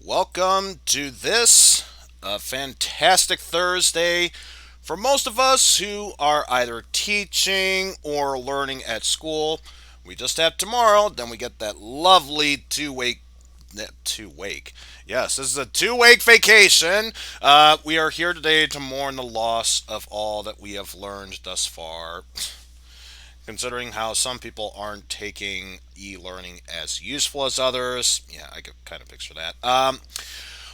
Welcome to this fantastic Thursday for most of us who are either teaching or learning at school. We just have tomorrow, then we get that lovely two-wake. Yes, this is a two-week vacation. We are here today to mourn the loss of all that we have learned thus far, considering how some people aren't taking e-learning as useful as others. Yeah, I could kind of picture that.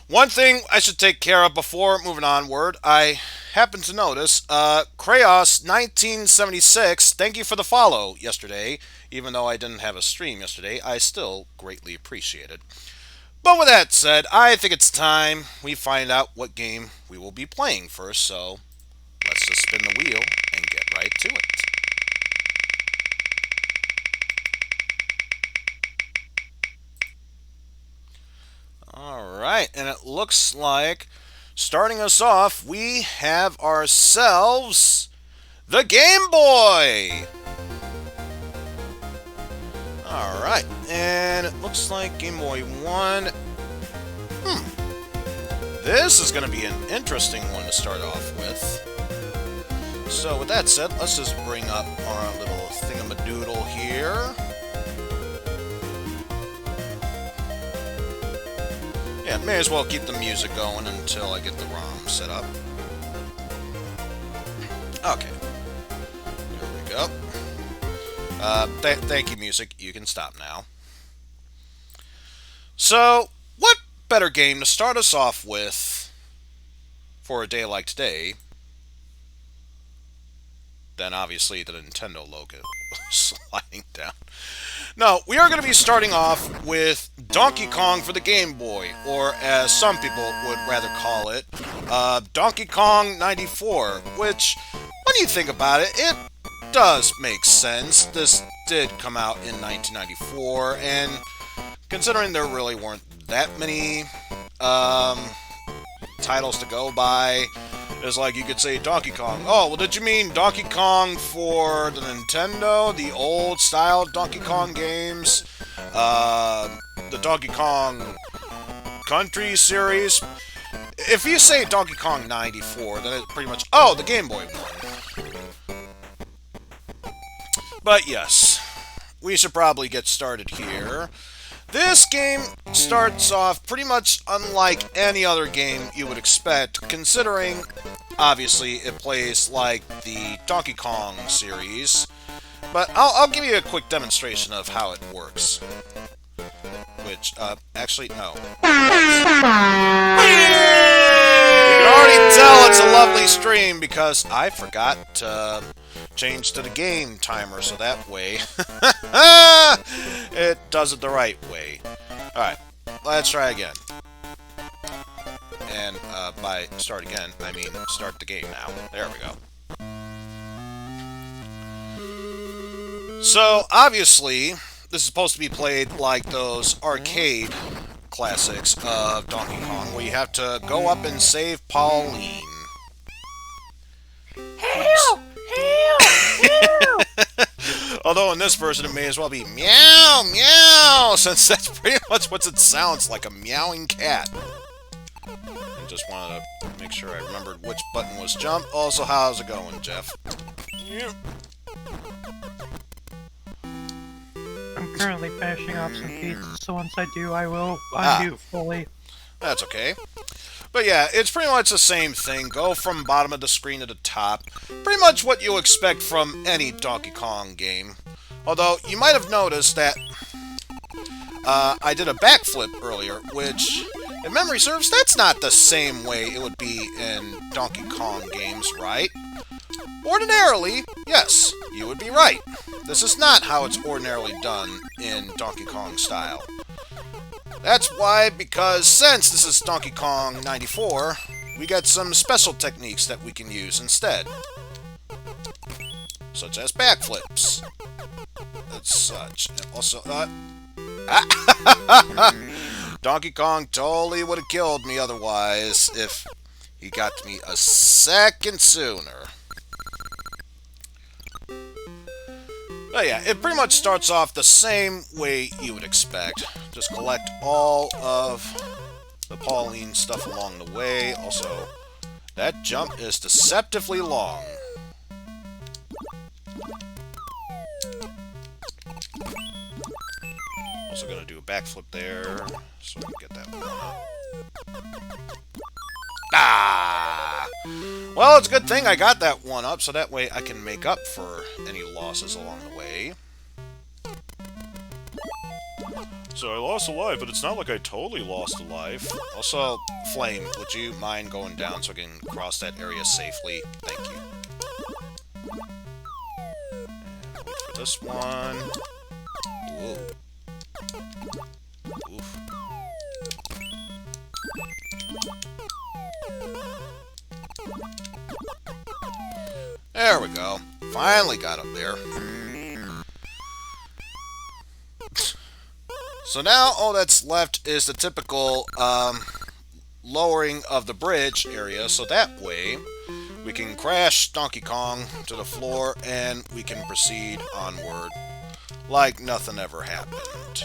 One thing I should take care of before moving onward, I happened to notice Krayos 1976. Thank you for the follow yesterday. Even though I didn't have a stream yesterday, I still greatly appreciate it. But with that said, I think it's time we find out what game we will be playing first. So let's just spin the wheel and get right to it. Alright, and it looks like starting us off, we have ourselves the Game Boy! Alright, and it looks like Game Boy 1. This is going to be an interesting one to start off with. So, with that said, let's just bring up our little thingamadoodle here. Yeah, may as well keep the music going until I get the ROM set up. Okay. There we go. Thank you, music. You can stop now. So, what better game to start us off with for a day like today than obviously the Nintendo logo sliding down? No, we are going to be starting off with Donkey Kong for the Game Boy, or as some people would rather call it, Donkey Kong 94, which, when you think about it, it does make sense. This did come out in 1994, and considering there really weren't that many titles to go by, it's like you could say Donkey Kong. Oh, well, did you mean Donkey Kong for the Nintendo? The old style Donkey Kong games? The Donkey Kong Country series? If you say Donkey Kong 94, then it's pretty much, oh, the Game Boy one. But yes, we should probably get started here. This game starts off pretty much unlike any other game you would expect, considering, obviously, it plays like the Donkey Kong series. But I'll give you a quick demonstration of how it works. Which, actually, no. You can already tell it's a lovely stream because I forgot to change to the game timer, so that way it does it the right way. Alright, let's try again. And by start again, I mean start the game now. There we go. So, obviously, this is supposed to be played like those arcade classics of Donkey Kong, where you have to go up and save Pauline. Help! Help! Help! Although in this version it may as well be meow, meow, since that's pretty much what it sounds like, a meowing cat. I just wanted to make sure I remembered which button was jump. Also, how's it going, Jeff? Yep. I'm currently finishing off some pieces, so once I do, I will unmute fully. That's okay. But yeah, it's pretty much the same thing. Go from bottom of the screen to the top. Pretty much what you'll expect from any Donkey Kong game. Although, you might have noticed that I did a backflip earlier, which, if memory serves, that's not the same way it would be in Donkey Kong games, right? Ordinarily, yes, you would be right. This is not how it's ordinarily done in Donkey Kong style. That's why, because since this is Donkey Kong 94, we got some special techniques that we can use instead. Such as backflips. And such. And also, Donkey Kong totally would have killed me otherwise if he got to me a second sooner. But yeah, it pretty much starts off the same way you would expect. Just collect all of the Pauline stuff along the way. Also, that jump is deceptively long. Also gonna do a backflip there, so we can get that one up. Ah! Well, it's a good thing I got that one up, so that way I can make up for any losses along the way. So I lost a life, but it's not like I totally lost a life. Also, Flame, would you mind going down so I can cross that area safely? Thank you. And wait for this one. Whoa. Oof. There we go. Finally got up there. So now all that's left is the typical lowering of the bridge area, so that way we can crash Donkey Kong to the floor and we can proceed onward like nothing ever happened.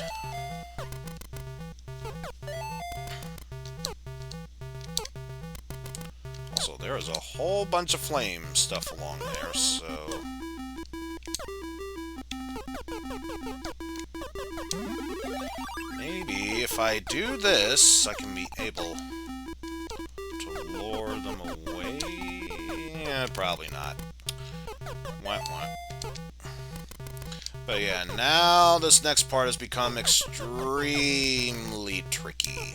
Also, there is a whole bunch of flame stuff along there, so... maybe if I do this, I can be able to lure them away. Yeah, probably not. Wah, wah. But yeah, now this next part has become extremely tricky.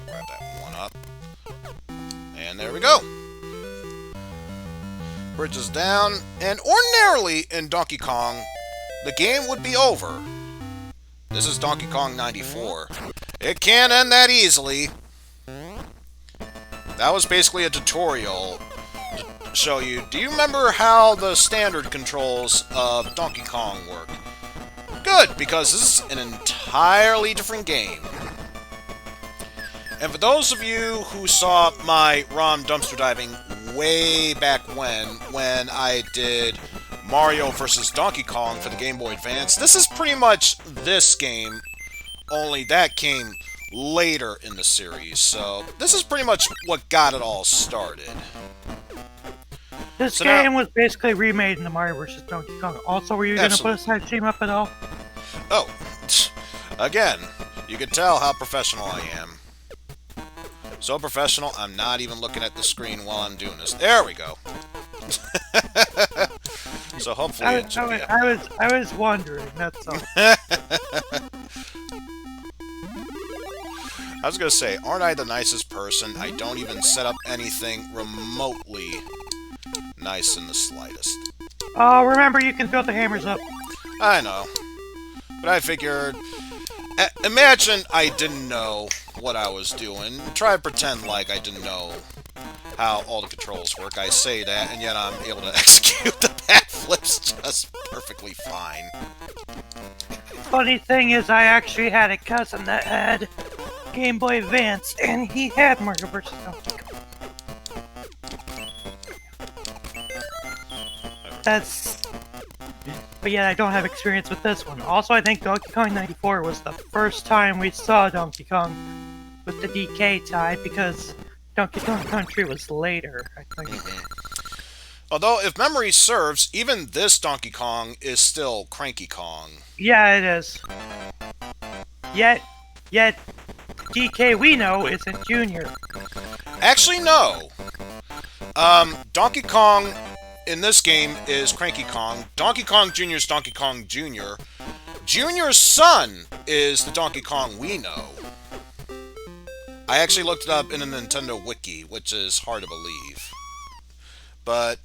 Grab that one up. And there we go. Bridge is down, and ordinarily in Donkey Kong, the game would be over. This is Donkey Kong 94. It can't end that easily. That was basically a tutorial to show you. Do you remember how the standard controls of Donkey Kong work? Good, because this is an entirely different game. And for those of you who saw my Rom Dumpster Diving way back when I did Mario vs. Donkey Kong for the Game Boy Advance, this is pretty much this game, only that came later in the series. So this is pretty much what got it all started. This game was basically remade into Mario vs. Donkey Kong. Also, were you going to put a side team up at all? Oh, again, you can tell how professional I am. So professional, I'm not even looking at the screen while I'm doing this. There we go. So hopefully it should be... I was wondering, that's all. I was going to say, aren't I the nicest person? I don't even set up anything remotely nice in the slightest. Oh, remember, you can throw the hammers up. I know. But I figured... imagine I didn't know what I was doing. Try to pretend like I didn't know how all the controls work. I say that, and yet I'm able to execute the backflips just perfectly fine. Funny thing is, I actually had a cousin that had Game Boy Advance, and he had Mario vs. Donkey Kong. But yeah, I don't have experience with this one. Also, I think Donkey Kong 94 was the first time we saw Donkey Kong with the DK tie, because Donkey Kong Country was later, I think. Although, if memory serves, even this Donkey Kong is still Cranky Kong. Yeah, it is. Yet, DK we know isn't Junior. Actually, no. Donkey Kong in this game is Cranky Kong. Donkey Kong Jr. is Donkey Kong Jr. Junior's son is the Donkey Kong we know. I actually looked it up in a Nintendo Wiki, which is hard to believe. But,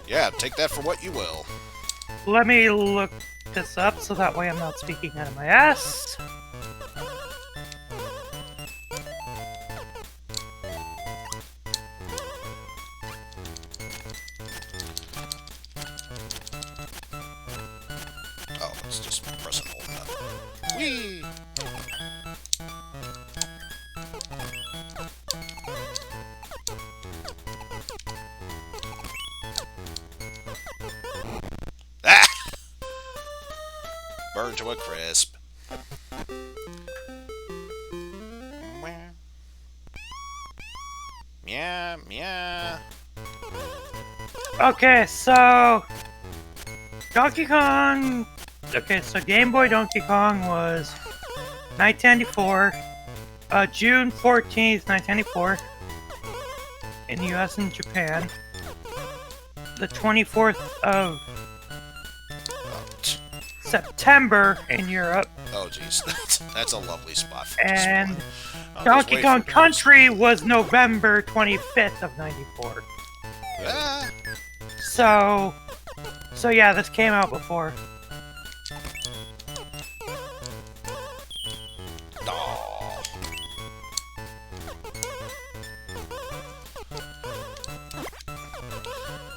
yeah, take that for what you will. Let me look this up so that way I'm not speaking out of my ass. Oh, it's just press and hold up. Whee! Ah! burned to a crisp. Yeah, yeah. Okay, so Donkey Kong. Okay, so Game Boy Donkey Kong was 1994, June 14th, 1994, in the US and Japan. The 24th of September in Europe. Oh, jeez. That's a lovely spot for this And one. Donkey Kong Country was November 25th of 94. Ah. So yeah, this came out before. Aw.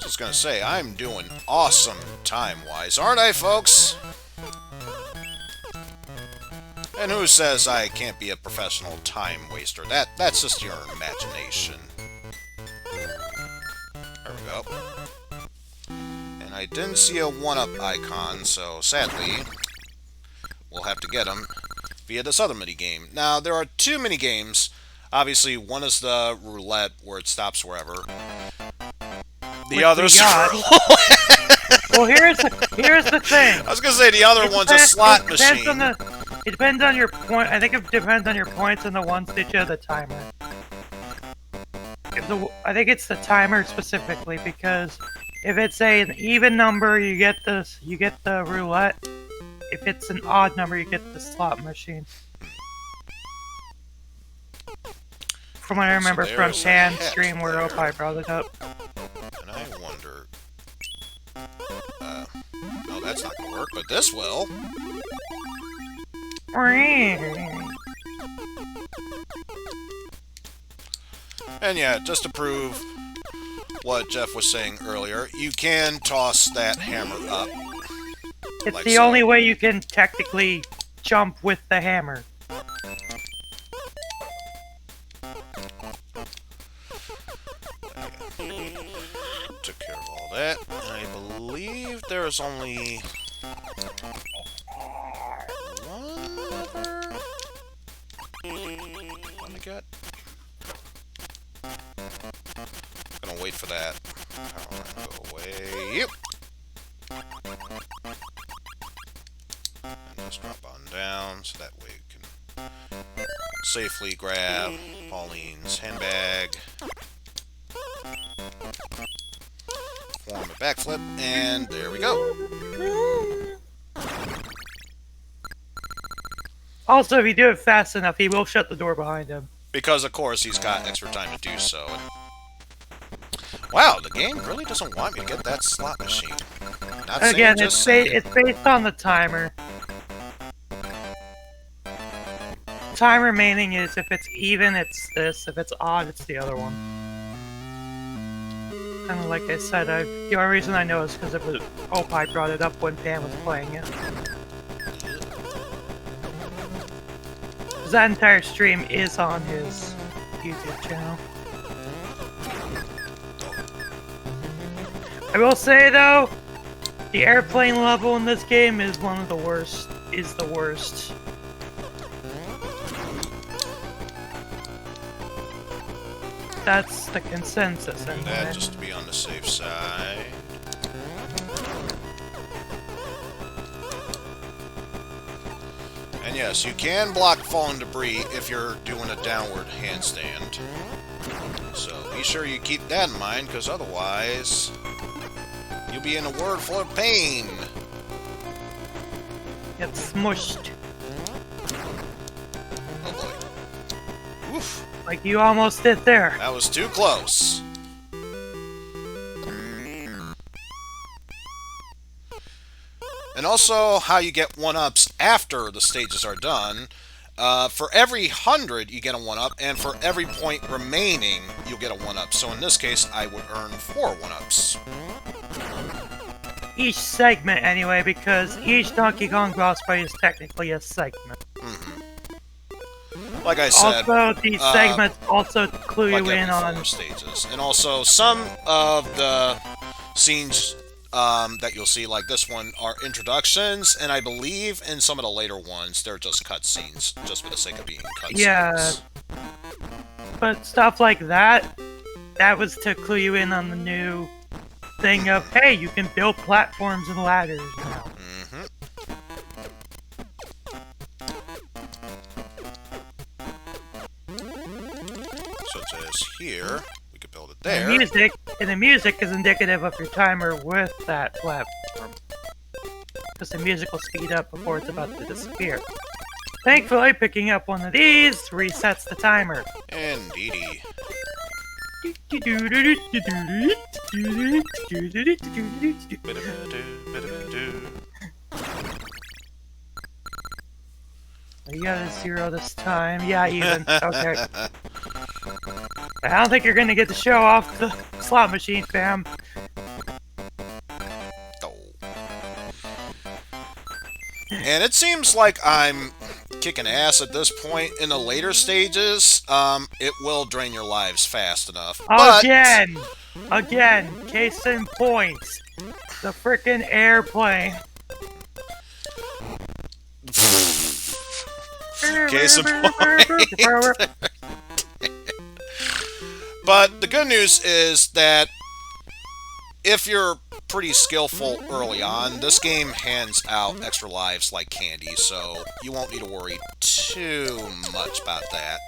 Just gonna say, I'm doing awesome time-wise, aren't I, folks? And who says I can't be a professional time waster? That's just your imagination. There we go. And I didn't see a 1-up icon, so sadly, we'll have to get them via this other minigame. Now, there are two minigames. Obviously, one is the roulette, where it stops wherever. The other's... Well, here's the thing. I was gonna say, the other one's a slot machine. It depends on your point. I think it depends on your points and the ones that you have the timer. I think it's the timer specifically, because if it's an even number, you get the roulette. If it's an odd number, you get the slot machine. From what I remember from Tan's stream where Opie brought it up. And I wonder... no, that's not gonna work, but this will. And yeah, just to prove what Jeff was saying earlier, you can toss that hammer up. It's like the only way you can technically jump with the hammer. Took care of all that. I believe there's only one other one to get. Gonna wait for that. I'll go away. Yep. And just drop on down so that way we can safely grab Pauline's handbag. Form a backflip, and there we go. Also, if you do it fast enough, he will shut the door behind him. Because, of course, he's got extra time to do so. Wow, the game really doesn't want me to get that slot machine. Not Again, saying, it's based on the timer. Timer meaning is if it's even, it's this. If it's odd, it's the other one. And like I said, the only reason I know is because Opie brought it up when Pam was playing it. That entire stream is on his YouTube channel. I will say though, the airplane level in this game is one of the worst. Is the worst. That's the consensus. Do that just to be on the safe side. And yes, you can block falling debris if you're doing a downward handstand. So be sure you keep that in mind, because otherwise you'll be in a world full of pain. Get smushed. Oh boy. Oof. Like you almost did there. That was too close. And also how you get 1-ups after the stages are done. For every 100 you get a 1-up, and for every point remaining you'll get a 1-up. So in this case I would earn 4 1-ups. Each segment anyway, because each Donkey Kong boss fight is technically a segment. Like I said, also these segments also clue like you in on 4 stages. And also some of the scenes that you'll see, like this one, are introductions, and I believe in some of the later ones, they're just cutscenes, just for the sake of being Yeah, cutscenes. but stuff like that, that was to clue you in on the new thing of, hey, you can build platforms and ladders now. Mm-hmm. So it says here, we could build it there. The music is indicative of your timer with that platform. Because the music will speed up before it's about to disappear. Thankfully, picking up one of these resets the timer. Indeedy. You got a 0 this time. Yeah, even. Okay. I don't think you're gonna get to show off the slot machine, fam. Oh. And it seems like I'm kicking ass at this point. In the later stages, it will drain your lives fast enough. Again, case in point, the frickin' airplane. Case in point. But the good news is that if you're pretty skillful early on, this game hands out extra lives like candy, so you won't need to worry too much about that.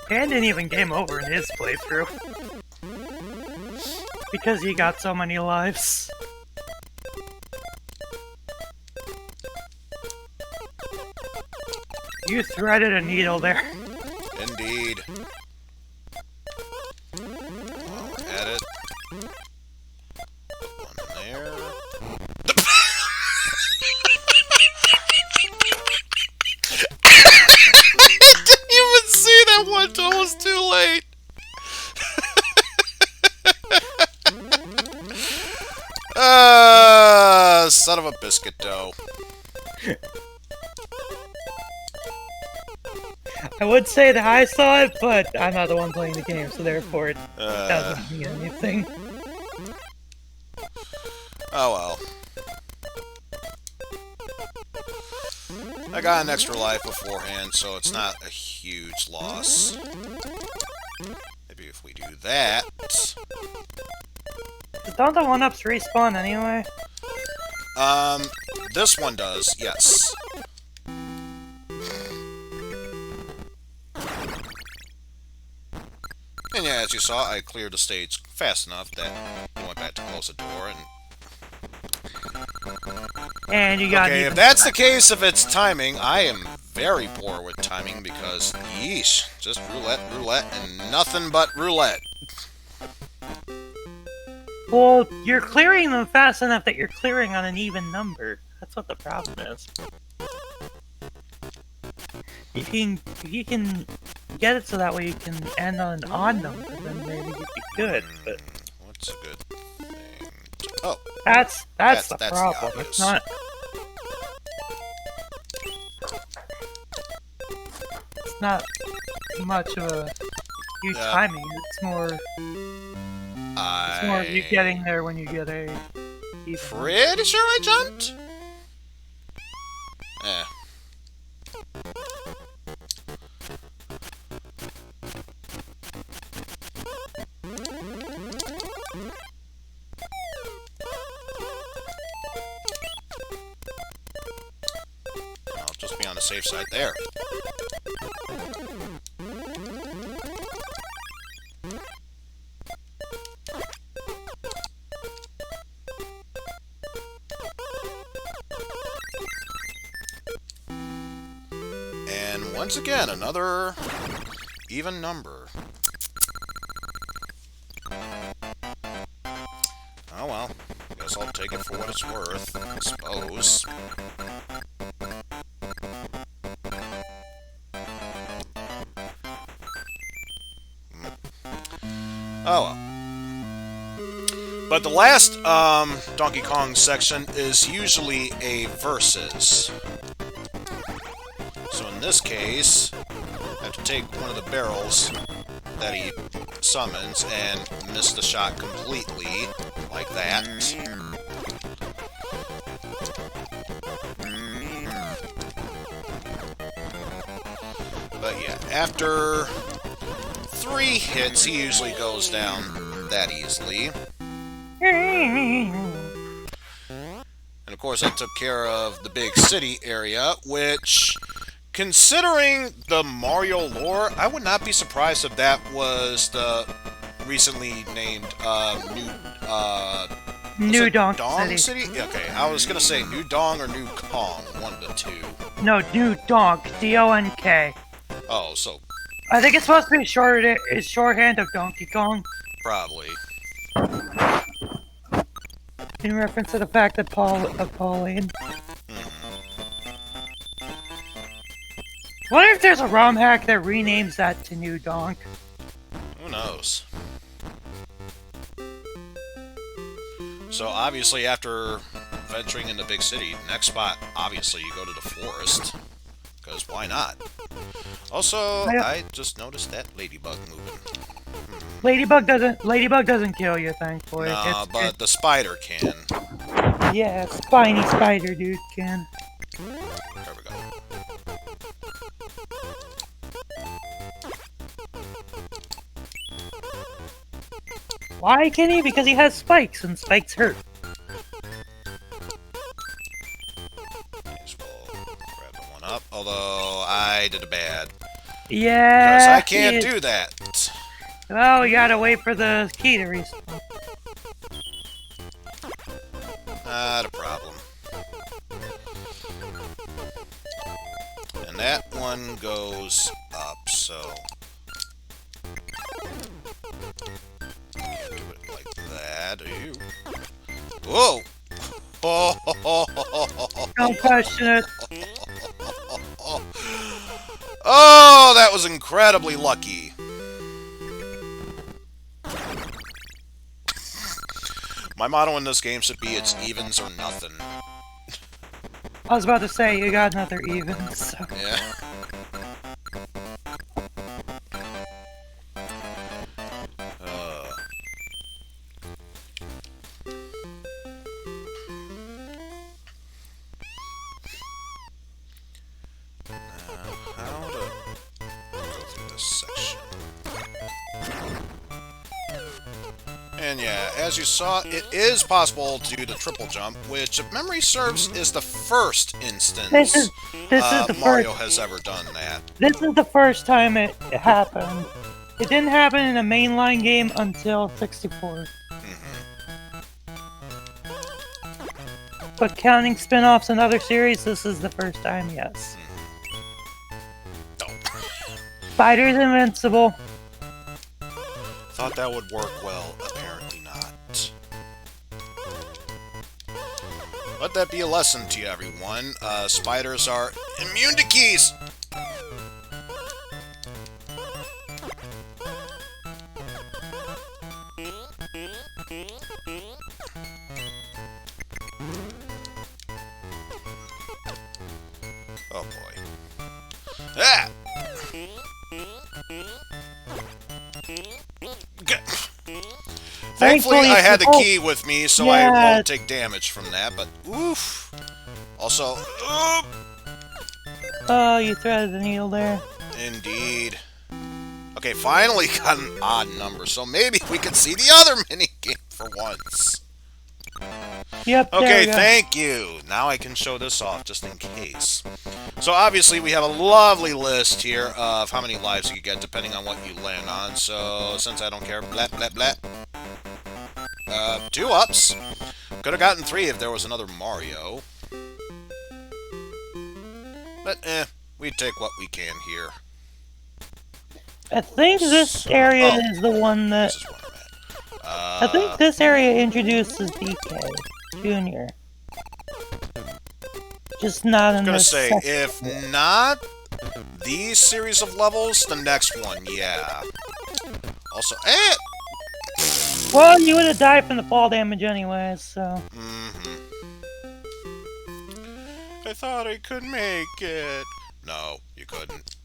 Dan didn't even game over in his playthrough. Because he got so many lives. You threaded a needle there. Indeed. While we're at it. Put one there. I didn't even see that one until it was too late. Son of a biscuit dough. I would say that I saw it, but I'm not the one playing the game, so therefore it doesn't mean anything. Oh well. I got an extra life beforehand, so it's not a huge loss. Maybe if we do that... Don't the 1-ups respawn anyway? This one does, yes. And yeah, as you saw, I cleared the stage fast enough that I went back to close the door and... And you got... Okay, if that's the case of its timing, I am very poor with timing because, yeesh, just roulette, roulette, and nothing but roulette. Well, you're clearing them fast enough that you're clearing on an even number. That's what the problem is. If you can get it so that way you can end on an odd number, then maybe you'd be good. But what's a good thing? Oh, that's the problem. It's not. It's not much of a huge timing. It's more. It's more of you getting there when you get a. Pretty sure I jumped. Eh. I'll just be on the safe side there. And once again, another even number. Oh well, guess I'll take it for what it's worth, I suppose. Oh well. But the last Donkey Kong section is usually a versus. So in this case, I have to take one of the barrels that he summons and miss the shot completely like that. But yeah, after 3 hits, he usually goes down that easily. And of course, I took care of the big city area, which, considering the Mario lore, I would not be surprised if that was the recently named New Donk Dong City. City? Okay, I was gonna say New Dong or New Kong, one of the two. No, New Donk. D-O-N-K. Oh, so I think it's supposed to be shorthand of Donkey Kong, probably. in reference to the fact that Pauline. What if there's a ROM hack that renames that to New Donk? Who knows? So obviously, after venturing in the big city, next spot, obviously, you go to the forest. Because why not? Also, I just noticed that ladybug moving. Ladybug doesn't kill you, thankfully. No, but the spider can. Yeah, spiny spider dude can. There we go. Why can he? Because he has spikes, and spikes hurt. Yes, we'll grab the one up. Although I did a bad. Yeah. Because I can't do that. Well, we gotta wait for the key to respawn. Not a problem. And that one goes up, so can't do it like that. Ew. Whoa! Don't question it. Oh, that was incredibly lucky. My motto in this game should be it's evens or nothing. I was about to say, you got another even, so. Yeah. How to go through this section? And yeah, as you saw, it is possible to do the triple jump, which, if memory serves, is the first instance This is the Mario first. has ever done that. This is the first time it happened. It didn't happen in a mainline game until 64. But counting spin-offs and other series, this is the first time, yes. Spider's invincible. Thought that would work well, apparently not. Let that be a lesson to you, everyone. Spiders are immune to keys! Oh boy. Ah! Thankfully, I had the key with me, so I won't take damage from that, but oof. Also, Oh, you threaded the needle there. indeed. Okay, finally got an odd number, so maybe we can see the other minigame for once. Yep, there Okay, we go. thank you. Now I can show this off just in case. So obviously we have a lovely list here of how many lives you get depending on what you land on. So since I don't care, blah, blah, blah. 2 ups. Could have gotten 3 if there was another Mario. But we take what we can here. I think this area is the one that... This is where I'm at. I think this area introduces DK Jr. Just not in I'm gonna this say, section. if not these series of levels, the next one, yeah. Also, Well, you would have died from the fall damage anyway, so... I thought I could make it. No, you couldn't.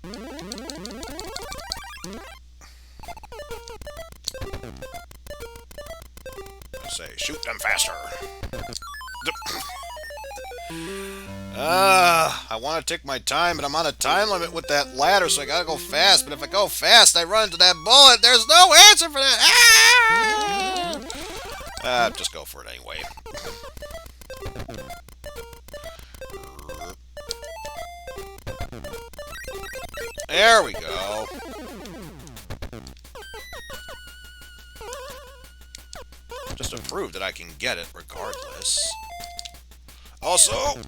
say? Shoot them faster. I want to take my time, but I'm on a time limit with that ladder, so I gotta go fast. But if I go fast, I run into that bullet. There's no answer for that. Just go for it anyway. There we go. Just to prove that I can get it regardless. Also,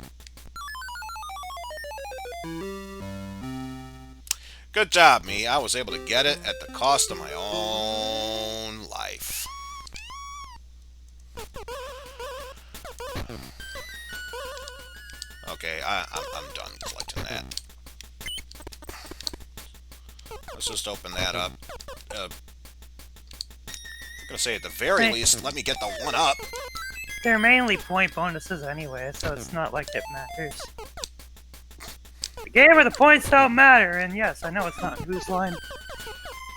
good job, me. I was able to get it at the cost of my own life. Okay, I'm done collecting that. Let's just open that up. I'm gonna say at the very least, let me get the one up. They're mainly point bonuses anyway, so it's not like it matters. The game where the points don't matter, and yes, I know it's not Whose Line.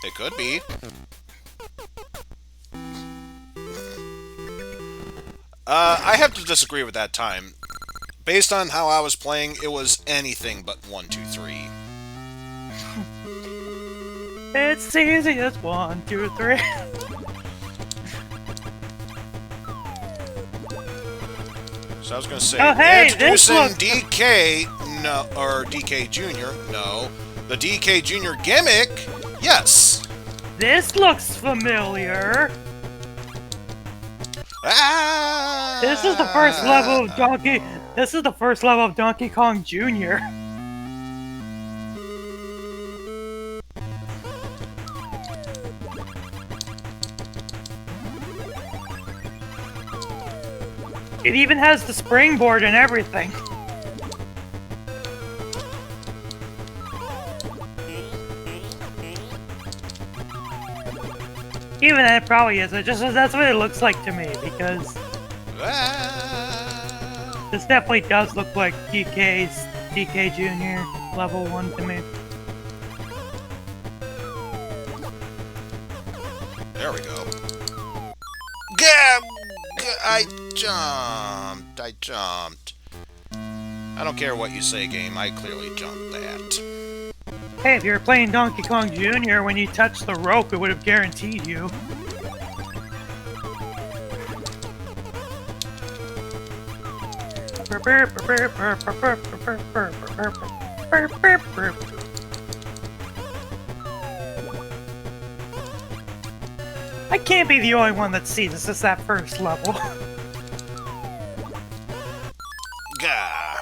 It could be. I have to disagree with that time. Based on how I was playing, it was anything but 1, 2, 3. It's easy as 1, 2, 3. So I was gonna say, oh, hey, introducing DK, no, or DK Jr., no. The DK Jr. gimmick, yes. This looks familiar. Ah! This is the first level of Donkey. This is the first level of Donkey Kong Jr. It even has the springboard and everything. Even that probably is. It just that's what it looks like to me because this definitely does look like DK Jr. level 1 to me. There we go. Gah! I jumped. I don't care what you say, game. I clearly jumped that. Hey, if you were playing Donkey Kong Jr., when you touched the rope, it would have guaranteed you. I can't be the only one that sees this as that first level. Gah!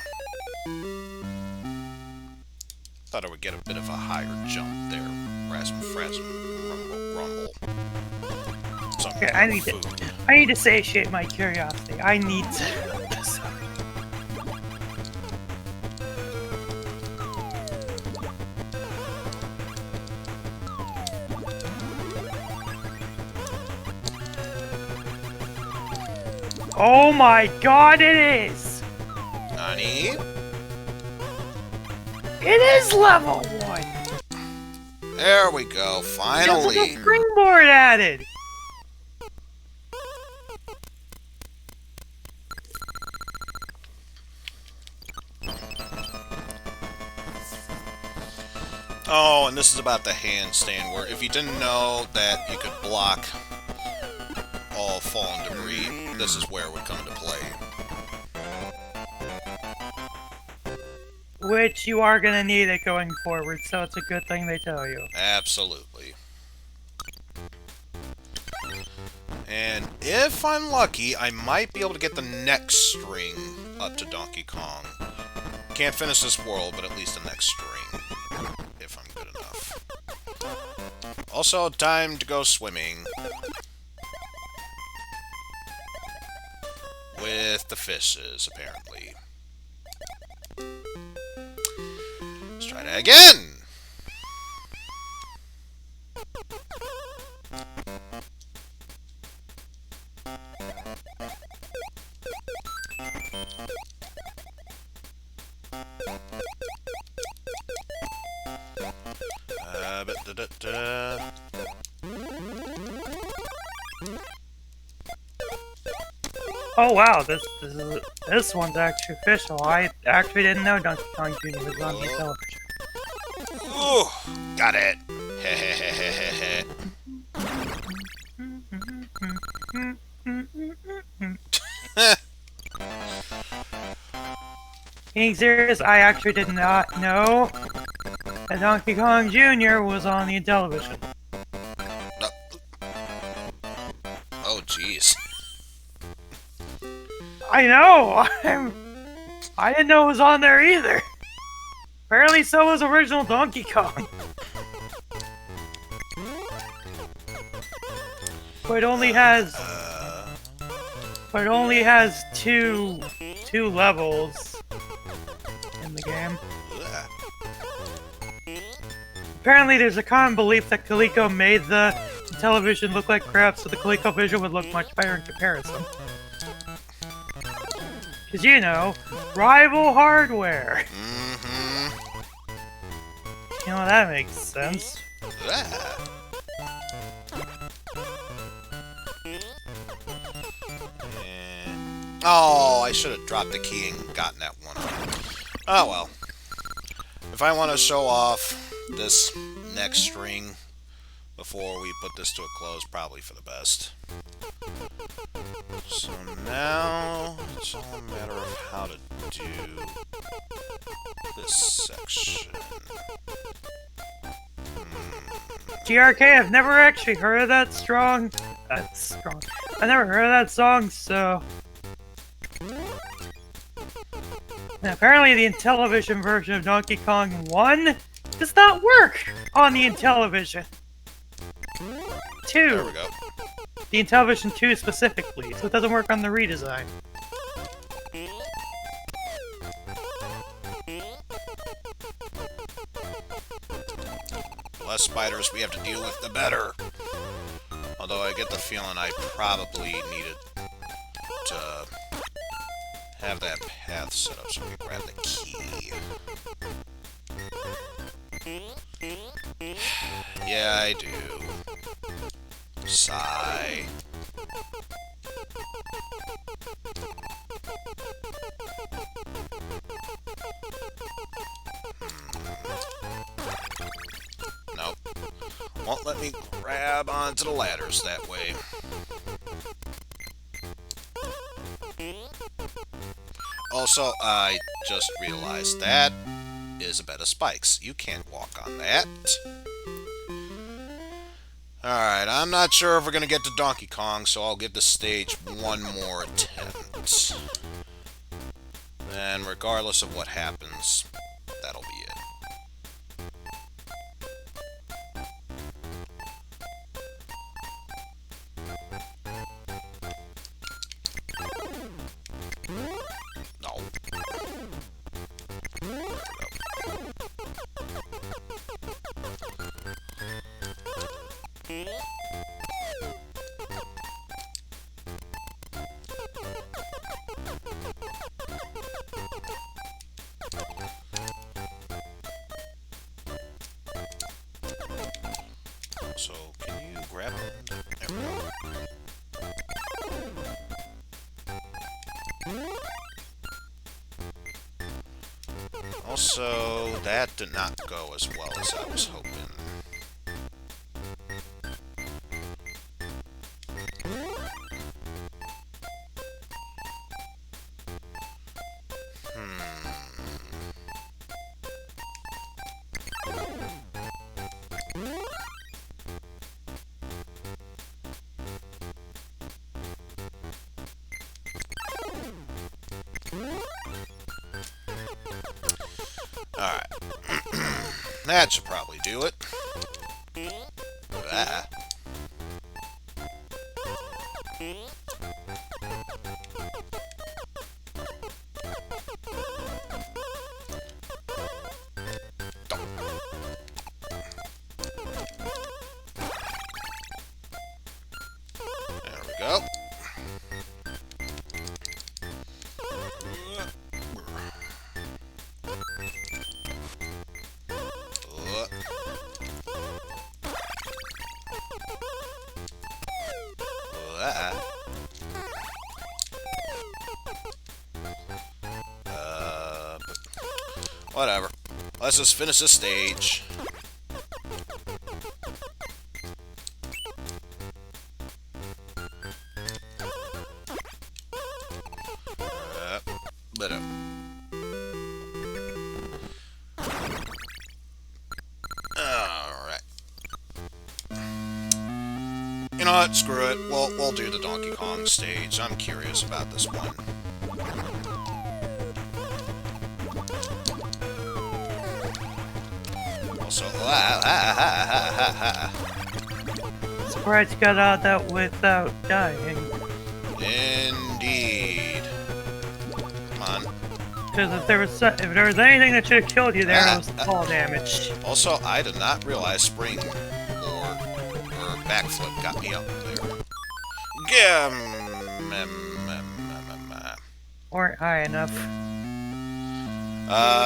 Thought I would get a bit of a higher jump there. Rasm, frasm, rumble. Something Okay, I need to satiate my curiosity. I need to. Oh my god, it is! Nani? It is level 1! There we go, finally! There's a springboard added! Oh, and this is about the handstand, where if you didn't know that you could block all fallen debris, this is where it would come into play. Which you are gonna need it going forward, so it's a good thing they tell you. Absolutely. And if I'm lucky, I might be able to get the next string up to Donkey Kong. Can't finish this world, but at least the next string, if I'm good enough. Also, time to go swimming. With the fishes, apparently. Let's try that again! Oh wow, this one's actually official. I actually didn't know Donkey Kong Jr. was on the television. Ooh, got it. Hehehehehe. Being serious, I actually did not know that Donkey Kong Jr. was on the television. Oh, jeez. I know. I didn't know it was on there either. Apparently, so was original Donkey Kong. But it only has. But it only has two levels in the game. Apparently, there's a common belief that Coleco made the television look like crap, so the ColecoVision would look much better in comparison. Because, you know, rival hardware. Mm-hmm. You know, that makes sense. Oh, I should have dropped the key and gotten that one. Oh well. If I want to show off this next string before we put this to a close, probably for the best. So now it's all a matter of how to do this section. GRK, I've never actually heard of that strong. That's strong. I never heard of that song, so. And apparently, the Intellivision version of Donkey Kong 1 does not work on the Intellivision 2. There we go. The Intellivision 2 specifically, so it doesn't work on the redesign. The less spiders we have to deal with, the better. Although I get the feeling I probably needed to have that path set up so we can grab the key. Yeah, I do. Sigh. Nope. Won't let me grab onto the ladders that way. Also, I just realized that is a bed of spikes. You can't walk on that. Alright, I'm not sure if we're going to get to Donkey Kong, so I'll give the stage one more attempt. And regardless of what happens, that'll be it. No. There we go. So, can you grab him? There we go. Also, that did not go as well as I was hoping. Alright. That should probably do it. Ah. There we go. Whatever. Let's just finish this stage. But alright. You know what? Screw it. We'll do the Donkey Kong stage. I'm curious about this one. Also, Surprised you got out of that without dying. Indeed. Come on. Because if there was anything that should have killed you there, it was the fall damage. Also, I did not realize spring or backflip got me up there. Weren't high enough.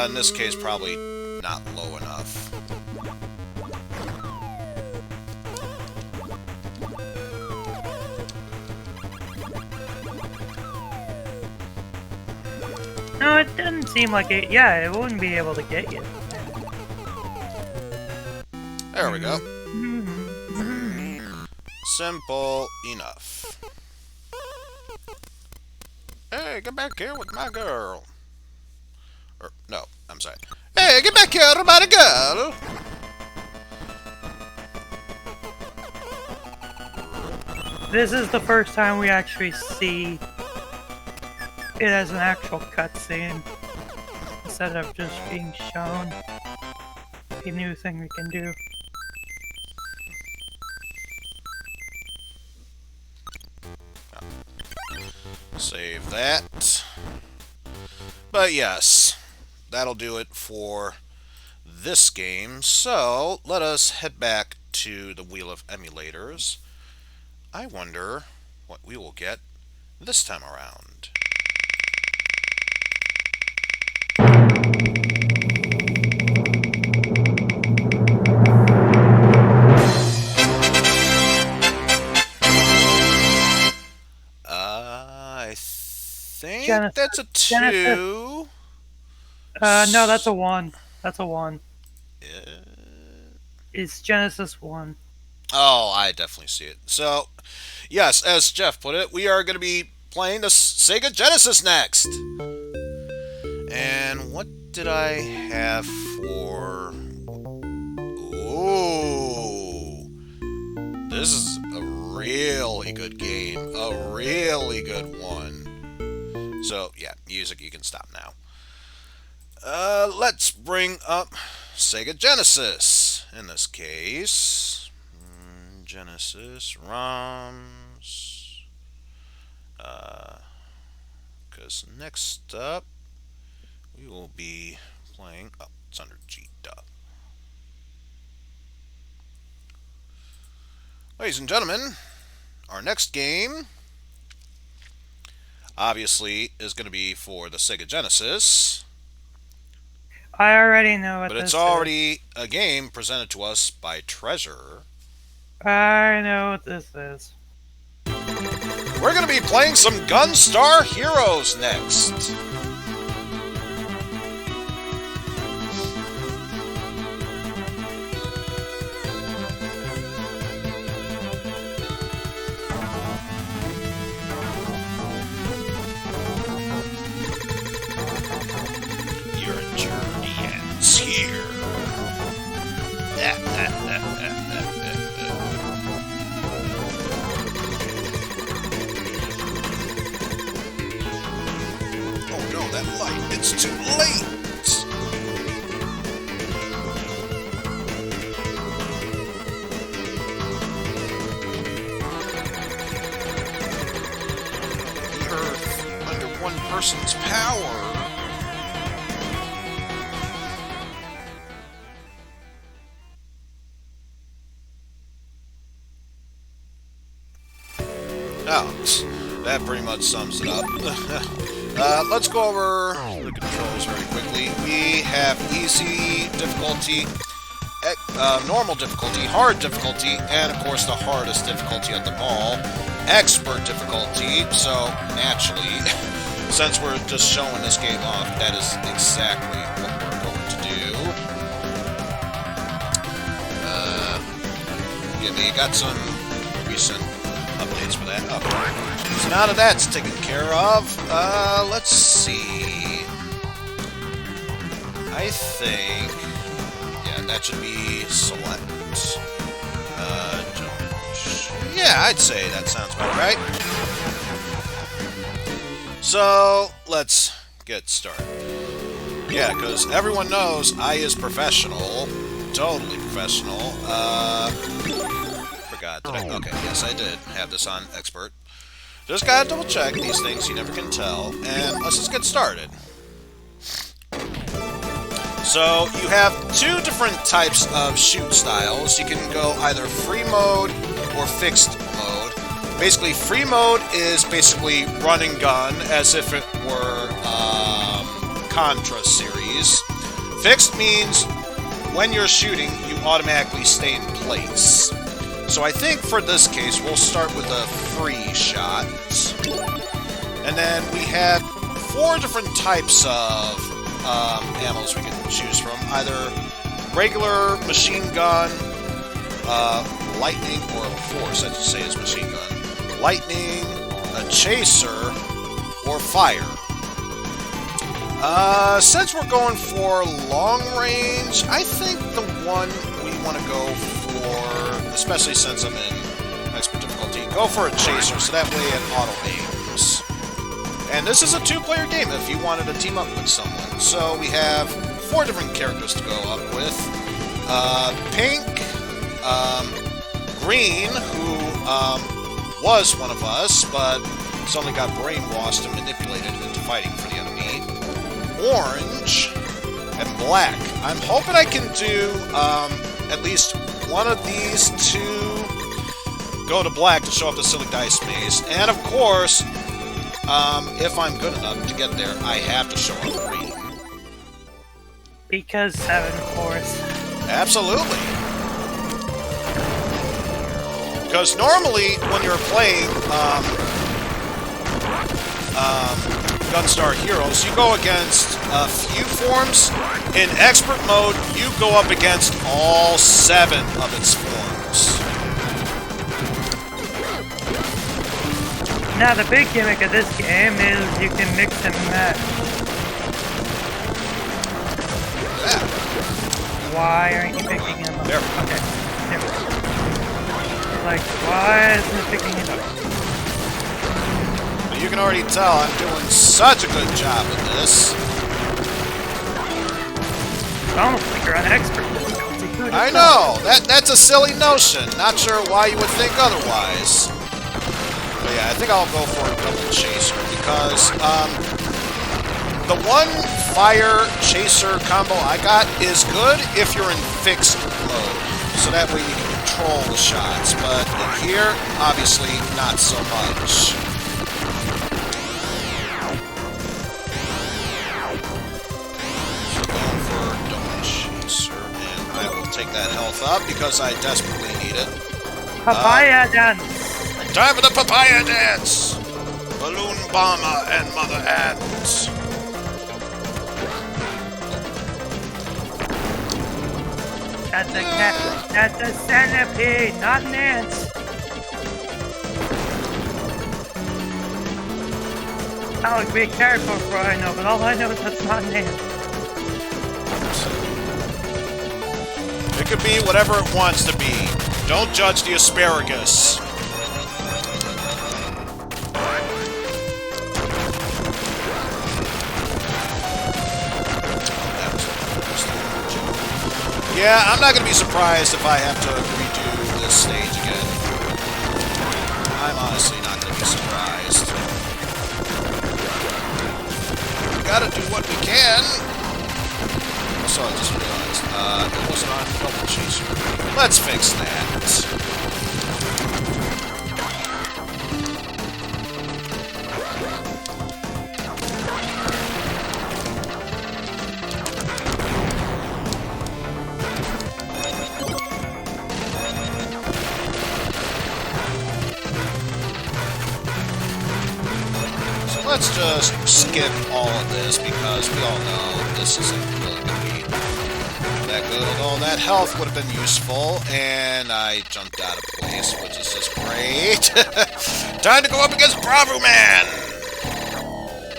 In this case, probably not low enough. No, it doesn't seem like it. Yeah, it wouldn't be able to get you. There we go. Simple enough. Hey, get back here with my girl. Or, no, I'm sorry. Hey, get back here with my girl. This is the first time we actually see it as an actual cutscene instead of just being shown a new thing we can do. Save that. But yes, that'll do it for this game. So let us head back to the Wheel of Emulators. I wonder what we will get this time around. I think that's a 2. No, that's a 1. That's a 1. Uh, It's Genesis 1. Oh, I definitely see it. So, yes, as Jeff put it, we are going to be playing the Sega Genesis next. And what did I have for... Ooh. This is a really good game. A really good one. So, yeah, music, you can stop now. Let's bring up Sega Genesis. In this case, Genesis ROMs. Because next up, we will be playing. Oh, it's under G. Duh. Ladies and gentlemen, our next game obviously is going to be for the Sega Genesis. I already know what But this it's is. already a game presented to us by Treasure. I know what this is. We're going to be playing some Gunstar Heroes next. Your journey ends here. Oh no, that light, it's too late! The Earth under one person's power. Oh, that pretty much sums it up. Let's go over the controls very quickly. We have easy difficulty, normal difficulty, hard difficulty, and of course the hardest difficulty of them all, expert difficulty. So naturally, since we're just showing this game off, that is exactly what we're going forgive me. Got some recent updates for that. Okay. So now that that's taken care of, let's see. I think, yeah, that should be select. Yeah, I'd say that sounds about right. So let's get started. Yeah, because everyone knows I is professional. Totally professional. Forgot. Did I? Okay, yes, I did have this on expert. Just gotta double check these things, you never can tell. And let's just get started. So, you have two different types of shoot styles. You can go either free mode or fixed mode. Basically, free mode is basically run and gun, as if it were Contra series. Fixed means when you're shooting, you automatically stay in place. So I think for this case, we'll start with a free shot. And then we have 4 different types of ammos we can choose from. Either regular machine gun, lightning, or force, I should say is machine gun. Lightning, a chaser, or fire. Since we're going for long range, I think the one we want to go for, especially since I'm in expert difficulty, go for a chaser, so that way it auto-aims. And this is a 2-player game if you wanted to team up with someone. So we have 4 different characters to go up with. Pink, Green, who was one of us, but suddenly got brainwashed and manipulated into fighting for the enemy. Orange, and Black. I'm hoping I can do at least one of these 2 go to Black to show off the Silly Dice Maze. And of course, if I'm good enough to get there, I have to show off Green. Because 7 force. Absolutely. Because normally, when you're playing Gunstar Heroes, you go against a few forms. In Expert mode, you go up against all 7 of its forms. Now, the big gimmick of this game is you can mix and match. Yeah. Why aren't you picking him up? There. Okay. There we go. Like, why isn't it picking it up? You can already tell I'm doing such a good job with this. It's almost like you're on expert. I know! That's a silly notion. Not sure why you would think otherwise. But yeah, I think I'll go for a double chaser because the one fire chaser combo I got is good if you're in fixed mode. So that way you can control the shots. But in here, obviously not so much. Take that health up because I desperately need it. Papaya dance! Time for the papaya dance! Balloon Bomber and Mother Ants. That's a cat. That's a centipede, not an ant. I'll be careful for all I know, but all I know is that's not an ant. It could be whatever it wants to be. Don't judge the asparagus. Yeah, I'm not going to be surprised if I have to redo this stage again. I'm honestly not going to be surprised. We gotta do what we can. Also, I just realized, it wasn't on double chaser. Let's fix that. So let's just skip all of this because we all know this isn't really going to be That good, all that health would have been useful, and I jumped out of place, which is just great. Time to go up against Bravo Man!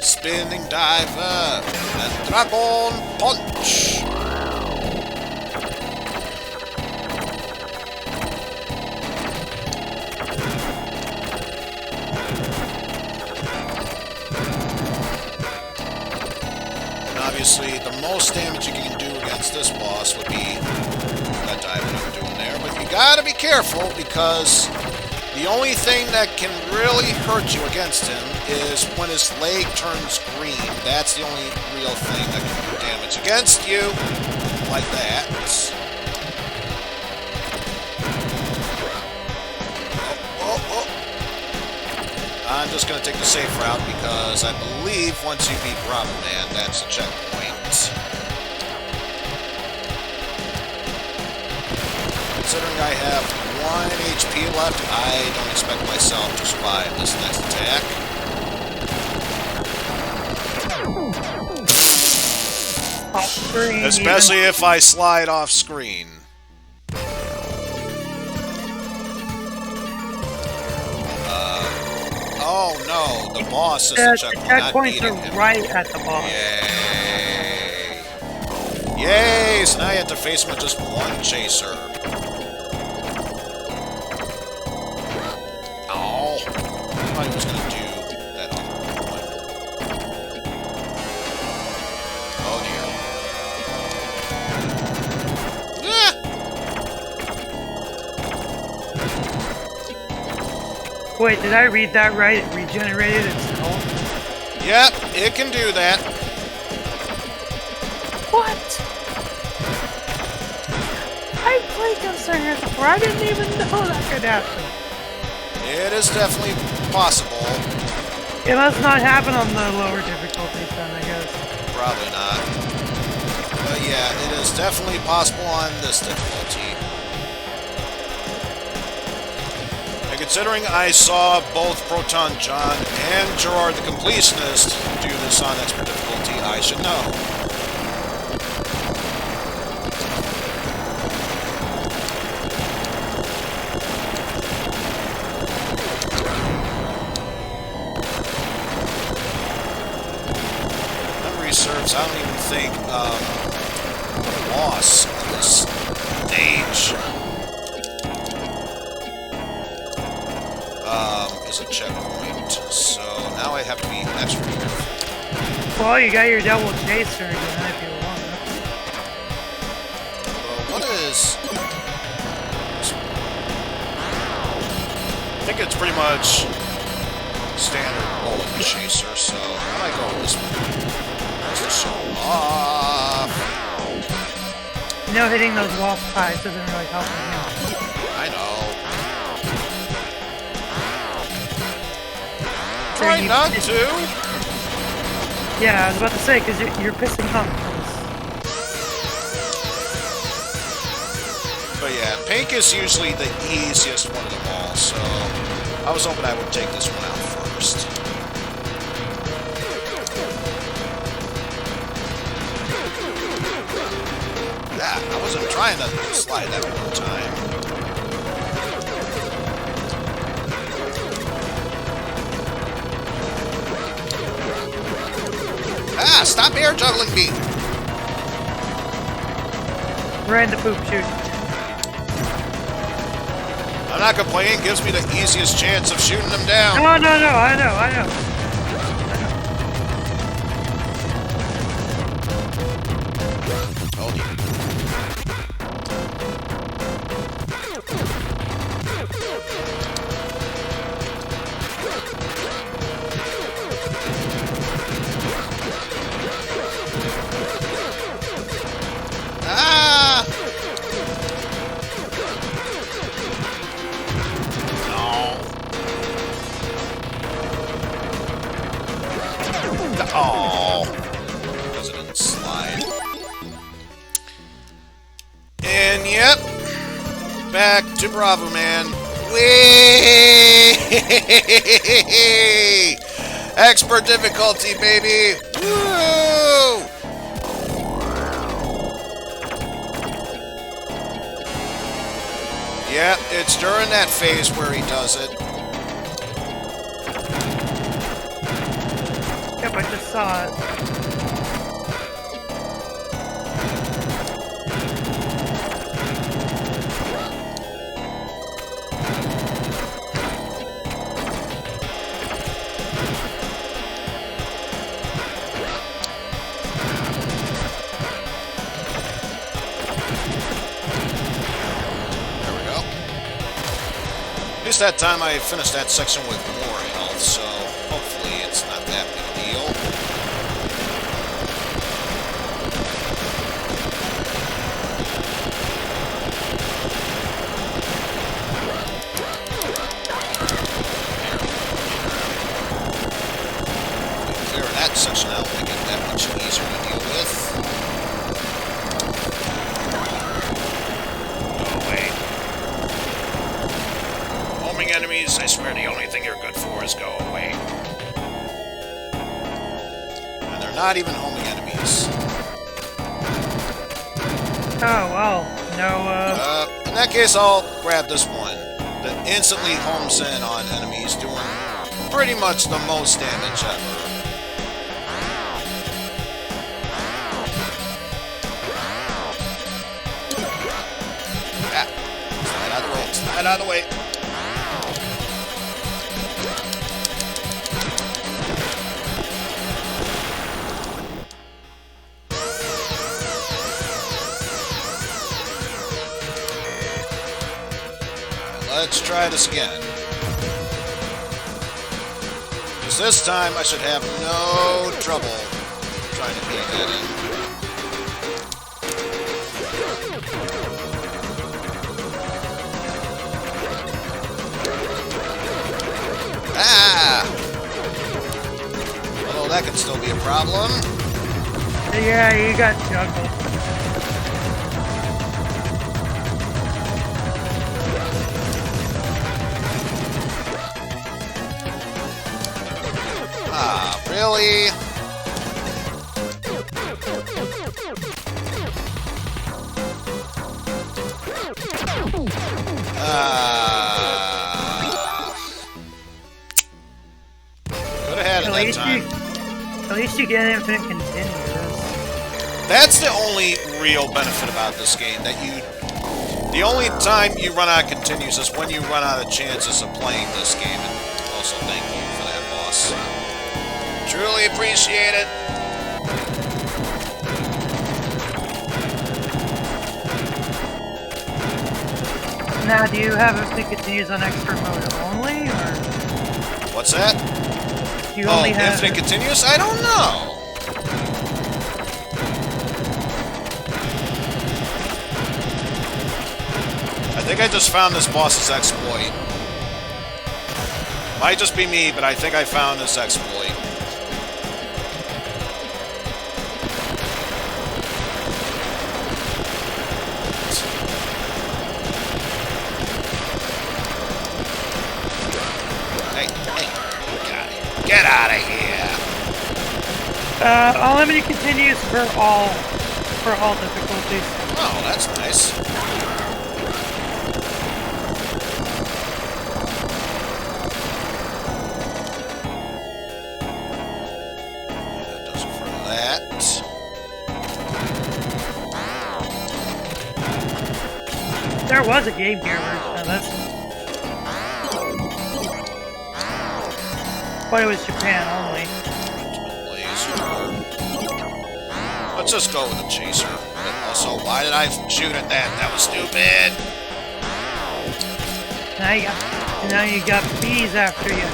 Spinning diver and dragon punch. And obviously, the most damage you can do against this boss would be that diving I'm doing there. But you gotta be careful because the only thing that can really hurt you against him is when his leg turns green. That's the only real thing that can do damage against you. Like that. I'm just going to take the safe route because I believe once you beat Rom Man, that's a checkpoint. Considering I have 1 HP left, I don't expect myself to survive this next attack. Off screen, Especially if I slide off screen. Oh no, the boss is a checkpoint. The checkpoints are right at the boss. Yay! Yay! So now you have to face him with just one chaser. Ow! I thought he was going to do that other one. Oh dear. Ah! Wait, did I read that right? It regenerated itself? Yep, it can do that. What? I played Gunslinger before. I didn't even know that could happen. It is definitely possible. It must not happen on the lower difficulties then, I guess. Probably not. But yeah, it is definitely possible on this difficulty. And considering I saw both Proton John and Gerard the Completionist do this on expert difficulty, I should know. Memory serves, I don't even think the boss of this stage is a checkpoint, so now I have to be extra careful. Well, you got your double chaser again if you want. What is... I think it's pretty much standard bullet chaser, so I might go with this one. Just to show off. You know, hitting those wall pies doesn't really help me. I know. Try not to. Yeah, I was about to say, because you're pissing off. But yeah, pink is usually the easiest one of them all, so I was hoping I would take this one out first. Yeah, I wasn't trying to slide that one time. Ah, stop air juggling me! Ran the poop shoot. I'm not complaining, gives me the easiest chance of shooting them down. No, I know. Oh, dear. Ah! Oh, because it didn't slide. And yep, back to Bravo Man. Whee! Expert difficulty, baby. Woo! Yeah, it's during that phase where he does it. Yep, I just saw it. At least that time I finished that section with more health, so hopefully it's not that big a deal. Clearing that section out will make it that much easier to deal with. Enemies, I swear the only thing you're good for is go away. And they're not even homing enemies. Oh, well. No, in that case, I'll grab this one that instantly homes in on enemies, doing pretty much the most damage ever. Ah, slide out of the way, slide out of the way. Let's try this again. Because this time I should have no trouble trying to beat that in. Ah! Although that could still be a problem. yeah, you got juggled. Ah, really? Could have had it that time. At least you get infinite continues. That's the only real benefit about this game. The only time you run out of continues is when you run out of chances of playing this game. And also thank you for that, boss. Truly appreciate it. Now, do you have infinite continues on expert mode only, or What's that? do you only have infinite continuous? I don't know. I think I just found this boss's exploit. Might just be me, but I think I found this exploit. Hey, get out of here! unlimited continues for all difficulties. Oh, that's nice. That does it for that. There was a Game Gear version of this, but it was Japan only. Let's just go with the chaser. But also, why did I shoot at that? That was stupid. Now you got bees after you.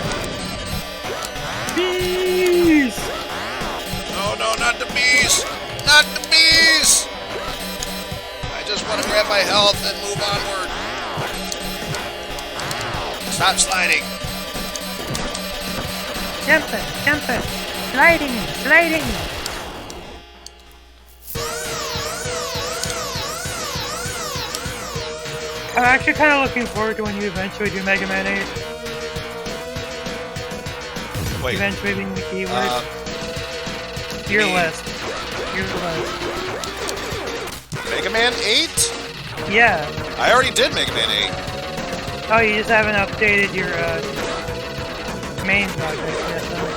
Bees! No, no, not the bees! Not the bees! I just want to grab my health and move onward. Stop sliding. Jumping, sliding. I'm actually kind of looking forward to when you eventually do Mega Man 8. Wait. Eventually being the keyword. Your list. Mega Man 8? Yeah. I already did Mega Man 8. Oh, you just haven't updated your main project yet, though.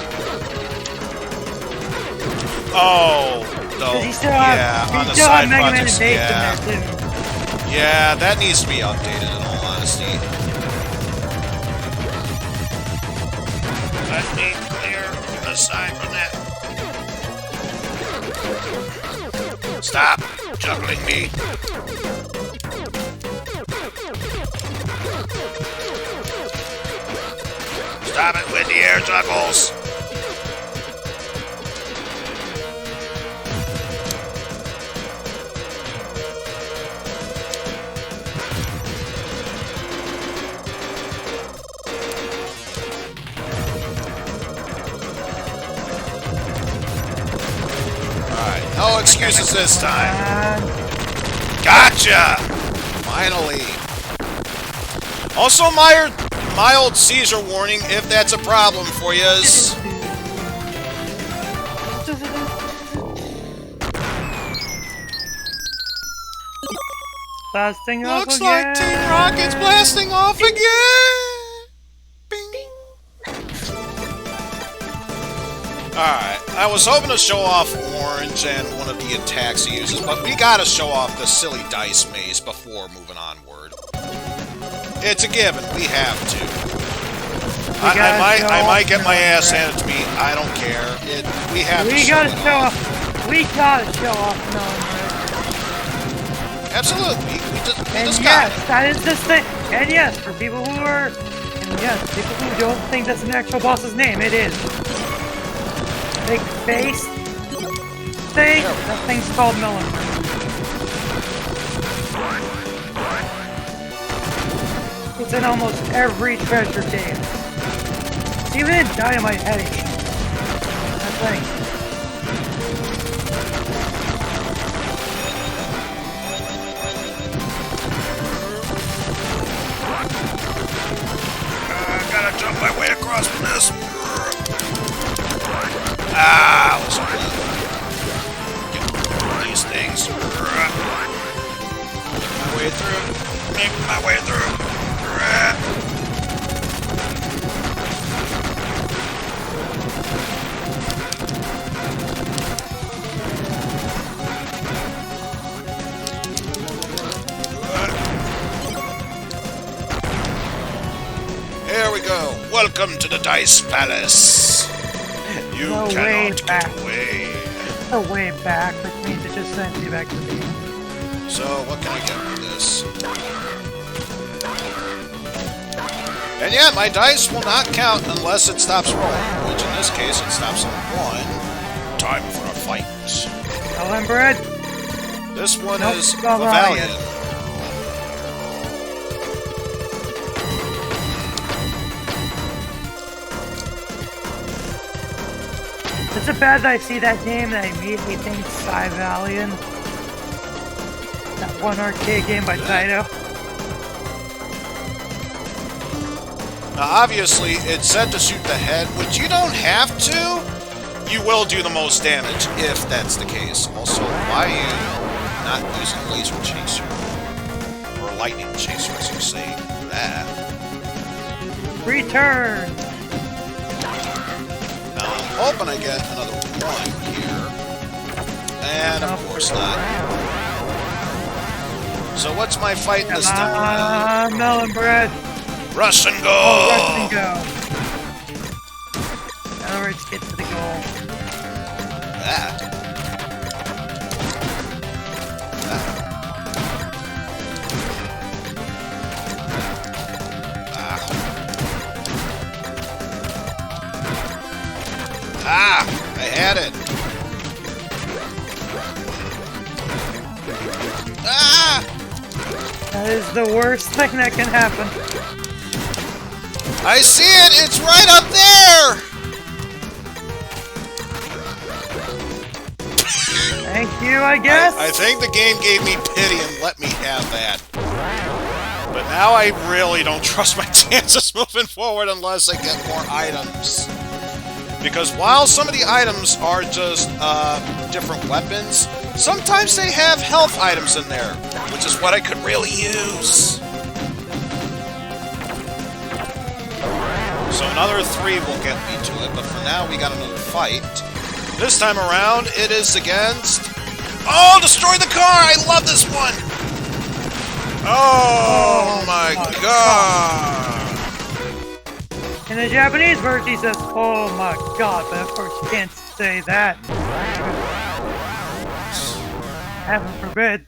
Oh, no. 'Cause you still have, on you the still side have Mega Man and projects, Bass yeah. in there too. Yeah, that needs to be updated in all honesty. I need clear aside from that. Stop juggling me. Stop it with the air juggles. No excuses this time. Gotcha! Finally. Also, mild seizure warning if that's a problem for yous. Blasting off Looks again. like Team Rocket's blasting off again. Bing. Alright, I was hoping to show off Orange and one of the attacks he uses, but we gotta show off the silly dice maze before moving onward. It's a given, we have to. I might get my ass handed to me, I don't care. We have to show it off. We gotta show off Melon Absolutely, we just and got yes, it. that is the thing. And yes, for people who are, and yes, people who don't think that's an actual boss's name, it is. Big face thing. That thing's called Melon. It's in almost every treasure dance. It's even in Dynamite Heading. That thing. I gotta jump my way across from this. Ah, what's up? Get these things. Make my way through. Here we go. Welcome to the Dice Palace. You cannot get away. The way back, which means it just sends you back to me. So, what can I get with this? And yeah, my dice will not count unless it stops rolling, which in this case it stops on 1. Time for a fight. Melon bread? This one Nope, is Bavarian. Valiant. Is it bad that I see that name and I immediately think Cy Valiant? That one arcade game by Taito? Now, obviously, it's set to shoot the head, which you don't have to. You will do the most damage if that's the case. Also, why are you not using laser chaser? Or lightning chaser, as you say that. Return! Now, I'm hoping I get another 1 here. And, of course not. So, what's my fight this time? Melon bread! Rush and go! Oh, rush and go. In other words, get to the goal. That. Ah, I had it. Ah! That is the worst thing that can happen. I see it! It's right up there! Thank you, I guess. I think the game gave me pity and let me have that. But now I really don't trust my chances moving forward unless I get more items. Because while some of the items are just different weapons, Sometimes they have health items in there, which is what I could really use. So another 3 will get me to it, but for now we got another fight. This time around, it is against... Oh, destroy the car! I love this one! Oh my god! In the Japanese version, he says, "Oh my god," but of course you can't say that. Heaven forbid.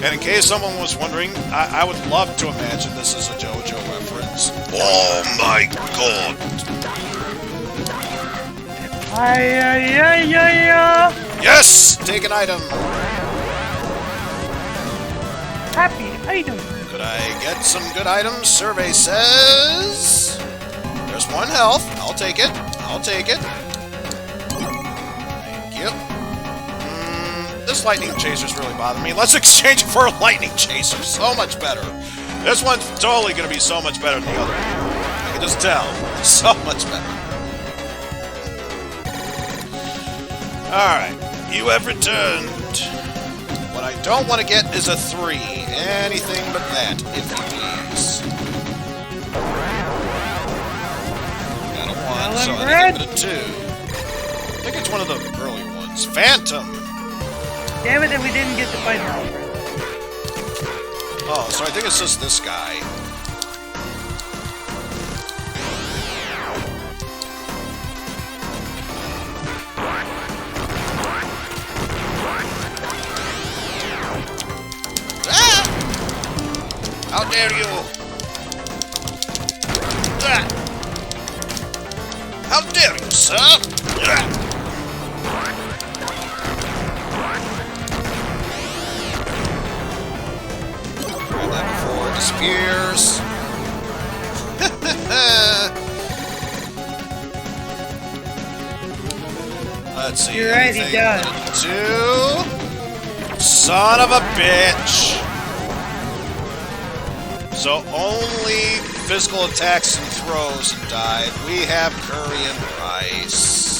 And in case someone was wondering, I would love to imagine this is a JoJo reference. Oh my god! Yes! Take an item! Happy item! Could I get some good items? Survey says... There's 1 health. I'll take it. I'll take it. Thank you. This lightning chaser's really bothering me. Let's exchange it for a lightning chaser. So much better. This one's totally going to be so much better than the other one. I can just tell. So much better. Alright. You have returned. What I don't want to get is a 3. Anything but that, if you please. Got a 1, so anything but a 2. I think it's one of the early ones. Phantom! Damn it that we didn't get to fight him. Oh, so I think it's just this guy. Ah! How dare you! Ah! How dare you, sir! Ah! Disappears. Let's see. You're right, he does. 2. Son of a bitch. So only physical attacks and throws and dive. We have curry and rice.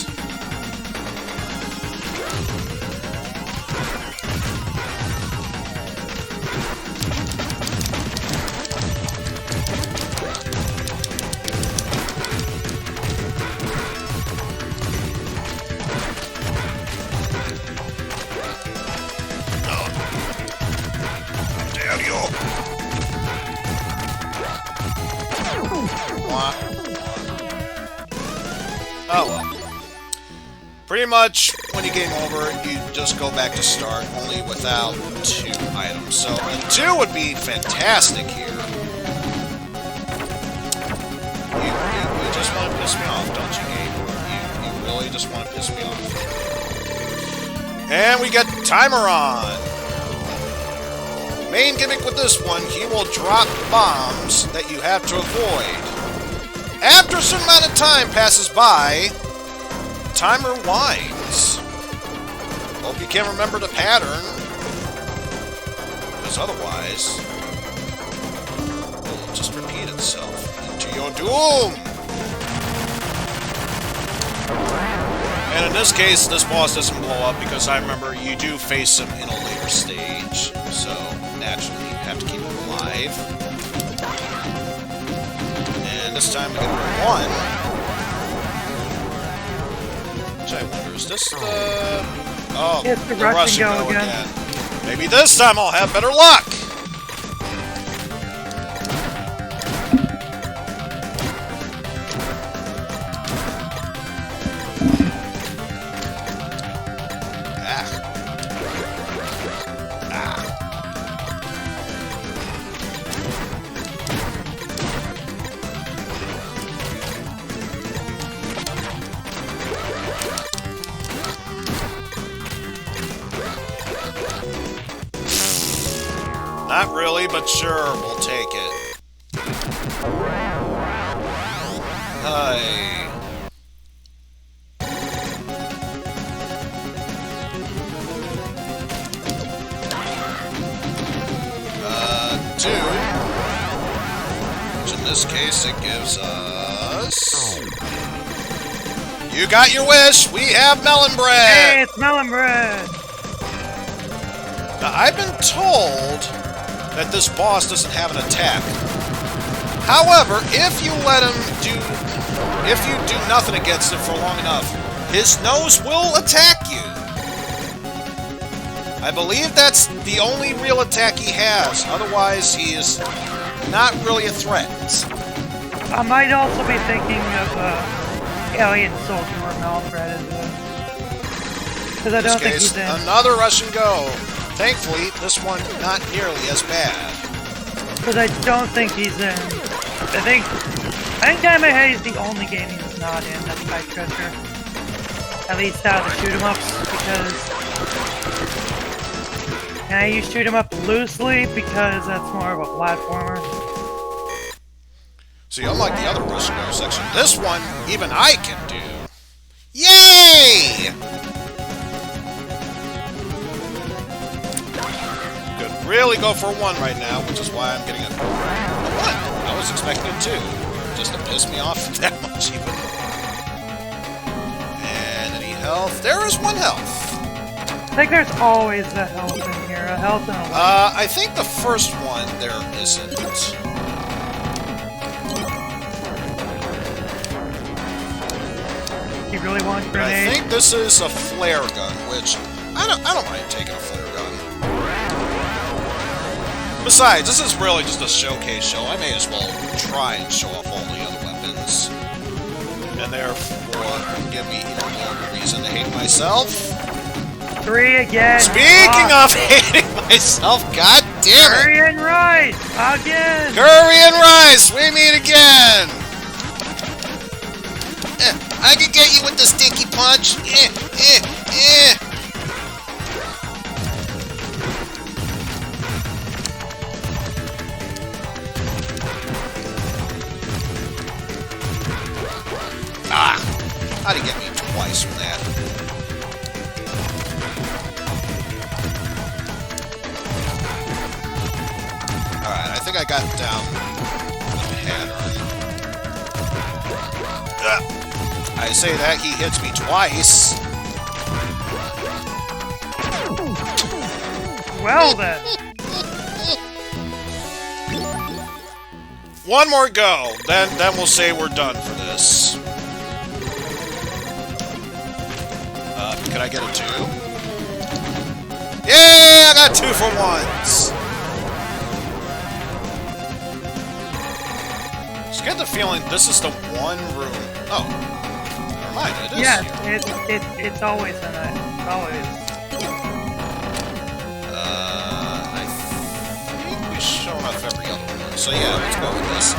Oh well. Pretty much, when you game over, you just go back to start, only without 2 items. So, a 2 would be fantastic here. You just want to piss me off, don't you, Gabe? You really just want to piss me off. And we get Timer on. Main gimmick with this one, he will drop bombs that you have to avoid. After a certain amount of time passes by, timer winds. Hope you can remember the pattern, because otherwise, it will just repeat itself into your doom. And in this case, this boss doesn't blow up, because I remember you do face him in a later stage, so naturally you have to keep him alive. And this time we get 1. Which I wonder, is this the... Oh, it's the rush and go again. Maybe this time I'll have better luck! Not really, but sure, we'll take it. Hi. 2. Which in this case, it gives us... You got your wish. We have melon bread. Hey, it's melon bread. Now, I've been told that this boss doesn't have an attack. However, if you do nothing against it for long enough, his nose will attack you. I believe that's the only real attack he has. Otherwise, he is not really a threat. I might also be thinking of Alien Soldier or melon bread as well. Because I don't think he's in. Another Russian go. Thankfully, this one not nearly as bad. Because I don't think he's in. I think in my head he's the only game he's not in. That's Kite Crusher. At least out of the shoot 'em ups, because. And I use shoot 'em up loosely because that's more of a platformer. See, unlike the other Russian go section, this one even I can do. Yay! Could really go for one right now, which is why I'm getting a one. I was expecting two, just to piss me off that much even. And any health? There is one health. I think there's always a health in here, a health and a life. I think the first one there isn't. You really want grenade? I think this is a flare gun, which I don't mind taking a flare gun. Besides, this is really just a showcase show. I may as well try and show off all the other weapons, and therefore give me even more reason to hate myself. 3 again. Speaking of hating myself, god damn it! Curry and rice again. Curry and rice. We meet again. I can get you with the stinky punch. Ah! How'd he get me twice with that? Alright, I think I got down the pattern. I say that, he hits me twice. Well then. One more go, then we'll say we're done for this. Can I get a 2? Yeah, I got 2 for once. Just get the feeling this is the one room. Oh, never mind. It is. Yeah, it's always in it. Always. I think we've shown off every other one. So yeah, let's go with this.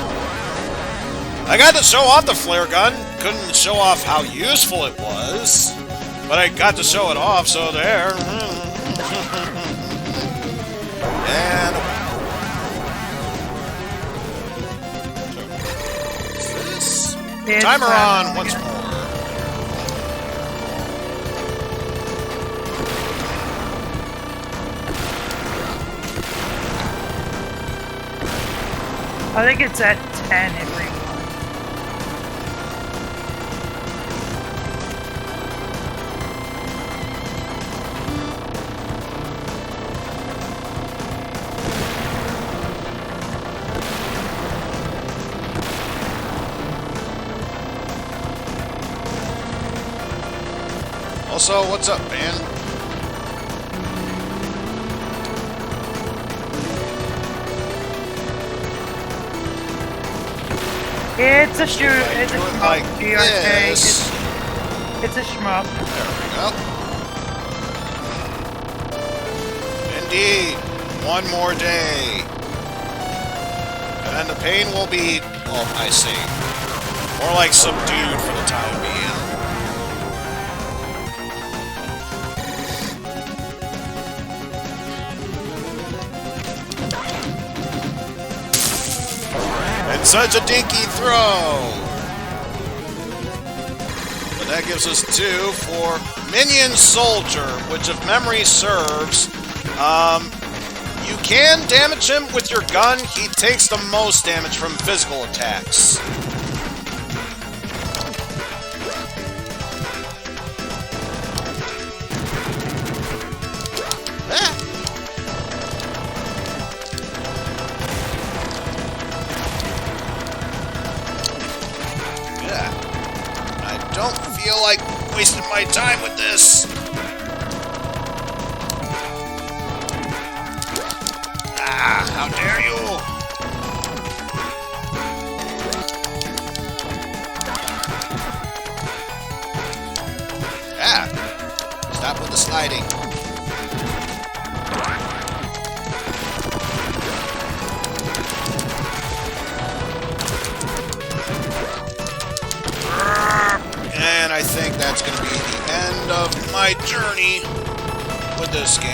I got to show off the flare gun. Couldn't show off how useful it was. But I got to show it off, so there. And timer on once more. I think it's at 10 every one. Also, what's up, man? It's a shoot. It's a shmup. Like GRK. this. It's a shmup. There we go. Indeed. One more day. And then the pain will be, oh, I see. More like subdued for the time being. And such a dinky throw! But that gives us 2 for Minion Soldier, which if memory serves, you can damage him with your gun. He takes the most damage from physical attacks. wasting my time with this. Ah, how dare you! Ah, stop with the sliding. And I think that's going to be the end of my journey with this game.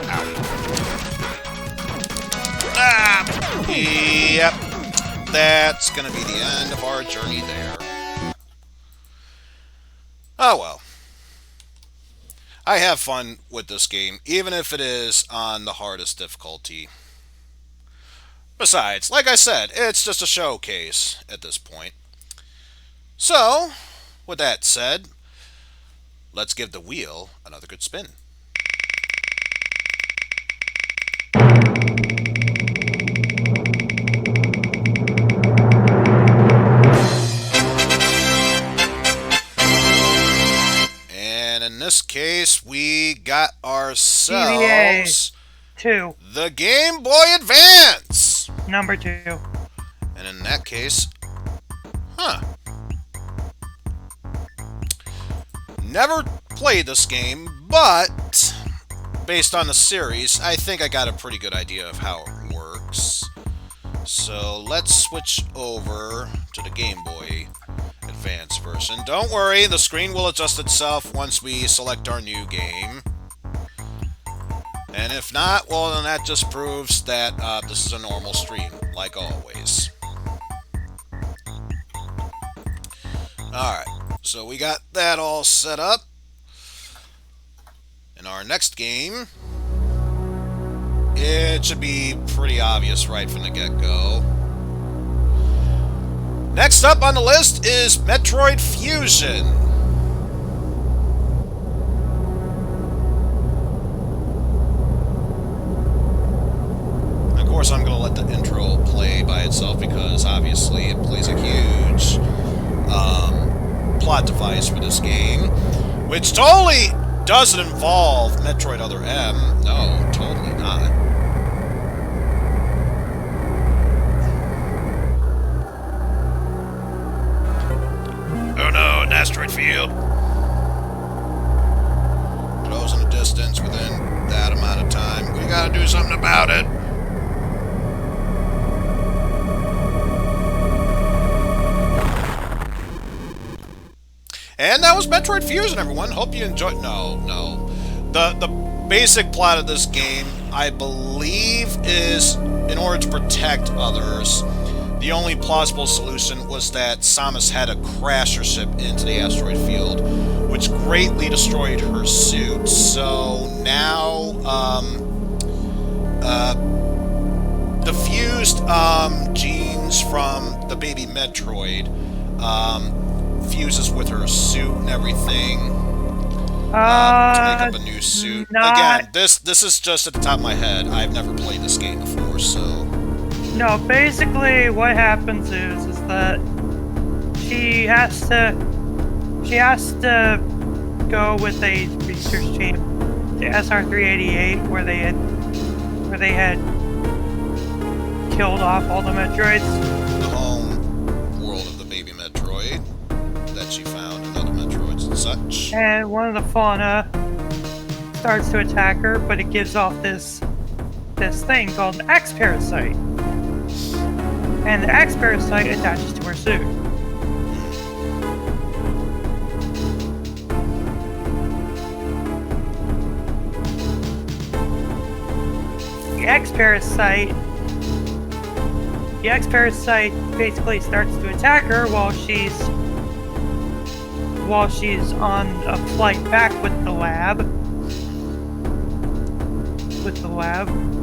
Ow. Ah! Yep. That's going to be the end of our journey there. Oh well. I have fun with this game, even if it is on the hardest difficulty. Besides, like I said, it's just a showcase at this point. So, with that said, let's give the wheel another good spin. And in this case, we got ourselves 2. the Game Boy Advance. Number 2. And in that case, never played this game, but based on the series, I think I got a pretty good idea of how it works. So let's switch over to the Game Boy Advance version. Don't worry, the screen will adjust itself once we select our new game. And if not, well, then that just proves that this is a normal stream, like always. Alright, so we got that all set up. In our next game, it should be pretty obvious right from the get-go. Next up on the list is Metroid Fusion. Of course, I'm going to let the intro play by itself because obviously it plays a huge plot device for this game, which totally doesn't involve Metroid Other M. No, totally not. Oh no, an asteroid field. Those in the distance within that amount of time. We gotta do something about it. And that was Metroid Fusion, everyone. Hope you enjoyed. No. The basic plot of this game, I believe, is in order to protect others. The only plausible solution was that Samus had to crash her ship into the asteroid field, which greatly destroyed her suit. So now, the fused genes from the baby Metroid fuses with her suit and everything to make up a new suit. Again, this is just at the top of my head. I've never played this game before, so... No, basically what happens is that she has to go with a research team to SR-388 where they had killed off all the Metroids. The home world of the baby Metroid that she found in other Metroids and such. And one of the fauna starts to attack her, but it gives off this thing called the X-Parasite. And the X-Parasite attaches to her suit. The X-Parasite basically starts to attack her while she's on a flight back with the lab,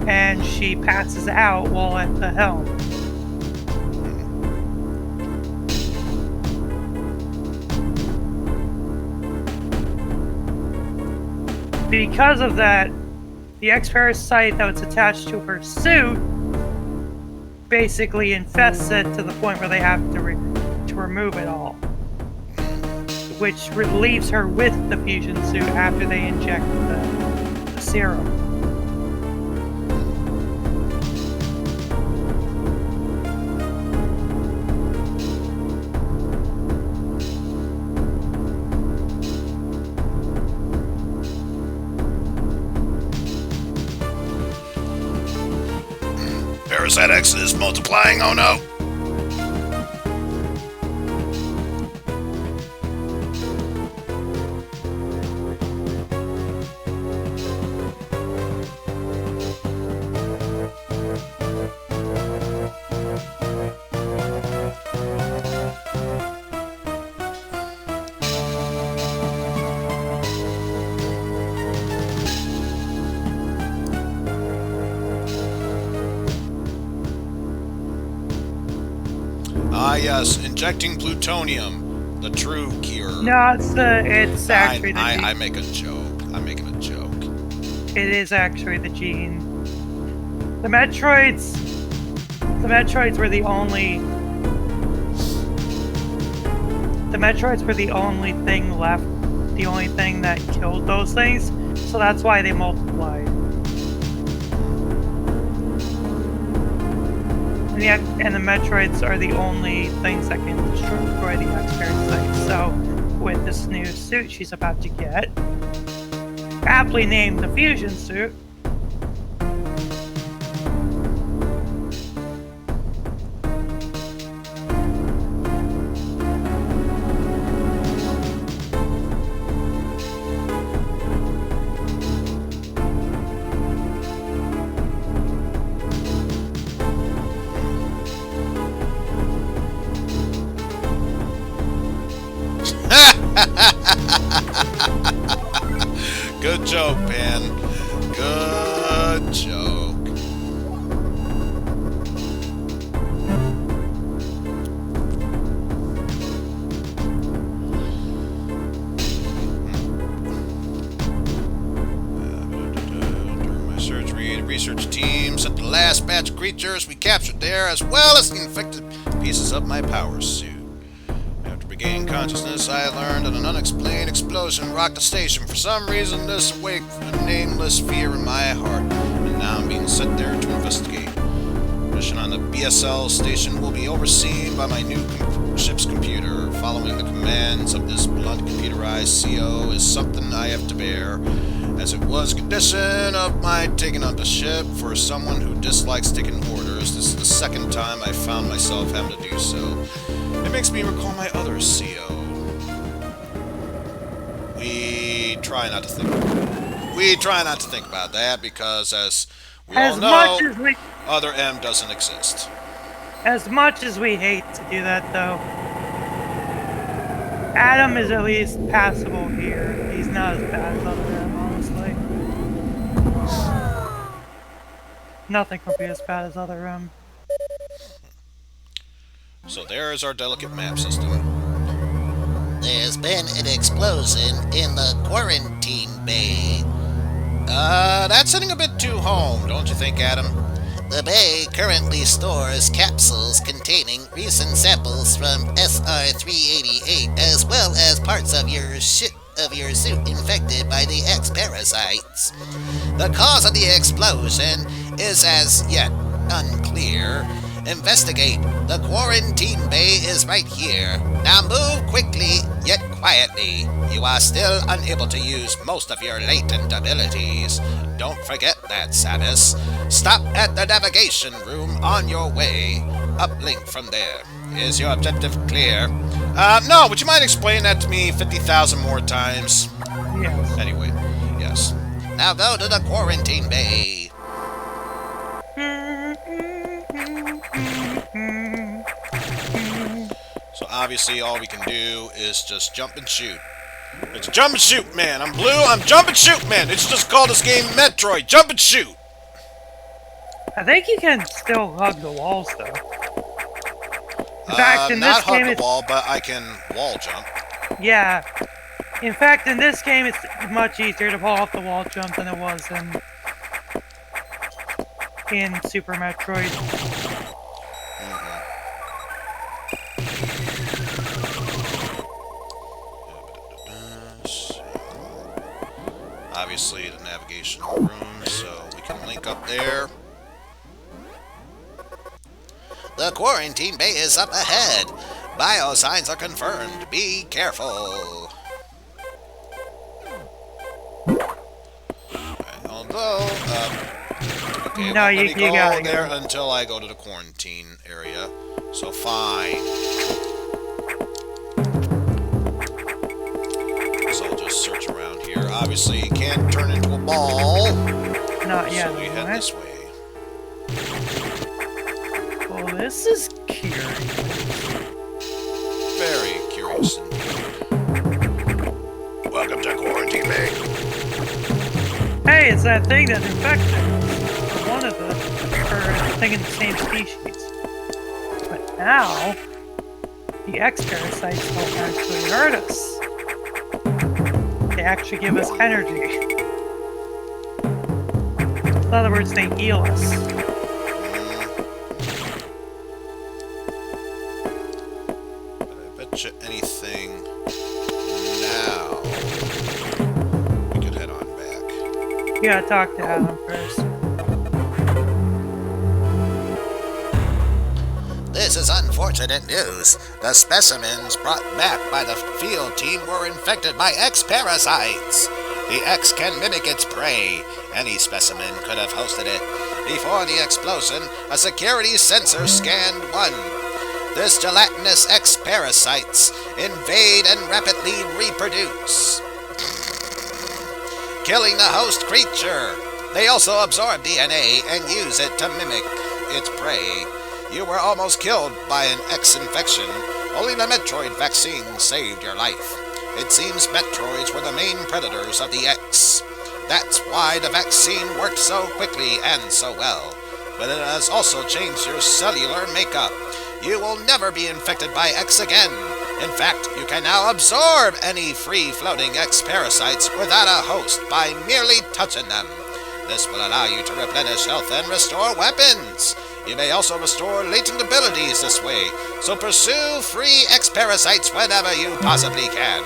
and she passes out while at the helm. Because of that, the X-Parasite that was attached to her suit basically infests it to the point where they have to to remove it all, which leaves her with the fusion suit after they inject the serum. Parasite X is multiplying, oh no! Ah yes, injecting plutonium, the true cure. No, it's actually the gene. I make a joke. I'm making a joke. It is actually the gene. The Metroids were the only. The Metroids were the only thing left, the only thing that killed those things. So that's why they multiplied. And the Metroids are the only things that can destroy the X-Parasites. So, with this new suit she's about to get, aptly named the Fusion Suit, Good joke, man. Good joke. During my surgery, the research team sent the last batch of creatures we captured there, as well as the infected pieces of my power suit. Regaining consciousness, I learned that an unexplained explosion rocked the station. For some reason, this awoke a nameless fear in my heart, and now I'm being sent there to investigate. Mission on the BSL station will be overseen by my new ship's computer. Following the commands of this blunt computerized CO is something I have to bear, as it was a condition of my taking on the ship. For someone who dislikes taking orders, this is the second time I found myself having to do so. It makes me recall my other CO. We try not to think about that because, as we all know, other M doesn't exist. As much as we hate to do that, though, Adam is at least passable here. He's not as bad as other M, honestly. Nothing can be as bad as other M. So there is our delicate map system. There's been an explosion in the quarantine bay. That's hitting a bit too home, don't you think, Adam? The bay currently stores capsules containing recent samples from SR-388, as well as parts of your suit infected by the X-Parasites. The cause of the explosion is as yet unclear. Investigate. The quarantine bay is right here. Now move quickly, yet quietly. You are still unable to use most of your latent abilities. Don't forget that, Samus. Stop at the navigation room on your way. Uplink from there. Is your objective clear? No, would you mind explaining that to me 50,000 more times? Yes. Anyway, yes. Now go to the quarantine bay. So obviously all we can do is just jump and shoot. It's jump and shoot, man. I'm blue, I'm jump and shoot, man. It's just called this game Metroid. Jump and shoot. I think you can still hug the walls, though. In fact, in not this game, hug the wall, but I can wall jump. Yeah. In fact, in this game, it's much easier to pull off the wall jump than it was in Super Metroid. obviously the navigational room, so we can link up there. The quarantine bay is up ahead. Bio signs are confirmed. Be careful. Although, okay, No, let you me go gotta there go. until I go to the quarantine area. So fine. So I'll just search around here. Obviously, you can't turn into a ball. Not yet. So we head anyway. this way. Well, this is curious. Very curious indeed. Welcome to Quarantine Bay. Hey, it's that thing that infected one of the, or a thing in the same species. But now, the X parasites don't actually hurt us. They actually give us energy. In other words, they heal us. I bet you anything now we could head on back. You gotta talk to Adam first. This is unfortunate news. The specimens brought back by the field team were infected by X parasites. The X can mimic its prey. Any specimen could have hosted it. Before the explosion, a security sensor scanned one. This gelatinous X parasites invade and rapidly reproduce, killing the host creature. They also absorb DNA and use it to mimic its prey. You were almost killed by an X infection. Only the Metroid vaccine saved your life. It seems Metroids were the main predators of the X. That's why the vaccine worked so quickly and so well. But it has also changed your cellular makeup. You will never be infected by X again. In fact, you can now absorb any free-floating X parasites without a host by merely touching them. This will allow you to replenish health and restore weapons. You may also restore latent abilities this way, so pursue free X-parasites whenever you possibly can.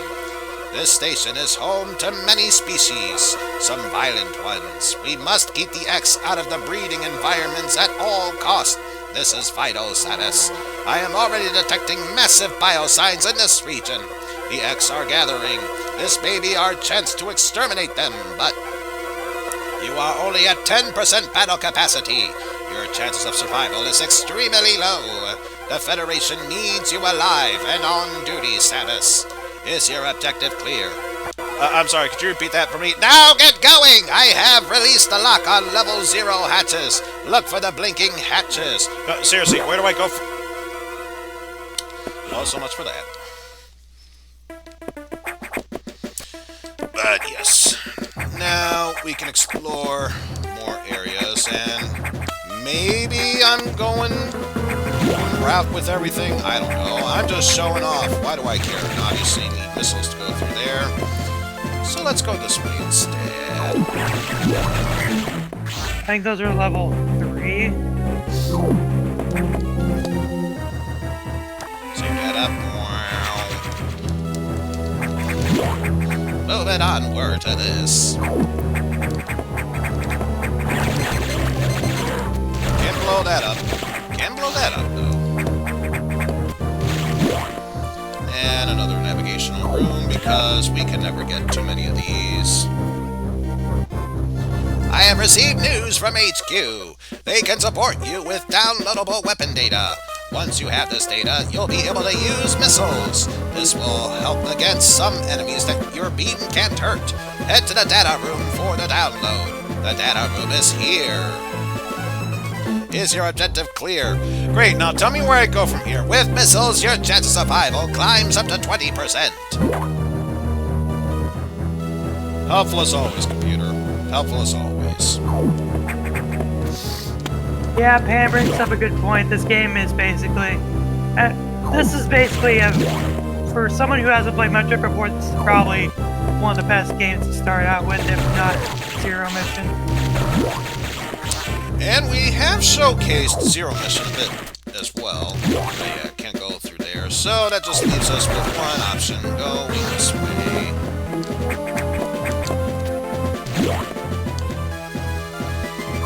This station is home to many species, some violent ones. We must keep the X out of the breeding environments at all costs. This is vital status. I am already detecting massive biosigns in this region. The X are gathering. This may be our chance to exterminate them, but you are only at 10% battle capacity. Your chances of survival is extremely low. The Federation needs you alive and on duty status. Is your objective clear? I'm sorry, could you repeat that for me? Now get going! I have released the lock on level 0 hatches. Look for the blinking hatches. No, seriously, where do I go? Well, so much for that. But yes, now we can explore more areas, and maybe I'm going route with everything. I don't know. I'm just showing off. Why do I care? And obviously need missiles to go through there. So let's go this way instead. I think those are level 3. Zoom that up. Wow. Moving onward to this. Can't blow that up. Can't blow that up, though. And another navigational room, because we can never get too many of these. I have received news from HQ. They can support you with downloadable weapon data. Once you have this data, you'll be able to use missiles. This will help against some enemies that your beam can't hurt. Head to the data room for the download. The data room is here. Is your objective clear? Great, now tell me where I go from here. With missiles, your chance of survival climbs up to 20%. Helpful as always, computer. Helpful as always. Yeah, Pam brings up a good point. This game is basically... this is basically, for someone who hasn't played Metroid before, this is probably one of the best games to start out with, if not Zero Mission. And we have showcased Zero Mission a bit as well. But yeah, can't go through there. So that just leaves us with one option. Going this way.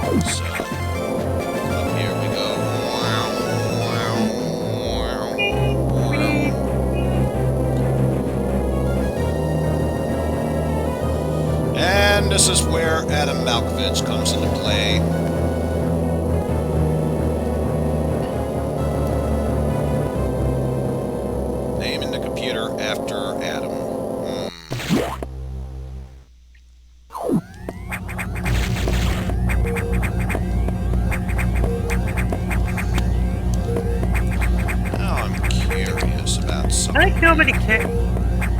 So, up here we go. And this is where Adam Malkovich comes into play. Naming the computer after Adam. Now I'm curious about something. I think nobody cares.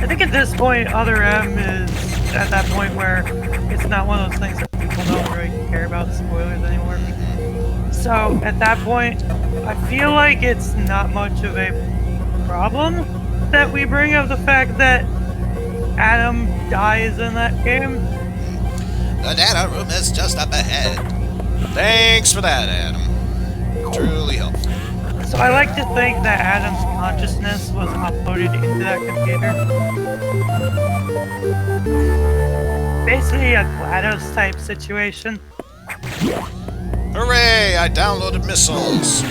I think at this point, Other M is at that point where it's not one of those things that people don't really care about spoilers anymore. So at that point, I feel like it's not much of a problem that we bring up the fact that Adam dies in that game. The data room is just up ahead. Thanks for that, Adam. Truly helpful. So I like to think that Adam's consciousness was uploaded into that computer. Basically a GLaDOS type situation. Hooray! I downloaded missiles.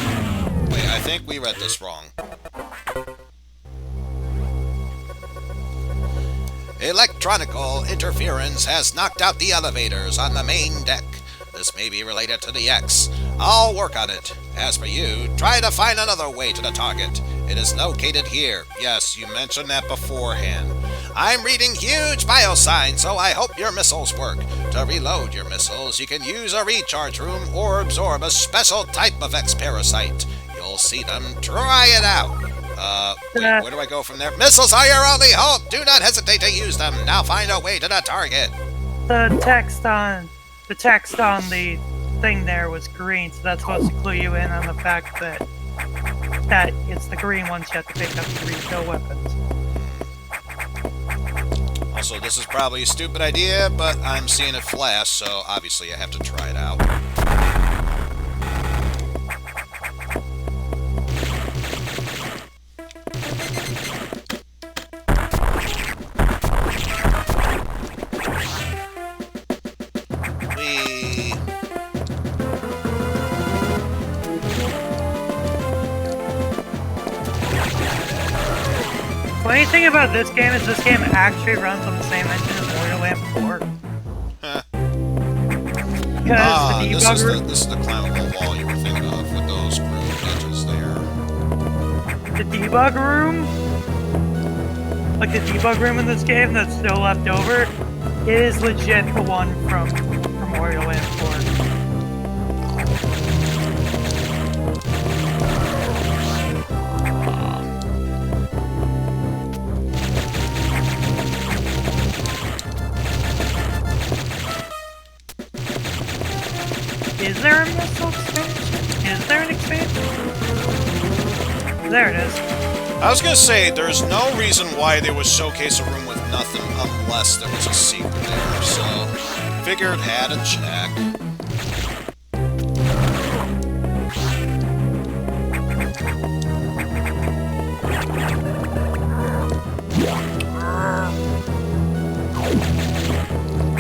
Wait, I think we read this wrong. Electronical interference has knocked out the elevators on the main deck. This may be related to the X. I'll work on it. As for you, try to find another way to the target. It is located here. Yes, you mentioned that beforehand. I'm reading huge bio signs, so I hope your missiles work. To reload your missiles, you can use a recharge room or absorb a special type of X-parasite. You'll see them. Try it out. Wait, where do I go from there? Missiles are your only hope! Do not hesitate to use them. Now find a way to the target. The text on the thing there was green, so that's supposed to clue you in on the fact that it's the green ones you have to pick up to refill weapons. Also, this is probably a stupid idea, but I'm seeing it flash, so obviously I have to try it out. Funny thing about this game is this game actually runs on the same engine as Borderlands 4. Huh. Because the debug room, this is the climbable wall you were thinking of with those grooved edges there. the debug room, like the debug room in this game that's still left over, is legit the one from Borderlands 4. Is there a missile expansion? Is there an expansion? There it is. I was gonna say, there's no reason why they would showcase a room with nothing unless there was a secret there, so figured had a check.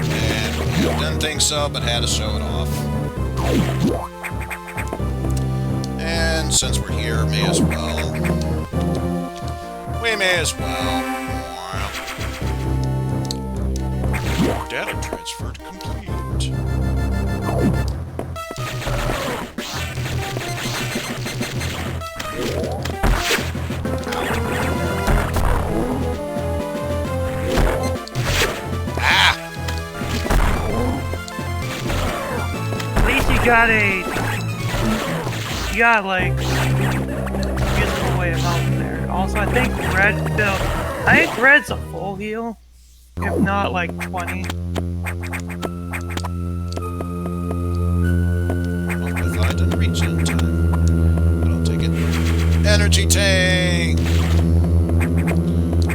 And yeah, didn't think so, but had to show it off. And since we're here, may as well. We may as well. Data transfer complete. Ah! At least you got like usable way of health there. Also, I think red's a full heal, if not like 20. I thought I didn't reach it in time. But I'll take it. Energy tank!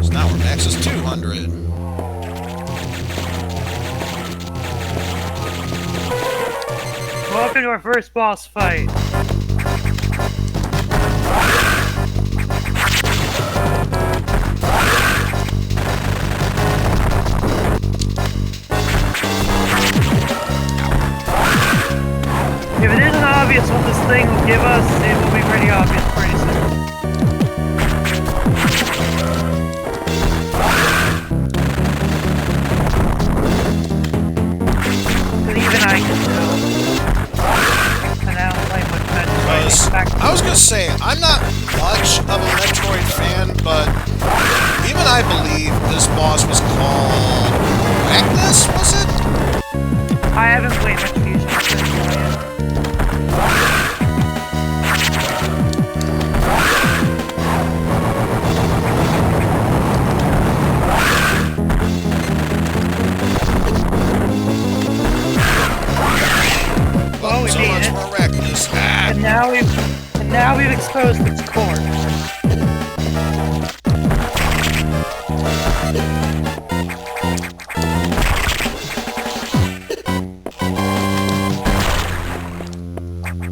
So now our max is 200. Welcome to our first boss fight. obvious what this thing will give us, it will be pretty obvious pretty soon. But even I can tell. And I don't play much Metroid. I was gonna say, I'm not much of a Metroid fan, but even I believe this boss was called Magnus, was it? I haven't played much Fusion yet. Well, we so made much it. for Arachnus. And now we've exposed its core.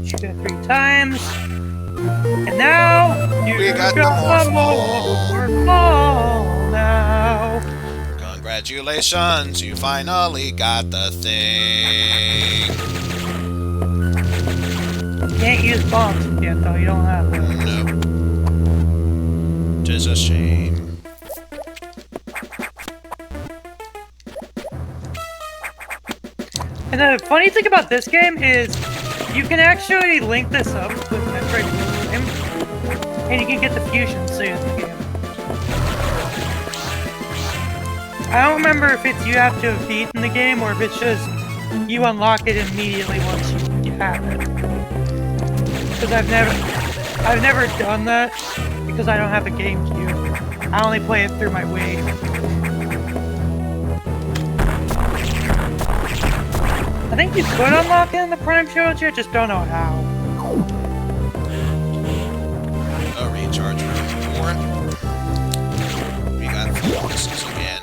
Shoot it 3 times. And now We got got the more ball now. Congratulations, you finally got the thing. You can't use bombs yet though, you don't have them. No. Tis a shame. And the funny thing about this game is you can actually link this up with Metroid Prime, and you can get the fusion suit in the game. I don't remember if it's you have to have beaten the game or if it's just you unlock it immediately once you have it. Because I've never done that because I don't have a GameCube. I only play it through my Wii. I think you could unlock it in the Prime Trilogy, I just don't know how. A recharge room 4. We got focuses again.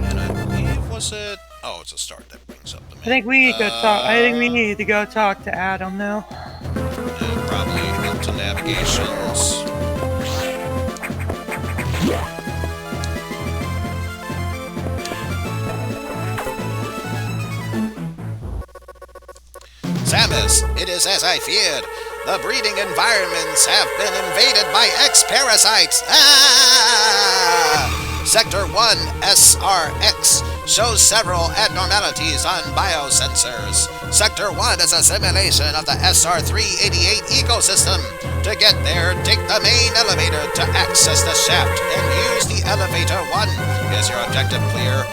And I believe, was it? Oh, it's a start that brings up the menu. I think we need to go talk. I think we need to go talk to Adam now. Probably into navigations. Samus, it is as I feared. The breeding environments have been invaded by X-parasites. Ah! Sector 1 SRX shows several abnormalities on biosensors. Sector 1 is a simulation of the SR388 ecosystem. To get there, take the main elevator to access the shaft and use the elevator 1. Is your objective clear?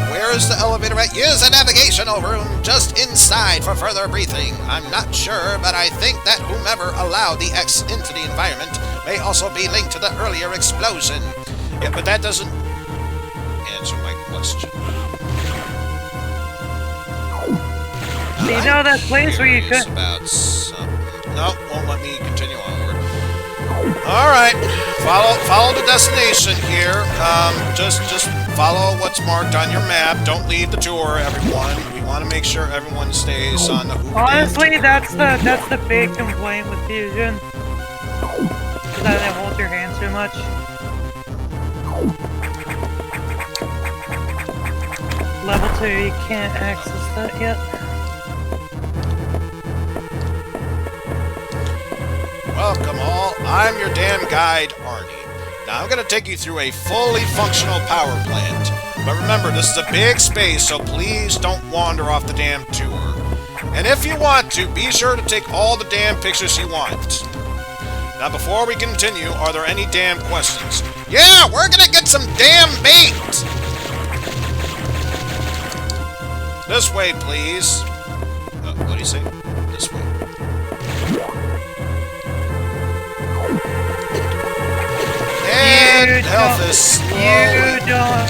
Where is the elevator at? Use a navigational room just inside for further briefing. I'm not sure, but I think that whomever allowed the X into the environment may also be linked to the earlier explosion. Yeah, but that doesn't answer my question. You know that place where you could... About something. Nope, won't let me continue onward. Alright, follow the destination here. Just follow what's marked on your map. Don't leave the tour, everyone. We want to make sure everyone stays on the Hoover Honestly, Dam that's the big complaint with Fusion. Is that they hold your hand too much. Level 2, you can't access that yet. Welcome all, I'm your damn guide, Arnie. Now I'm going to take you through a fully functional power plant. But remember, this is a big space, so please don't wander off the damn tour. And if you want to, be sure to take all the damn pictures you want. Now before we continue, are there any damn questions? Yeah, we're going to get some damn bait! This way, please. What do you say? This way. And health is slowly... You don't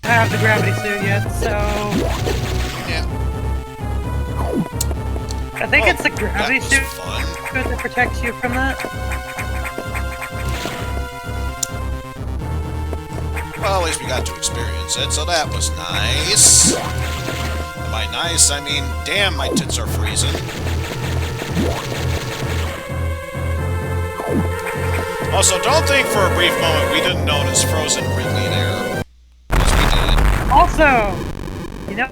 have the gravity suit yet, so... Yeah. I think it's the gravity suit fun. that protects you from that. Well, at least we got to experience it, so that was nice. And by nice, I mean, damn, my tits are freezing. Also, don't think for a brief moment we didn't notice Frozen Ridley there. Yes, we did. Also, you know,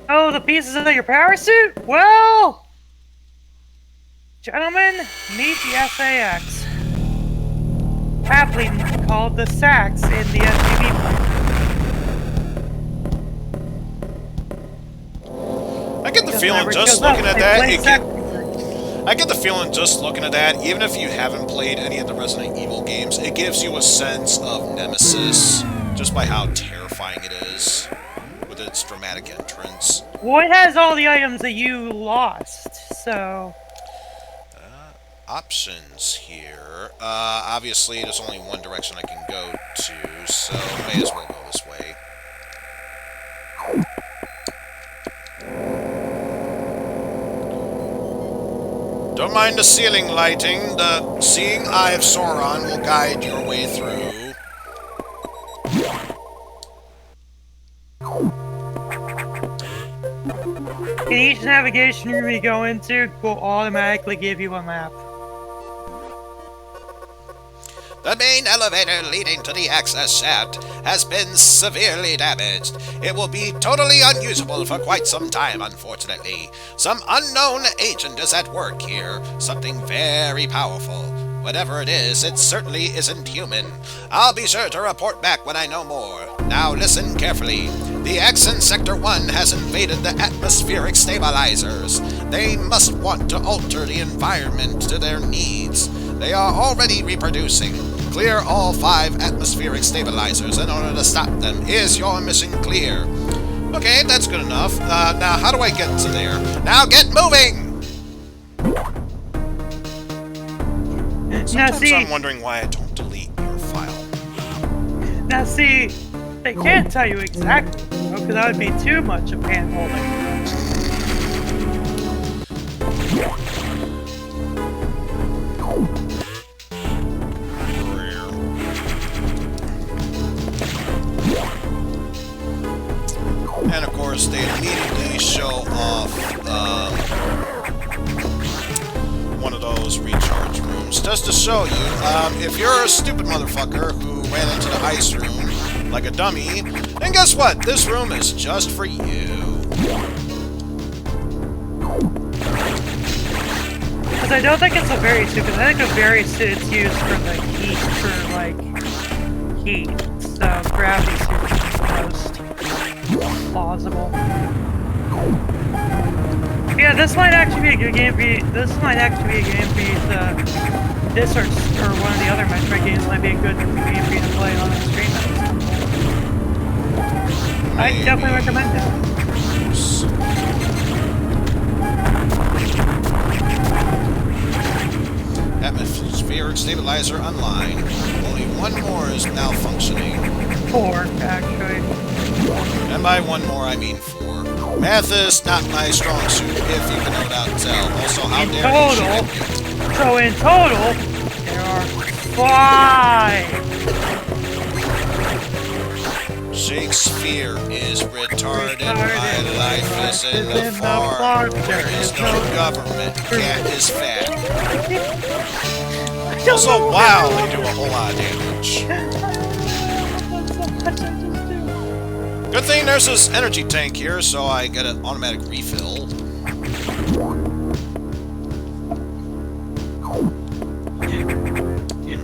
Oh, the pieces of your power suit? Well, gentlemen, meet the SAX. Aptly called the Sax in the SUV I get the because feeling whenever it just shows up, looking at they that, play it Sax. I get the feeling just looking at that, even if you haven't played any of the Resident Evil games, it gives you a sense of Nemesis just by how terrifying it is with its dramatic entrance. Well, it has all the items that you lost, so... Options here. Obviously, there's only one direction I can go to, so may as well go this way. Don't mind the ceiling lighting. The seeing eye of Sauron will guide your way through. In each navigation room you go into, will automatically give you a map. The main elevator leading to the access shaft has been severely damaged. It will be totally unusable for quite some time, unfortunately. Some unknown agent is at work here, something very powerful. Whatever it is, it certainly isn't human. I'll be sure to report back when I know more. Now listen carefully. The X in Sector 1 has invaded the atmospheric stabilizers. They must want to alter the environment to their needs. They are already reproducing. Clear all 5 atmospheric stabilizers in order to stop them. Is your mission clear? Okay, that's good enough. Now, how do I get to there? Now get moving! Sometimes I'm wondering why I don't delete your file. Now see, they can't tell you exactly, because that would be too much of hand-holding. And of course, they immediately show off one of those recharge rooms. Just to show you, if you're a stupid motherfucker who ran into the ice room like a dummy, then guess what? This room is just for you. Because I don't think it's a very suit, because I think a very suit is used for the heat, heat. So gravity suit is the most plausible. Yeah, this might actually be a good game for you. This might actually be a game for you to... This or one of the other Metroid games might be a good game for you to play on the stream. I definitely recommend it. Atmospheric stabilizer online. Only one more is now functioning. 4, actually. And by one more, I mean 4. Math is not my strong suit, if you can no doubt tell. Also, how dare you? So in total, there are 5. Shakespeare is retarded. My life is in the farm. There is no government. Cat is fat. Also, wow, they do a whole lot of damage. Good thing there's this energy tank here, so I get an automatic refill.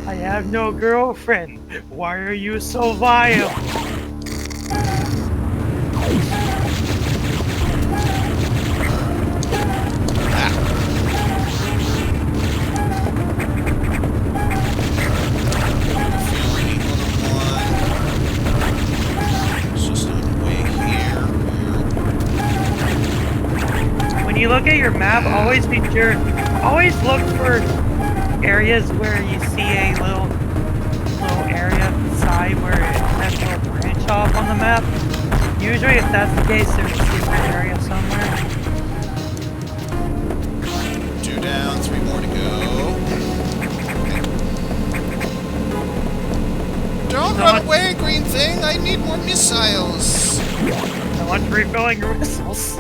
I have no girlfriend. Why are you so vile? When you look at your map, always look for areas where you see a little area side where it has a little branch off on the map. Usually, if that's the case, there's a secret area somewhere. 2 down, 3 more to go. Don't run away, green thing! I need more missiles! I want refilling your missiles.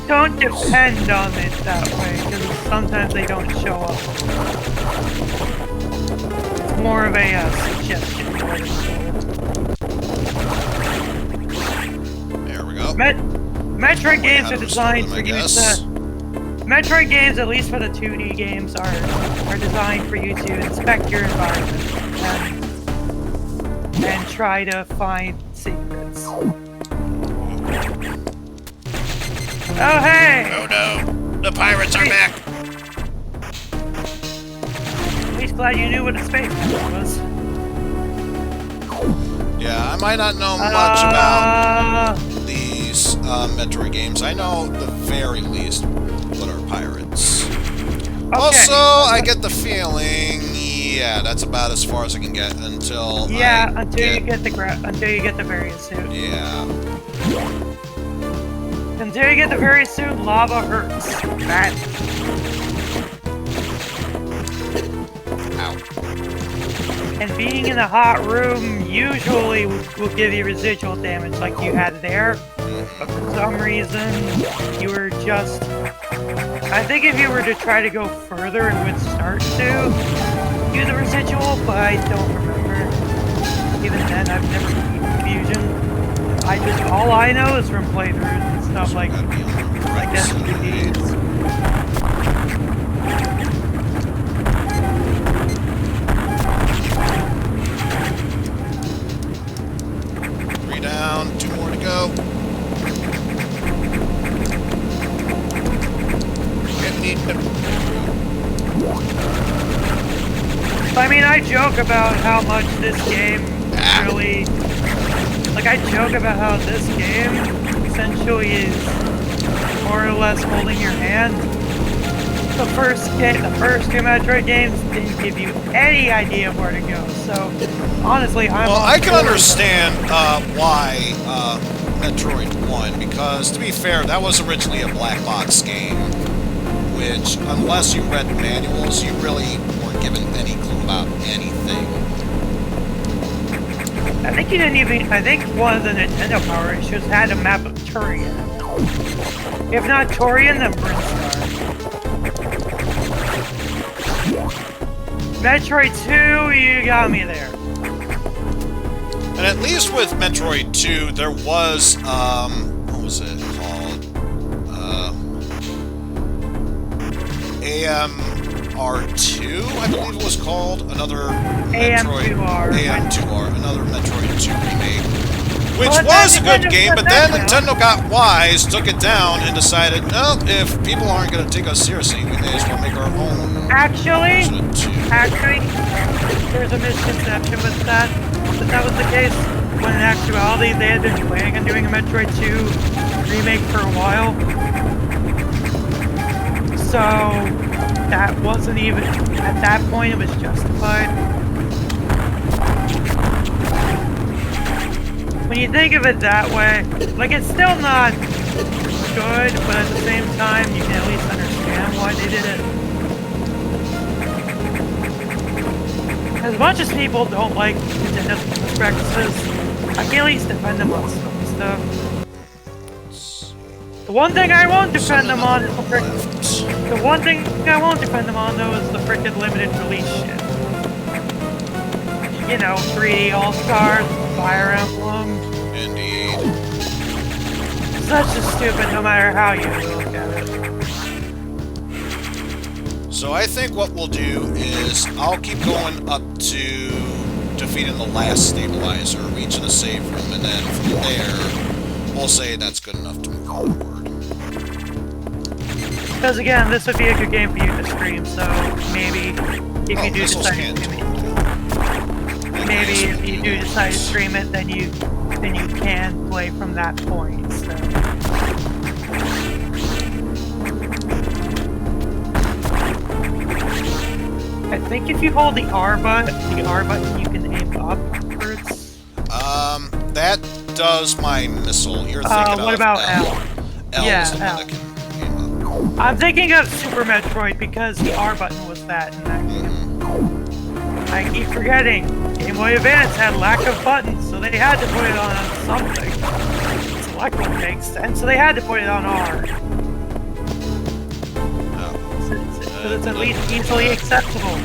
Don't depend on it that way, because sometimes they don't show up. It's more of a suggestion. Metroid games out are of designed stone, for I you guess. to. Metroid games, at least for the 2D games, are designed for you to inspect your environment and try to find secrets. Oh hey! Oh no! The pirates are back! At least glad you knew what a space was. Yeah, I might not know much about these Metroid games. I know the very least what are pirates. Okay. Also, I get the feeling, yeah, that's about as far as I can get until you get the various suit. Yeah. Until you get the various suit, lava hurts. Bad. Ow. And being in a hot room usually will give you residual damage like you had there. But for some reason, you were just... I think if you were to try to go further, it would start to do the residual, but I don't remember. Even then, I've never beat Fusion. All I know is from playthroughs and stuff like SPDs. Down, 2 more to go. I mean, I joke about how much this game really... Like, I joke about how this game essentially is more or less holding your hand. The first two Metroid games didn't give you any idea of where to go, so honestly, I can understand why Metroid won, because to be fair, that was originally a black box game, which, unless you read manuals, you really weren't given any clue about anything. I think you didn't even... I think one of the Nintendo Power issues had a map of Turian. If not Turian, then Brinstar. Metroid 2, you got me there. And at least with Metroid 2, there was, what was it called? AMR2, I believe it was called. Another Metroid... AM2R, another Metroid 2 remake. Which was a good game, but then Nintendo got wise, took it down, and decided, nope, if people aren't going to take us seriously, we may as well make our own. Actually, there's a misconception with that was the case, when in actuality they had been planning on doing a Metroid 2 remake for a while. So, that wasn't even, at that point it was justified. When you think of it that way, like, it's still not good, but at the same time, you can at least understand why they did it. As much as people don't like Nintendo's practices, I can at least defend them on some stuff. The one thing I won't defend them on is the one thing I won't defend them on, though, is the frickin' limited release shit. You know, 3D All-Stars, Fire Emblem. Indeed. Such a stupid, no matter how you look at it. So I think what we'll do is I'll keep going up to defeating the last stabilizer, reaching a save room, and then from there, we'll say that's good enough to move forward. Because again, this would be a good game for you to stream, so maybe if you do decide to stream it, then you can play from that point. So. I think if you hold the R button, you can aim upwards. That does my missile. You're thinking what about L? L yeah, is the one that can aim up. I'm thinking of Super Metroid because the R button was that in that game. I keep forgetting. Game Boy Advance had lack of buttons, so they had to put it on something. Select one makes sense, so they had to put it on R. So it's at least easily accessible.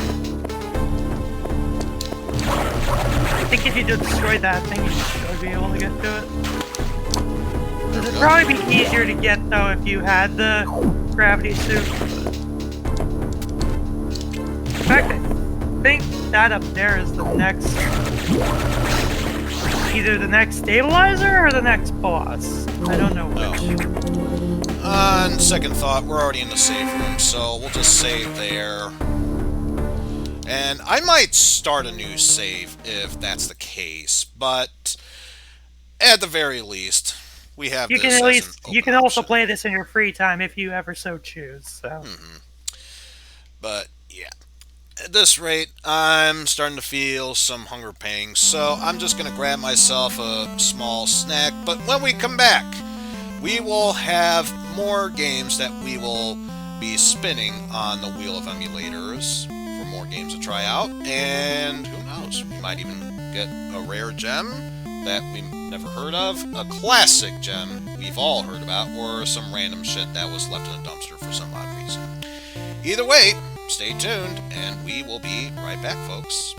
I think if you destroy that thing, you should be able to get to it. It'd probably be easier to get though if you had the gravity suit. In fact, I think that up there is the next, either the next stabilizer or the next boss. I don't know which. On second thought, we're already in the save room, so we'll just save there. And I might start a new save if that's the case, but at the very least, we have You this can at as least an you open can also option. play this in your free time if you ever so choose. So But yeah, at this rate, I'm starting to feel some hunger pangs, so I'm just going to grab myself a small snack. But when we come back, we will have more games that we will be spinning on the wheel of emulators for more games to try out. And who knows, we might even get a rare gem that we've never heard of, a classic gem we've all heard about, or some random shit that was left in a dumpster for some odd reason. Either way, stay tuned, and we will be right back, folks.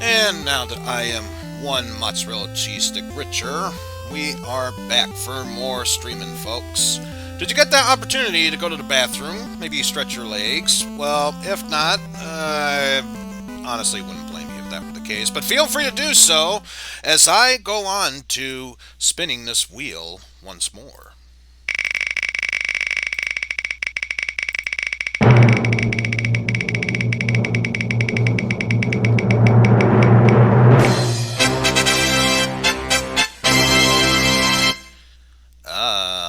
And now that I am one mozzarella cheese stick richer, we are back for more streaming, folks. Did you get that opportunity to go to the bathroom? Maybe stretch your legs? Well, if not, I honestly wouldn't blame you if that were the case. But feel free to do so as I go on to spinning this wheel once more.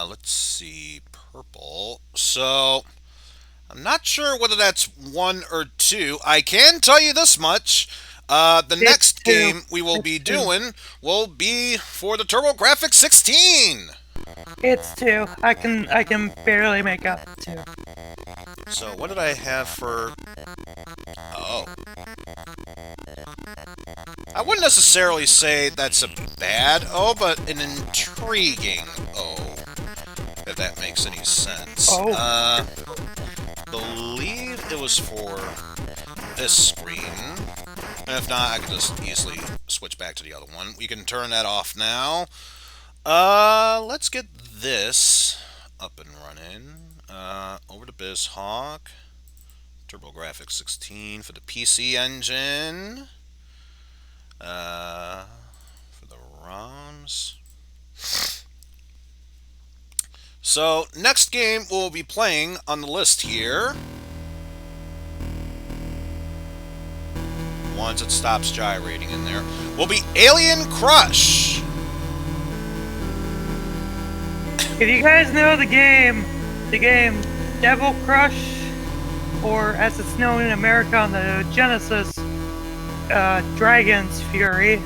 Let's see, purple. So, I'm not sure whether that's 1 or 2. I can tell you this much. The It's next 2. game we will It's be 2. doing will be for the TurboGrafx 16. It's 2. I can barely make out 2. So, what did I have for... Oh. I wouldn't necessarily say that's a bad O, but an intriguing O. If that makes any sense. Oh. Believe it was for this screen. And if not, I could just easily switch back to the other one. We can turn that off now. Let's get this up and running. Over to BizHawk. TurboGrafx 16 for the PC engine. For the ROMs. So, next game we'll be playing on the list here. Once it stops gyrating in there, will be Alien Crush. If you guys know the game Devil Crush, or as it's known in America on the Genesis, Dragon's Fury.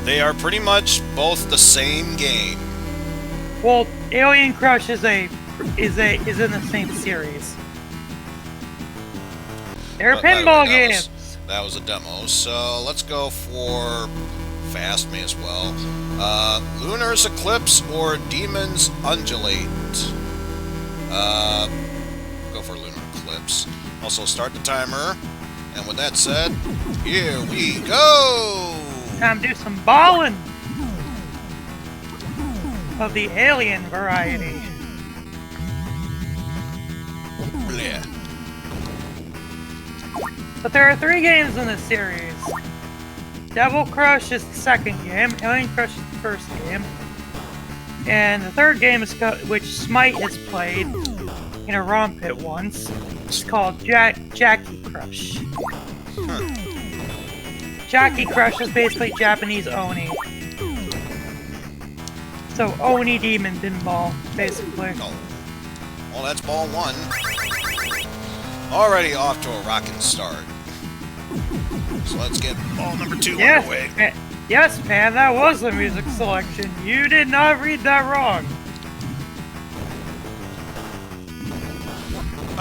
They are pretty much both the same game. Well, Alien Crush is in the same series. They're But, by the way, pinball that games. that was a demo, so let's go for fast, may as well. Lunar's Eclipse or Demon's Undulate. Go for Lunar Eclipse. Also, start the timer. And with that said, here we go! Time to do some balling of the alien variety. Bleh. But there are 3 games in this series. Devil Crush is the second game, Alien Crush is the first game, and the third game is which Smite has played in a ROM pit once. It's called Jackie Crush. Jackie Crush is basically Japanese Oni. So Oni Demon Pinball, basically. Oh. Well, that's ball 1. Already off to a rocking start. So let's get ball number 2 underway. Yes, man, that was the music selection. You did not read that wrong.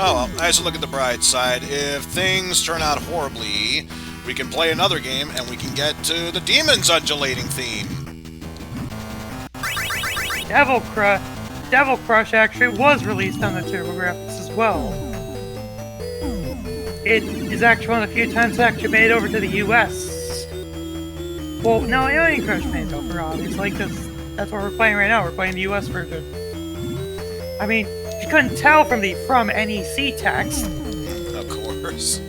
Oh, well, I should look at the bright side. If things turn out horribly, we can play another game and we can get to the Demon's Undulating theme. Devil Crush actually was released on the TurboGrafx as well. It is actually one of the few times it actually made it over to the US. Well, no, Alien Crush made it over, obviously, because that's what we're playing right now. We're playing the US version. I mean, you couldn't tell from the From NEC text. Of course.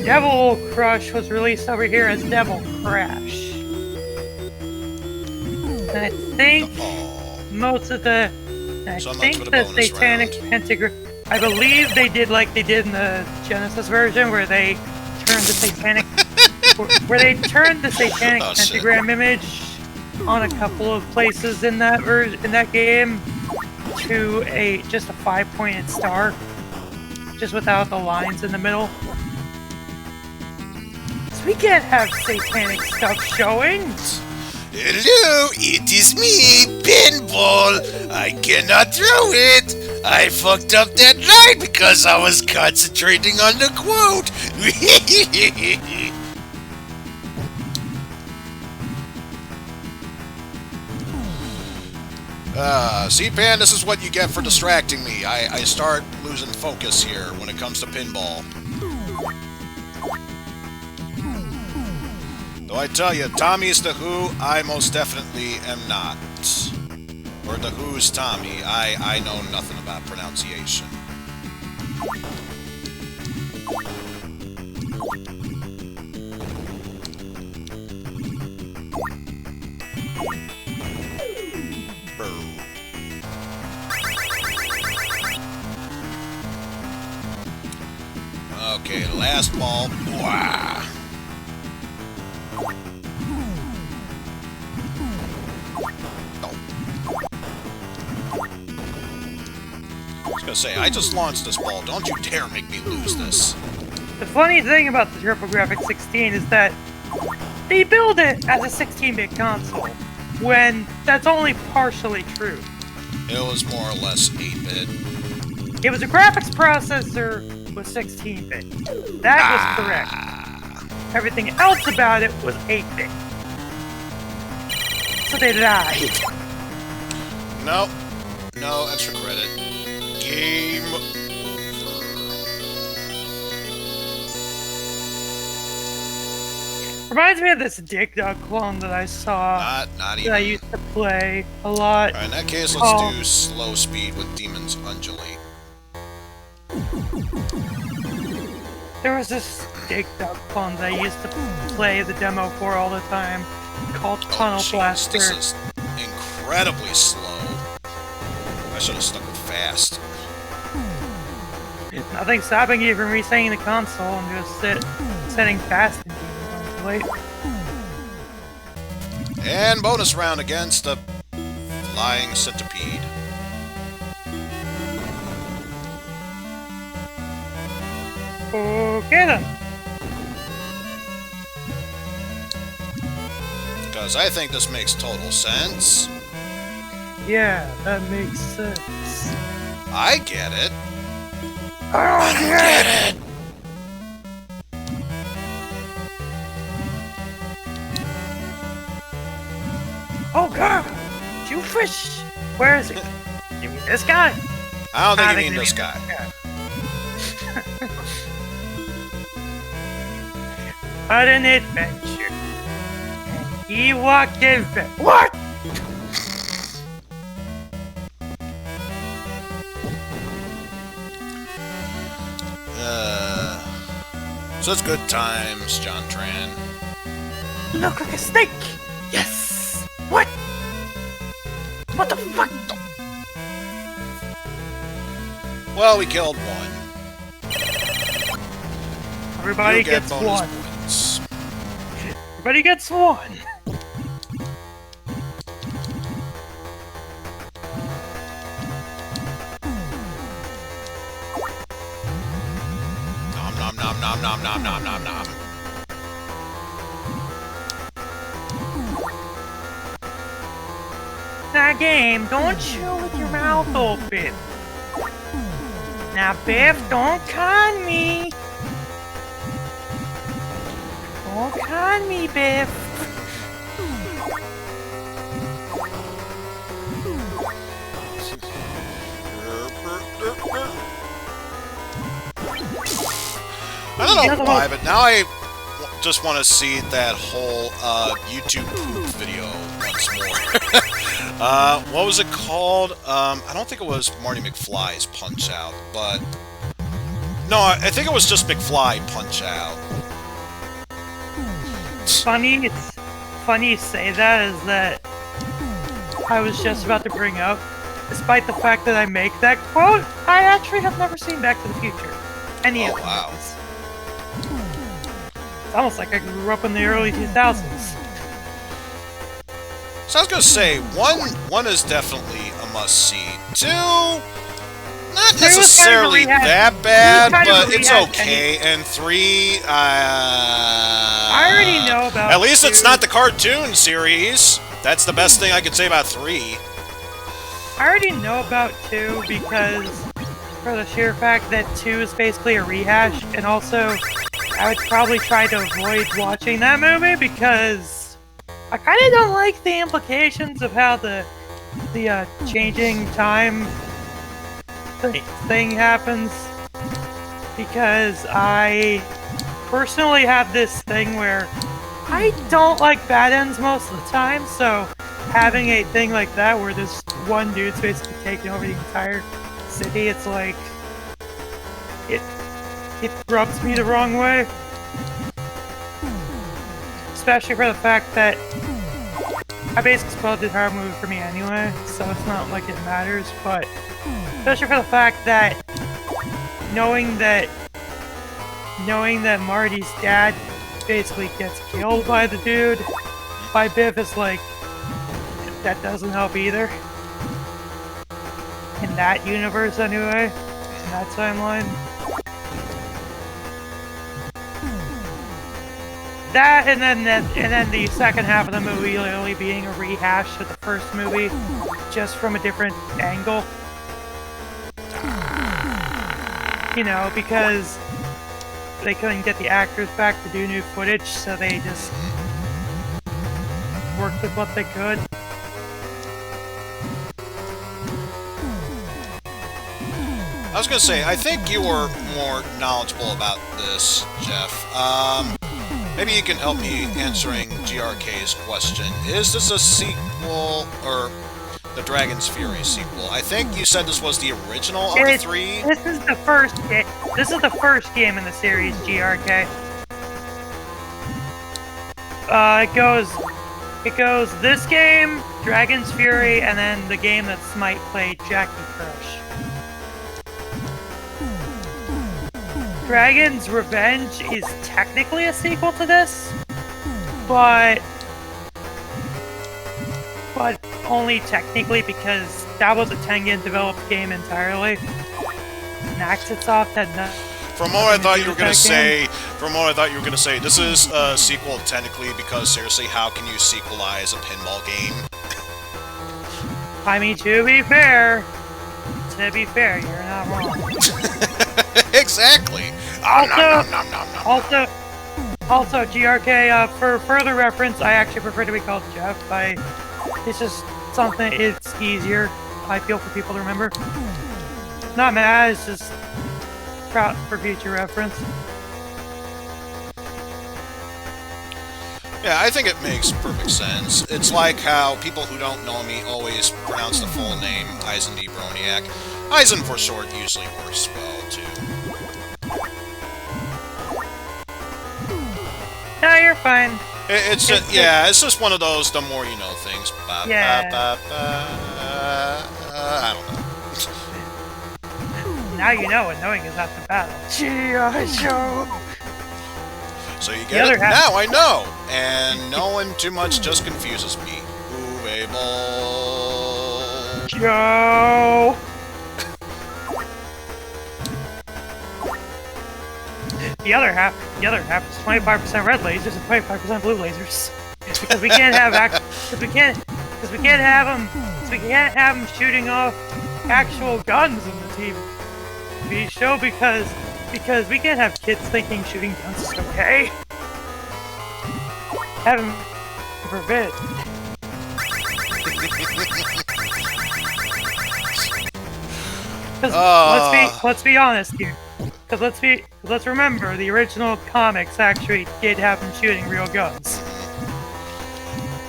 Devil Crush was released over here as Devil Crash. And I think most of the... I So much think for the the bonus Satanic round. Pentagram... I believe they did like they did in the Genesis version, where they turned the Satanic... where they turned the Satanic Oh, shit. Pentagram image on a couple of places in that game to just a 5-pointed star, just without the lines in the middle. So we can't have satanic stuff showing. Hello, it is me, Pinball. I cannot throw it. I fucked up that line because I was concentrating on the quote. See, Pan, this is what you get for distracting me. I start losing focus here when it comes to pinball. Though I tell you, Tommy's the Who, I most definitely am not. Or the Who's Tommy, I know nothing about pronunciation. Okay, last ball. Wow. I was gonna say, I just launched this ball. Don't you dare make me lose this. The funny thing about the TurboGrafx 16 is that they build it as a 16-bit console, when that's only partially true. It was more or less 8-bit. It was a graphics processor with 16-bit. That was correct. Everything else about it was 8-bit. So they lied. No. No extra credit. Game over. Reminds me of this Dig Dug clone that I saw. Not even. That I used to play a lot. Alright, in that case, let's do slow speed with Demon's Undulate. There was this Dig Dug clone that I used to play the demo for all the time, called Tunnel Blaster. This is incredibly slow. I should have stuck with fast. Nothing stopping you from resetting the console and just setting fast and late. And bonus round against the Flying Centipede. Okay then. Because I think this makes total sense. Yeah, that makes sense. I get it. I don't get it! Oh god! You fish! Where is he? You mean this guy? I don't think you mean this guy. What an adventure. And he walked in. What? So it's good times, John Tran. Look like a snake! Yes! What? What the fuck? Well, we killed one. Everybody gets bonus one. points. Everybody gets one. Nom nom nom nom nom nom. Now, game, don't chew with your mouth open. Now, Biff, don't con me. Don't con me, Biff. I don't know why, but now I just want to see that whole YouTube poop video once more. What was it called? I don't think it was Marty McFly's Punch Out, but no, I think it was just McFly Punch Out. It's funny you say that, is that I was just about to bring up, despite the fact that I make that quote, I actually have never seen Back to the Future. Any of them. Wow. It's almost like I grew up in the early 2000s. So I was gonna say, one is definitely a must-see. Two, not necessarily that bad, but it's okay. And three, I already know about. At least it's not the cartoon series. That's the best thing I could say about 3. I already know about 2 because, for the sheer fact that 2 is basically a rehash, and also I would probably try to avoid watching that movie because I kind of don't like the implications of how the changing time thing happens, because I personally have this thing where I don't like bad ends most of the time, so having a thing like that where this one dude's basically taking over the entire city, it's like it rubs me the wrong way. Especially for the fact that I basically spoiled the entire movie for me anyway, so it's not like it matters, but especially for the fact that knowing that Marty's dad basically gets killed by the dude, by Biff, is like, that doesn't help either. In that universe anyway, in that timeline. That, and then the second half of the movie literally being a rehash of the first movie, just from a different angle. You know, because they couldn't get the actors back to do new footage, so they just worked with what they could. I was gonna say, I think you were more knowledgeable about this, Jeff. Maybe you can help me answering GRK's question. Is this a sequel, or the Dragon's Fury sequel? I think you said this was the original of the three. This is the first. This is the first game in the series, GRK. It goes this game, Dragon's Fury, and then the game that Smite played, Jackie Crush. Dragon's Revenge is technically a sequel to this, but only technically, because that was a Tengen developed game entirely. Naxxitsoft had nothing. From what I thought you were gonna say, this is a sequel technically, because seriously, how can you sequelize a pinball game? I mean, to be fair, you're not wrong. Exactly. Also, GRK, for further reference, I actually prefer to be called Jeff. It's just something, it's easier, I feel, for people to remember. Not mad, it's just for future reference. Yeah, I think it makes perfect sense. It's like how people who don't know me always pronounce the full name Eizen D. Broniac. Eizen for short usually works well, too. No, you're fine. It's just, yeah, it's just one of those the more you know things. Yeah. I don't know. Now you know, and knowing is half the battle. G.I. Joe! So you get it? Now I know! And knowing too much just confuses me. Uwe Joe! The other half is 25% red lasers and 25% blue lasers. Because we can't have them shooting off actual guns in the TV show, because we can't have kids thinking shooting guns is okay. Heaven forbid. Let's be honest here. Because let's remember, the original comics actually did have them shooting real guns.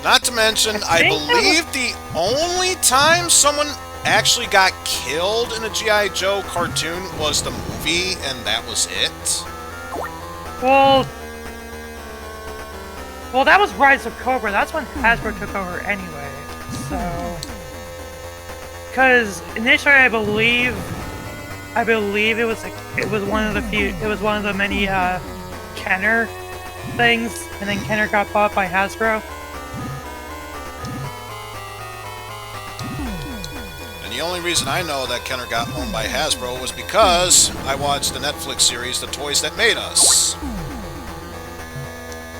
Not to mention, I believe the only time someone actually got killed in a G.I. Joe cartoon was the movie, and that was it. Well, that was Rise of Cobra. That's when Hasbro took over anyway. So, because initially I believe it was one of the many Kenner things, and then Kenner got bought by Hasbro. And the only reason I know that Kenner got owned by Hasbro was because I watched the Netflix series The Toys That Made Us.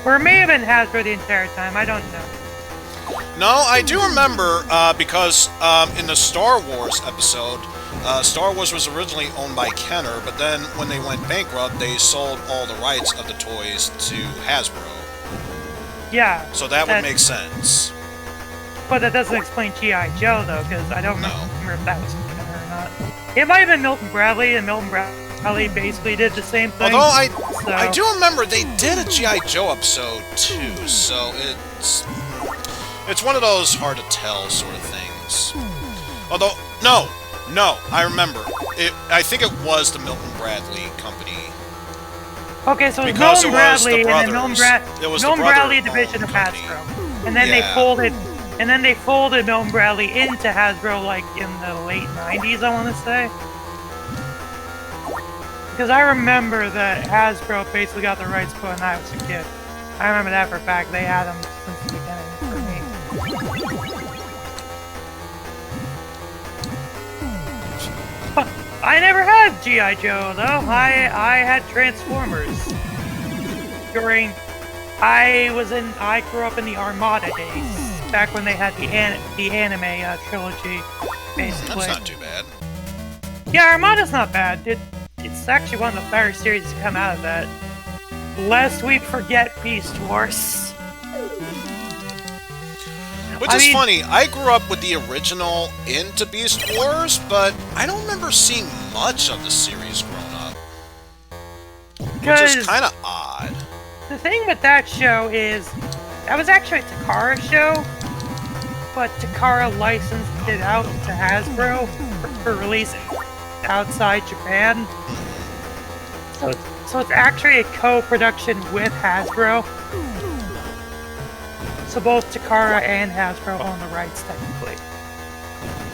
Or it may have been Hasbro the entire time, I don't know. No, I do remember, because in the Star Wars episode, Star Wars was originally owned by Kenner, but then when they went bankrupt, they sold all the rights of the toys to Hasbro. Yeah. So that would make sense. But that doesn't explain G.I. Joe, though, because I don't No. remember if that was in there or not. It might have been Milton Bradley, and Milton Bradley basically did the same thing. Although I so- do remember they did a G.I. Joe episode too, so it's one of those hard to tell sort of things. Although no, I remember. I think it was the Milton Bradley company. Okay, so it was Because Milton it was the Bradley and then brothers. It was the Milton Bradley division of brother-owned Hasbro, and then Yeah. they folded Milton Bradley into Hasbro like in the late '90s, I want to say. Because I remember that Hasbro basically got the rights to it when I was a kid. I remember that for a fact. They had them since the beginning for me. I never had G.I. Joe though. I had Transformers. I grew up in the Armada days, back when they had the anime trilogy, basically. That's not too bad. Yeah, Armada's not bad. It's actually one of the better series to come out of that. Lest we forget Beast Wars. Which is funny, I grew up with the original into Beast Wars, but I don't remember seeing much of the series growing up. Which is kind of odd. The thing with that show is, that was actually a Takara show, but Takara licensed it out to Hasbro for release outside Japan. So it's actually a co-production with Hasbro. So both Takara and Hasbro own the rights, technically.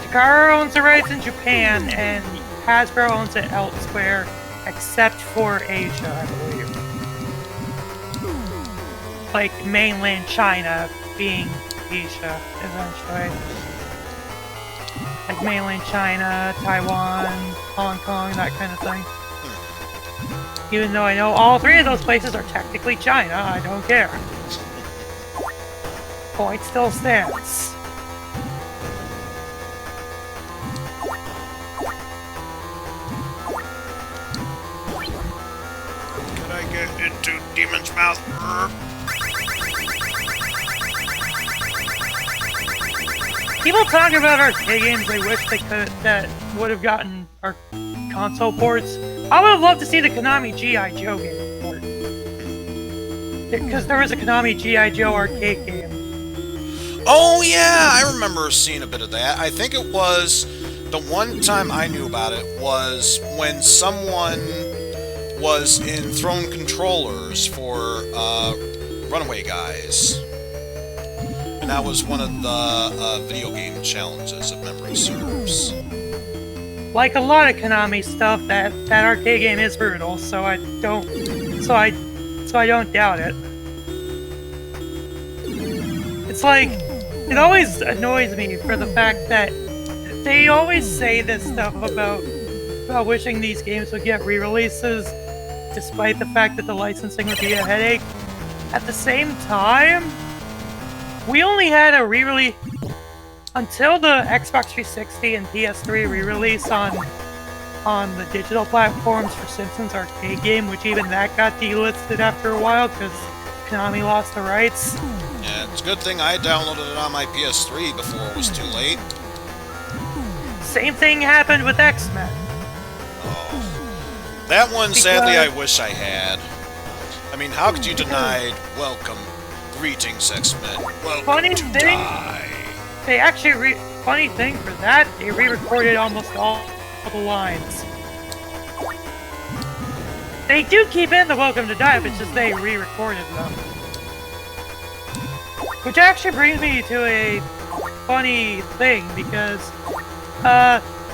Takara owns the rights in Japan, and Hasbro owns it elsewhere, except for Asia, I believe. Like mainland China being Asia, eventually. Like mainland China, Taiwan, Hong Kong, that kind of thing. Even though I know all three of those places are technically China, I don't care. Point still stands. Could I get into Demon's Mouth? People talk about arcade games they wish they could that would have gotten our console ports. I would have loved to see the Konami G.I. Joe game port. Because there was a Konami G.I. Joe arcade game. Oh yeah, I remember seeing a bit of that. I think it was the one time I knew about it was when someone was in Throne Controllers for Runaway Guys. And that was one of the video game challenges, if memory serves. Like a lot of Konami stuff, that arcade game is brutal, so I don't doubt it. It's like, it always annoys me for the fact that they always say this stuff about wishing these games would get re-releases, despite the fact that the licensing would be a headache. At the same time, we only had a re-release until the Xbox 360 and PS3 re-release on the digital platforms for Simpsons arcade game, which even that got delisted after a while because Konami lost the rights. Yeah, it's a good thing I downloaded it on my PS3 before it was too late. Same thing happened with X-Men. Oh. That one, sadly, I wish I had. I mean, how could you deny welcome, greetings, X-Men, welcome Funny to thing, die? They actually, funny thing for that, they re-recorded almost all the lines. They do keep in the welcome to die, but it's just they re-recorded them. Which actually brings me to a funny thing, because,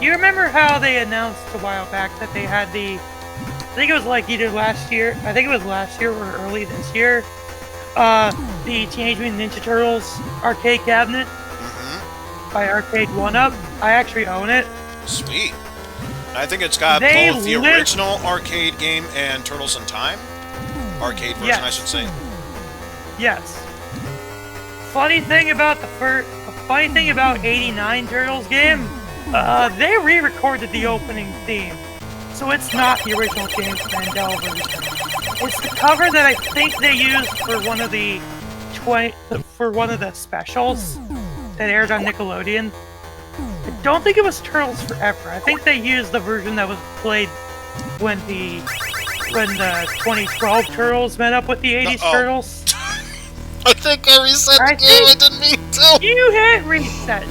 you remember how they announced a while back that they had I think it was like either last year or early this year, the Teenage Mutant Ninja Turtles arcade cabinet by Arcade 1-Up. I actually own it. Sweet. I think it's got both the original arcade game and Turtles in Time. Arcade version, Yes. I should say. Yes. Funny thing about funny thing about '89 Turtles game, they re-recorded the opening theme, so it's not the original James Mandel version. It's the cover that I think they used for one of the specials that aired on Nickelodeon. I don't think it was Turtles Forever. I think they used the version that was played when the 2012 Turtles met up with the 80s Turtles. I think I reset the game. I didn't mean to. You hit reset.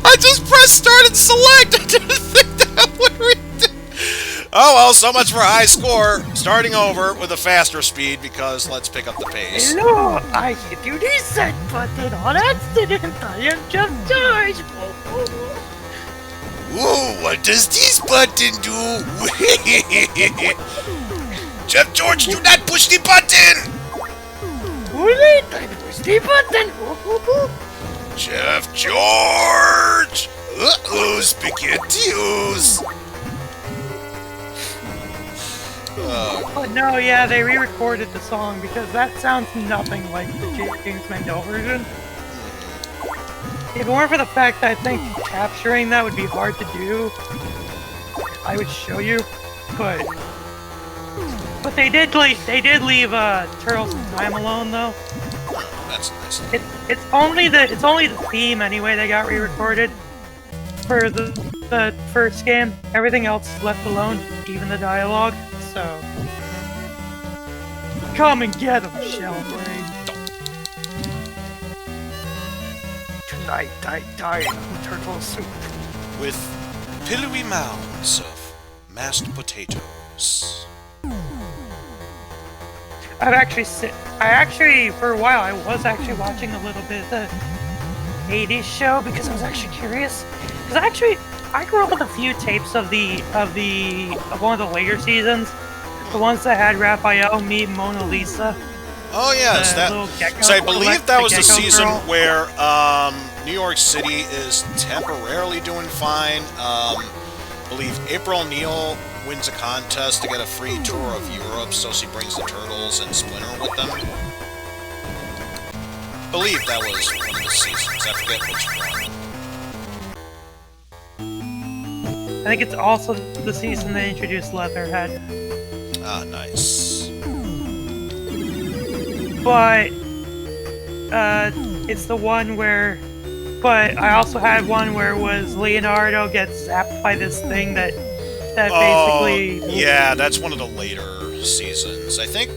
I just pressed start and select. I didn't think that would reset. Oh well, so much for a high score. Starting over with a faster speed because let's pick up the pace. Hello, I hit the reset button on accident. I am Jeff George. Ooh, what does this button do? Jeff George, do not push the button! Wait, I push the button. Jeff George! Uh-oh, SpaghettiOs! But no, yeah, they re-recorded the song because that sounds nothing like the James Mandel version. If it weren't for the fact that I think capturing that would be hard to do, I would show you. But they did leave Turtles in Time alone though. That's nice. It's only the theme anyway that got re-recorded for the first game. Everything else is left alone, even the dialogue. So come and get 'em, Shellbrain. Tonight I dine in turtle soup with pillowy mounds of mashed potatoes. I actually, for a while, I was actually watching a little bit of the 80s show because I was actually curious. Because I grew up with a few tapes of one of the later seasons, the ones that had Raphael meet Mona Lisa. Oh yes, so I believe that was the season where New York City is temporarily doing fine. I believe April O'Neil wins a contest to get a free tour of Europe, so she brings the Turtles and Splinter with them. I believe that was one of the seasons. I forget which one. I think it's also the season they introduced Leatherhead. Ah, nice. But it's the one where. But I also had one where it was Leonardo gets zapped by this thing that basically. Yeah, that's one of the later seasons. I think,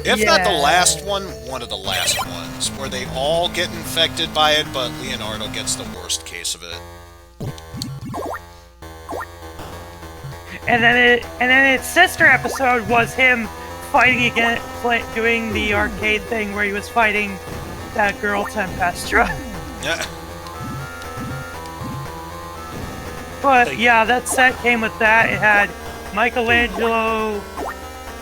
if not the last one of the last ones, where they all get infected by it, but Leonardo gets the worst case of it. And then its sister episode was him fighting again, doing the arcade thing where he was fighting that girl Tempestra. Yeah. But yeah, that set came with that. It had Michelangelo.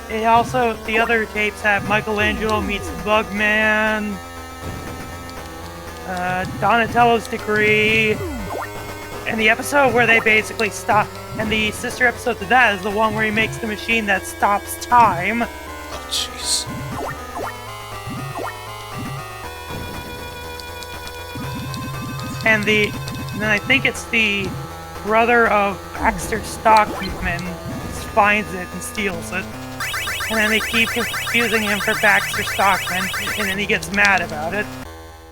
It also, the other tapes had Michelangelo meets Bugman, Donatello's Degree, and the episode where they basically stop. And the sister episode to that is the one where he makes the machine that stops time. Oh, jeez. And then I think it's the brother of Baxter Stockman finds it and steals it. And then they keep confusing him for Baxter Stockman, and then he gets mad about it.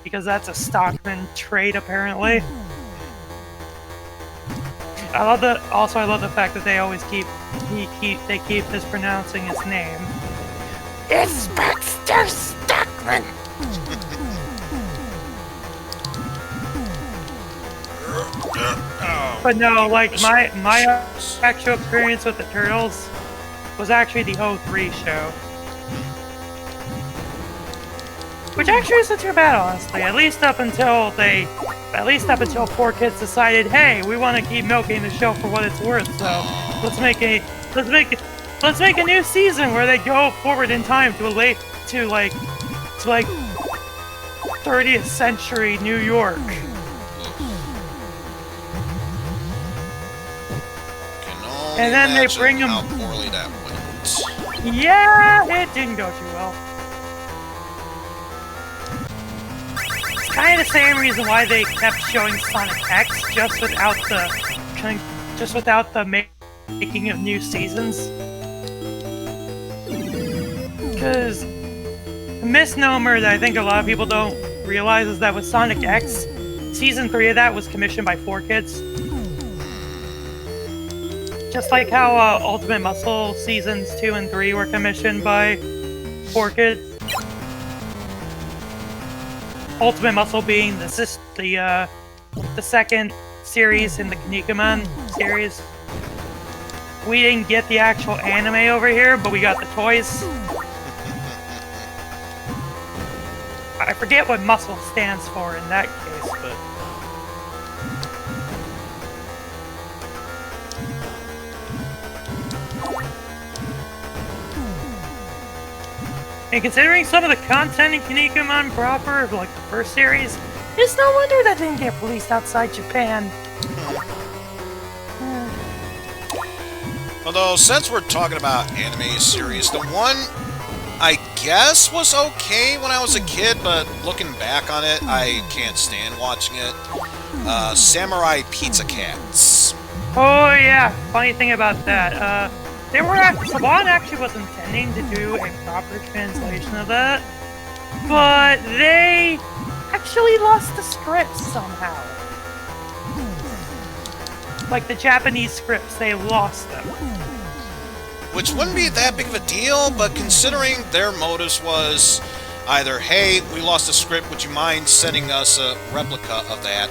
Because that's a Stockman trait, apparently. I love the fact that they always keep mispronouncing his name. It's Baxter Stockman! But no, like, my actual experience with the Turtles was actually the 03 show. Which actually isn't too bad, honestly. At least up until 4Kids decided, hey, we want to keep milking the show for what it's worth. So let's make a new season where they go forward in time to 30th century New York. And then they bring him. How poorly that went. Yeah, it didn't go too well. It's kind of the same reason why they kept showing Sonic X, just without the making of new seasons. Because a misnomer that I think a lot of people don't realizes that with Sonic X, Season 3 of that was commissioned by 4Kids. Just like how Ultimate Muscle Seasons 2 and 3 were commissioned by 4Kids. Ultimate Muscle being the second series in the Kinnikuman series. We didn't get the actual anime over here, but we got the toys. I forget what muscle stands for in that case, but... And considering some of the content in Kinnikuman proper, like the first series, it's no wonder that didn't get released outside Japan. Although, since we're talking about anime series, the one I guess was okay when I was a kid, but looking back on it, I can't stand watching it. Samurai Pizza Cats. Oh yeah, funny thing about that, Saban actually was intending to do a proper translation of that, but they actually lost the scripts somehow. Like the Japanese scripts, they lost them. Which wouldn't be that big of a deal, but considering their motives was either, hey, we lost the script, would you mind sending us a replica of that?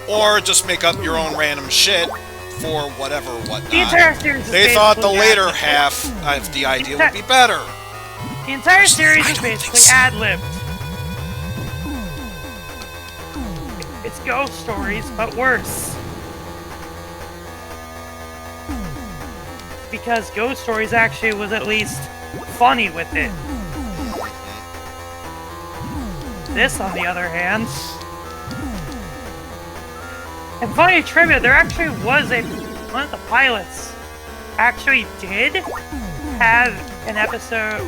Or just make up your own random shit for whatever, whatnot. The entire series is They thought the basically later half of the idea would be better. The entire series is basically ad-libbed. It's ghost stories, but worse. Because Ghost Stories actually was at least funny with it. This, on the other hand... And funny trivia, there actually was one of the pilots actually did have an episode...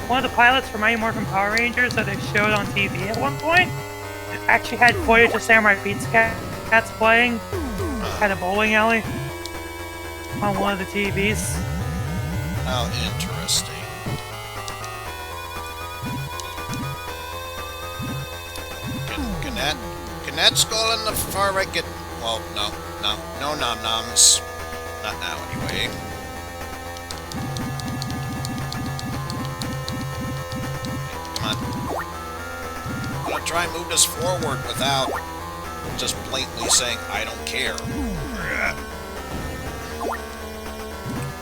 One of the pilots for Mighty Morphin Power Rangers that they showed on TV at one point actually had footage of Samurai Pizza Cats playing at a bowling alley. On one of the TVs. How interesting. Can that skull in the far right get... Well, no nom-noms. Not now, anyway. Come on. I'm gonna try and move this forward without just blatantly saying, I don't care.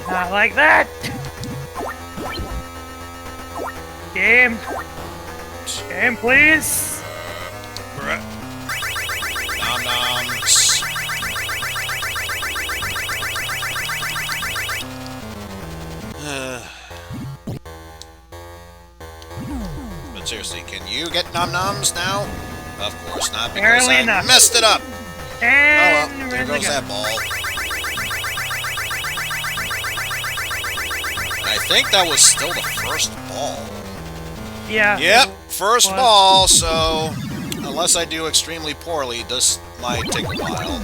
Not like that! Game! Game, please! Nom-noms. But seriously, can you get nom-noms now? Of course not, because Apparently I not. messed it up! And Oh well, there goes that ball. I think that was still the first ball. Yeah. Yep, first ball, so unless I do extremely poorly, this might take a while.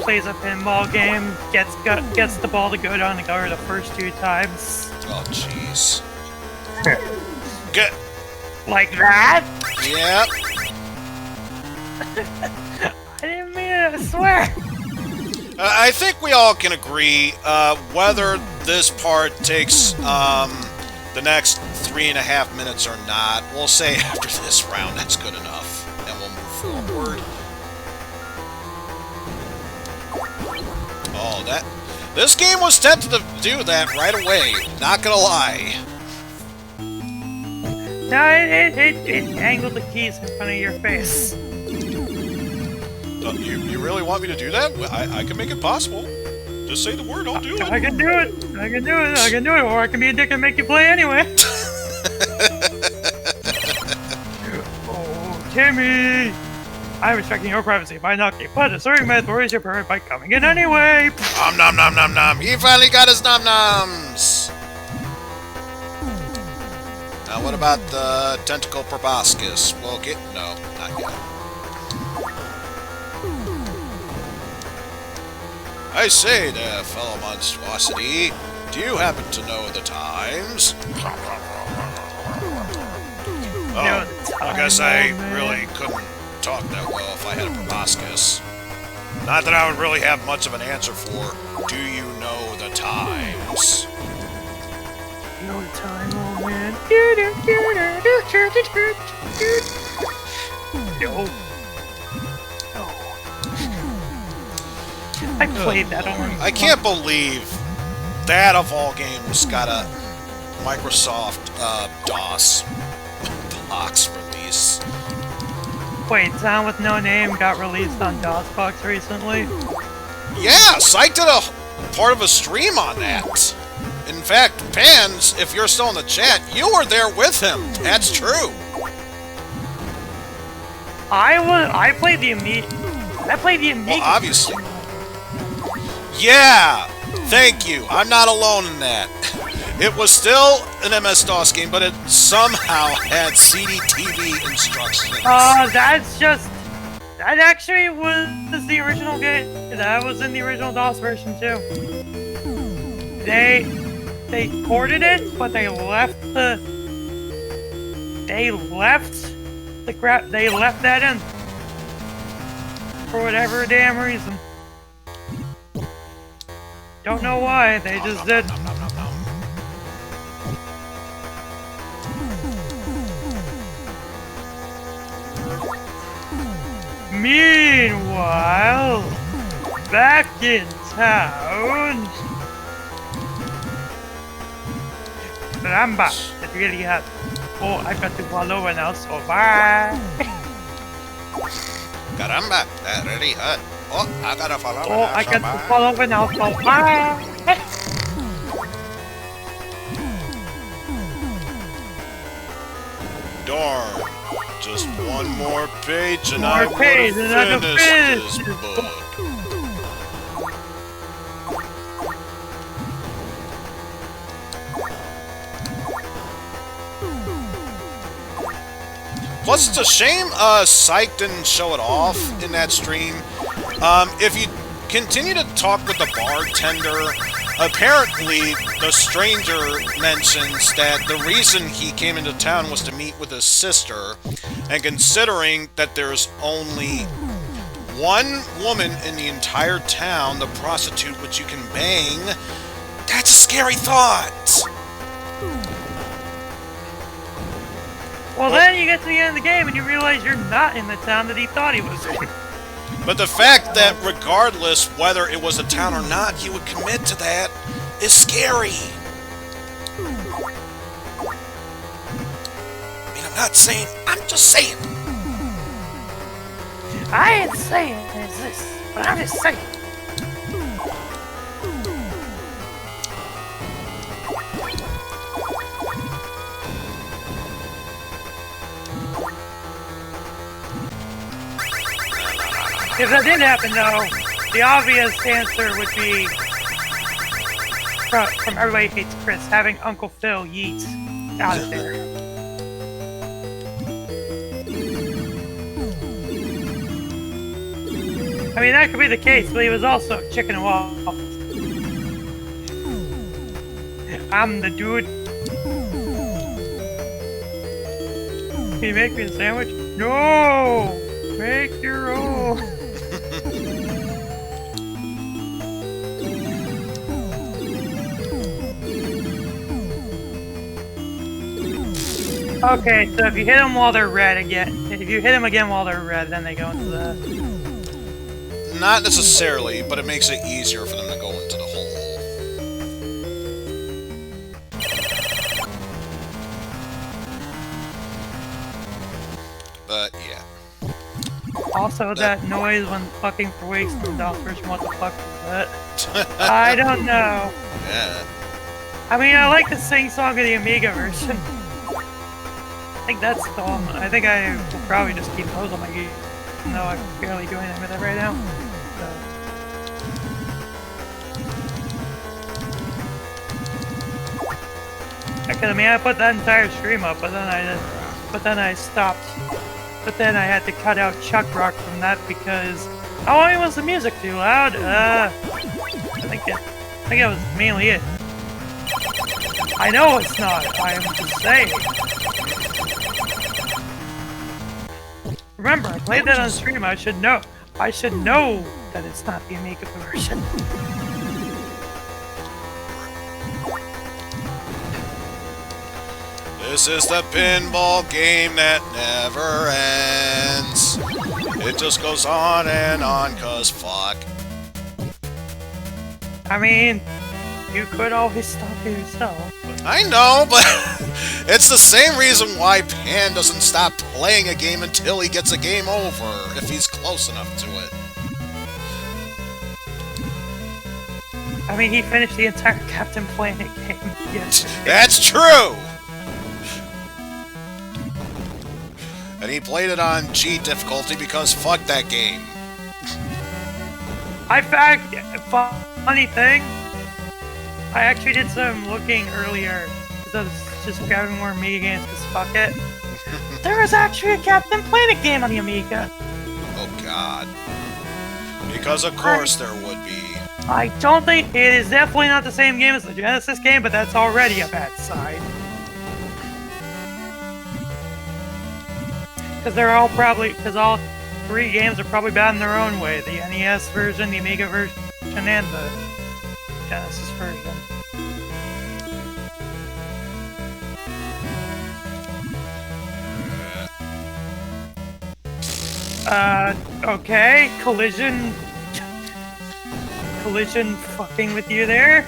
Plays a pinball game, gets the ball to go down the gutter the first 2 times. Oh, jeez. Good. Like that? Yep. I didn't mean it, I swear! I think we all can agree, whether this part takes the next 3.5 minutes or not, we'll say after this round that's good enough, and we'll move forward. Oh, this game was tempted to do that right away, not gonna lie. No, it angled the keys in front of your face. You really want me to do that? I can make it possible. Just say the word, I'll do it. I can do it. I can do it. I can do it. Or I can be a dick and make you play anyway. Oh, Timmy! I'm respecting your privacy by not but asserting my authority is your bird by coming in anyway. Nom nom nom nom. He finally got his nom noms. Now what about the tentacle proboscis? We'll get no, not yet. I say there, fellow monstrosity, do you happen to know the times? Oh, I guess I really couldn't talk that well if I had a proboscis. Not that I would really have much of an answer for, do you know the times? You know the time, old man. No. I played that on. I can't believe that of all games got a Microsoft DOS box release. Wait, Town with No Name got released on DOSBox recently? Yeah, Psych did a part of a stream on that. In fact, Pans, if you're still in the chat, you were there with him. That's true. I played the Amiga. Well, obviously. Yeah, thank you. I'm not alone in that. It was still an MS-DOS game, but it somehow had CD-TV instructions. That actually was the original game. That was in the original DOS version too. They ported it, but they left that in for whatever damn reason. Don't know why, they just did. Meanwhile, back in town, Ramba, it really hot. Oh, I got to fall over now, so bye. Caramba, that really hurt. Oh, I gotta fall over Oh, now, I so got bye. to fall over now, so bye. Darn. Just one more page and More I page would and I have can finished finish this book. Plus, it's a shame Psych didn't show it off in that stream. If you continue to talk with the bartender, apparently the stranger mentions that the reason he came into town was to meet with his sister, and considering that there's only one woman in the entire town, the prostitute which you can bang, that's a scary thought. Well, then you get to the end of the game and you realize you're not in the town that he thought he was in. But the fact that regardless whether it was a town or not, he would commit to that is scary. I mean, I'm not saying, I'm just saying. I ain't saying it's this, but I'm just saying. If that didn't happen, though, the obvious answer would be from Everybody Hates Chris, having Uncle Phil yeet out of there. I mean, that could be the case, but he was also chicken and waffles. I'm the dude. Can you make me a sandwich? No! Make your own. Okay, so if you hit them while they're red again, if you hit them again while they're red, then they go into the... Not necessarily, but it makes it easier for them to go into the hole. But, yeah. Also, that noise when fucking for weeks from DOS version, what the fuck was that? I don't know. Yeah. I mean, I like the sing song of the Amiga version. I think that's dumb. I think I will probably just keep those on my game, even though I'm barely doing anything with it right now. So. I mean, I put that entire stream up, but then I stopped But then I had to cut out Chuck Rock from that because was the music too loud? I think that was mainly it. I know it's not. I am just saying. Remember, I played that on stream. I should know. I should know that it's not the Amiga version. This is the pinball game that never ends. It just goes on and on, cause fuck. I mean, you could always stop it yourself. I know, but it's the same reason why Pan doesn't stop playing a game until he gets a game over, if he's close enough to it. I mean, he finished the entire Captain Planet game yesterday. That's true! And he played it on G difficulty because fuck that game. Funny thing, I actually did some looking earlier because I was just grabbing more Amiga games because fuck it. There was actually a Captain Planet game on the Amiga. Oh god. Because of course there would be. I don't think it is definitely not the same game as the Genesis game, but that's already a bad sign. Because all three games are probably bad in their own way. The NES version, the Amiga version, and the Genesis version. Okay, Collision fucking with you there?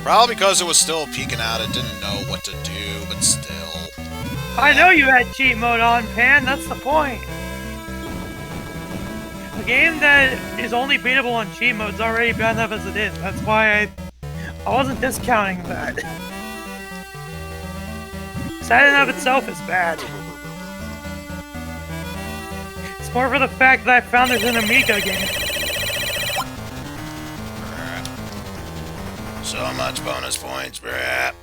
Probably because it was still peeking out, it didn't know what to do, but still. I know you had cheat mode on, Pan, that's the point. A game that is only beatable on cheat mode is already bad enough as it is. That's why I wasn't discounting that. That in and of itself is bad. It's more for the fact that I found there's an Amiga game. So much bonus points, bruh.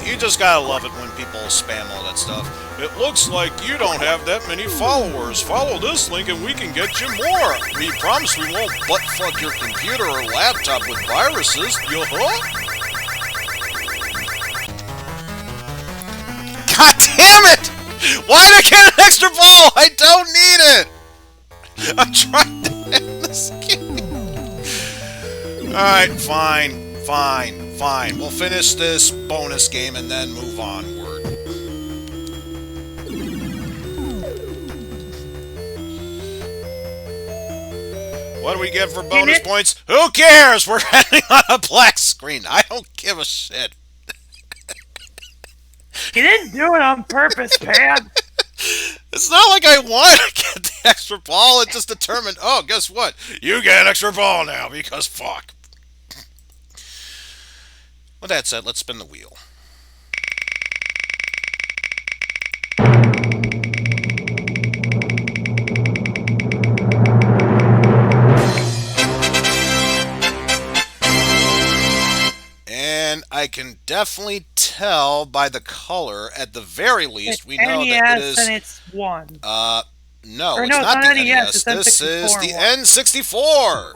You just gotta love it when people spam all that stuff. It looks like you don't have that many followers. Follow this link and we can get you more. We promise we won't butt-fuck your computer or laptop with viruses. Yo-huh? God damn it! Why did I get an extra ball? I don't need it! I'm trying to end this game. Alright, fine. We'll finish this bonus game and then move onward. What do we get for bonus points? Who cares? We're heading on a black screen. I don't give a shit. You didn't do it on purpose, Pan. It's not like I wanted to get the extra ball. It just determined, oh, guess what? You get an extra ball now because fuck. With that said, let's spin the wheel. And I can definitely tell by the color, at the very least, we know that it is... and it's 1. No, or it's no, not the NES. It's This is the N64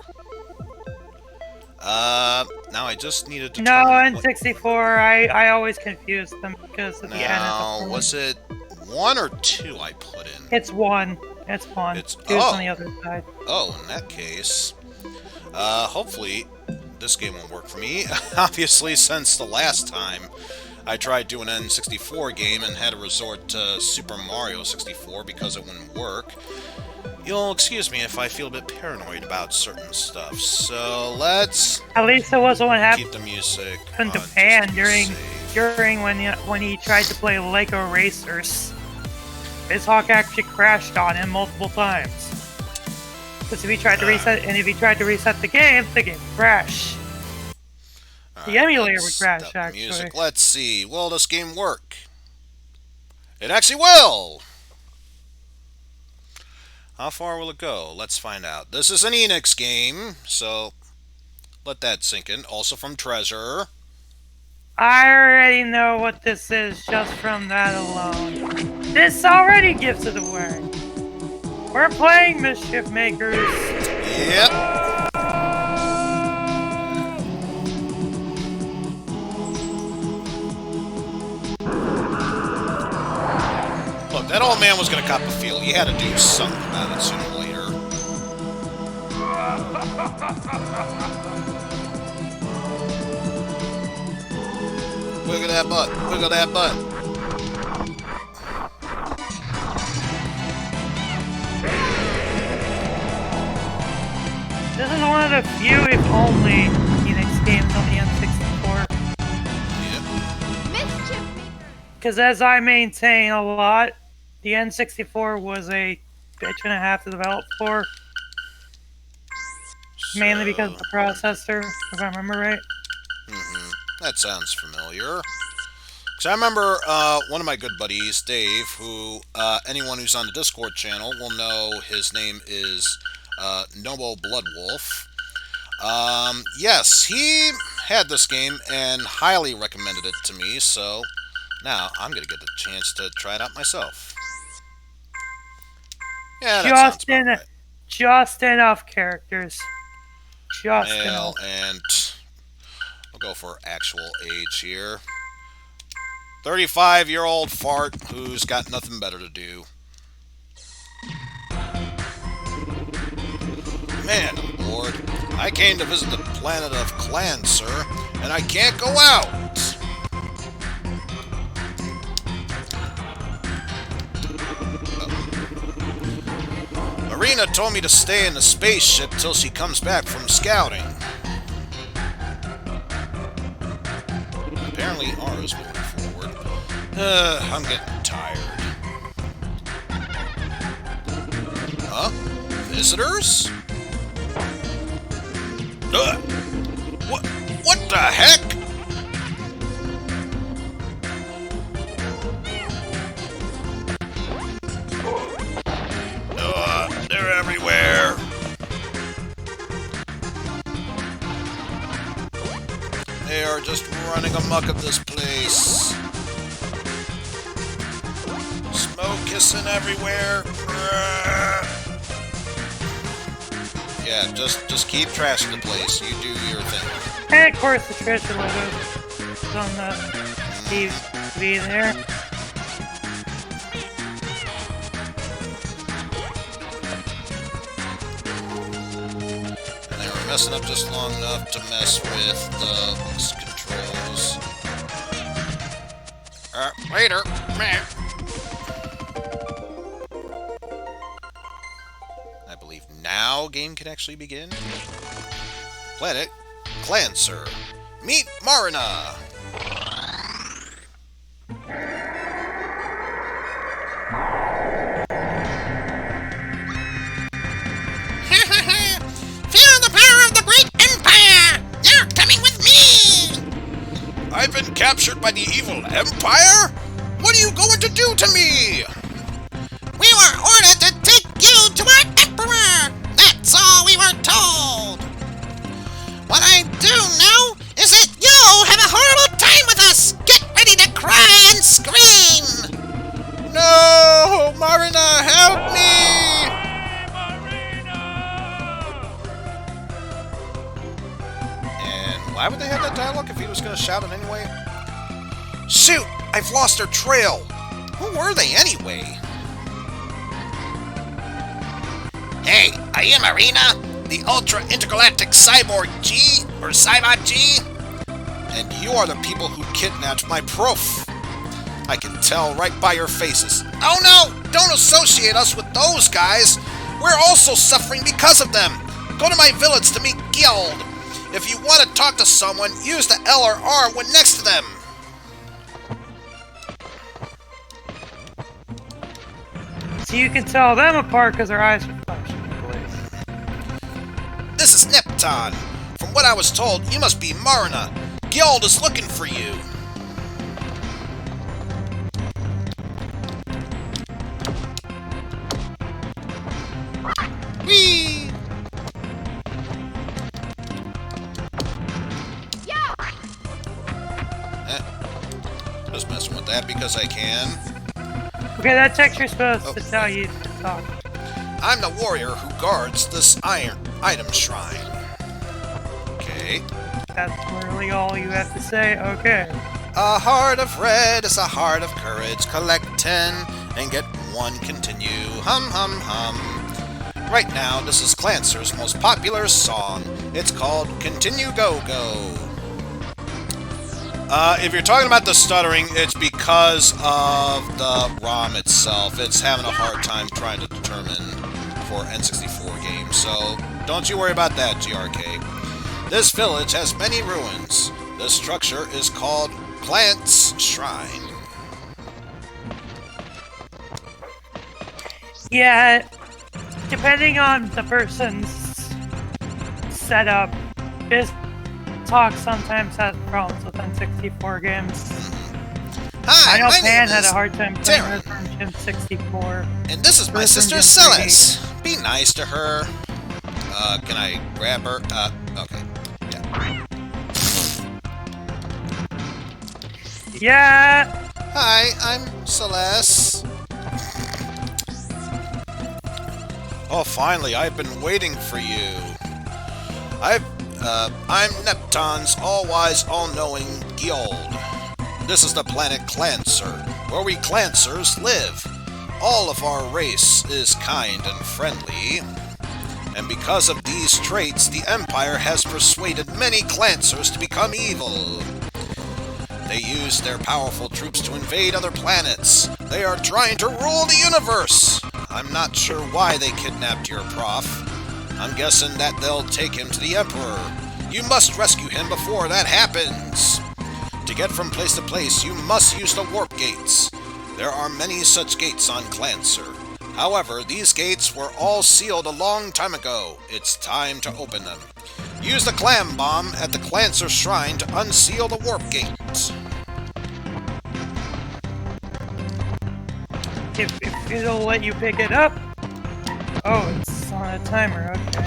N64. Now I just needed to. No, N64. I always confuse them because of the N. Now, was it 1 or 2 I put in? It's 1. It's 1. It's on the other side. Oh, in that case, hopefully this game won't work for me. Obviously, since the last time I tried doing an N64 game and had to resort to Super Mario 64 because it wouldn't work. You'll excuse me if I feel a bit paranoid about certain stuff, so let's... At least it wasn't what happened keep the music to Pan during when he tried to play Lego Racers. His Hawk actually crashed on him multiple times. Because if he tried to reset the game would crash. The emulator would crash, actually. Music. Let's see. Will this game work? It actually will! How far will it go? Let's find out. This is an Enix game, so let that sink in. Also from Treasure. I already know what this is just from that alone. This already gives it away. We're playing Mischief Makers. Yep. Look, that old man was going to cop a feel. He had to do something about it sooner or later. Wiggle that butt. Wiggle that butt. This is one of the few, if only, Enix games on the N64. Yep. Because as I maintain a lot, the N64 was a bitch and a half to develop for. Mainly because of the processor, if I remember right. That sounds familiar. Because I remember one of my good buddies, Dave, who anyone who's on the Discord channel will know his name is Nobo Bloodwolf. Yes, he had this game and highly recommended it to me, so now I'm going to get the chance to try it out myself. Yeah, that sounds about right. Just enough characters. Just Male, enough. and I'll go for actual age here. 35-year-old fart who's got nothing better to do. Man, Lord, I came to visit the planet of Clan, sir, and I can't go out. Marina told me to stay in the spaceship till she comes back from scouting. Apparently ours moving forward. I'm getting tired. Huh? Visitors? What the heck? They're everywhere. They are just running amok of this place. Smoke kissing everywhere. Yeah, just keep trashing the place. You do your thing. And of course the treasure logo is on the TV there. And they were messing up just long enough to mess with the controls. Later. Meh. I believe now game can actually begin. Planet Clancer. Meet Marina. Feel the power of the great empire! You're coming with me! I've been captured by the evil empire? What are you going to do to me? We were ordered to take you to our emperor! That's all we were told! What I do know is that you have a horrible time with us! Get ready to cry and scream! No! Marina, help me! And why would they have that dialogue if he was going to shout it anyway? Shoot! I've lost her trail! Who were they anyway? Hey, are you Marina? The Ultra Intergalactic Cyborg G? Or Cybot G? And you are the people who kidnapped my prof. I can tell right by your faces. Oh no! Don't associate us with those guys! We're also suffering because of them! Go to my village to meet Guild. If you want to talk to someone, use the L or R when next to them. So you can tell them apart because their eyes are flashing. This is Nepton. From what I was told, you must be Marina. Guild is looking for you. as I can. Okay, that texture's supposed to tell you to talk. I'm the warrior who guards this item shrine. Okay. That's literally all you have to say. Okay. A heart of red is a heart of courage. Collect 10 and get 1 continue. Hum hum hum. Right now, this is Clancer's most popular song. It's called Continue Go Go. If you're talking about the stuttering, it's because of the ROM itself. It's having a hard time trying to determine for N64 games, so don't you worry about that, GRK. This village has many ruins. This structure is called Plant's Shrine. Yeah, depending on the person's setup, this talk sometimes has problems with N64 games. Hi, I know my Pan name had is a hard time playing Darren, this from N64. and this is my This sister from Celeste. Be nice to her. Can I grab her? Okay. Yeah. Yeah. Hi, I'm Celeste. Oh, finally, I've been waiting for you. I'm Neptun's all-wise, all-knowing Gyold. This is the planet Clancer, where we Clancers live. All of our race is kind and friendly. And because of these traits, the Empire has persuaded many Clancers to become evil. They use their powerful troops to invade other planets. They are trying to rule the universe. I'm not sure why they kidnapped your prof. I'm guessing that they'll take him to the Emperor. You must rescue him before that happens. To get from place to place, you must use the warp gates. There are many such gates on Clancer. However, these gates were all sealed a long time ago. It's time to open them. Use the clam bomb at the Clancer Shrine to unseal the warp gates. If it'll let you pick it up. Oh, it's on a timer. Okay.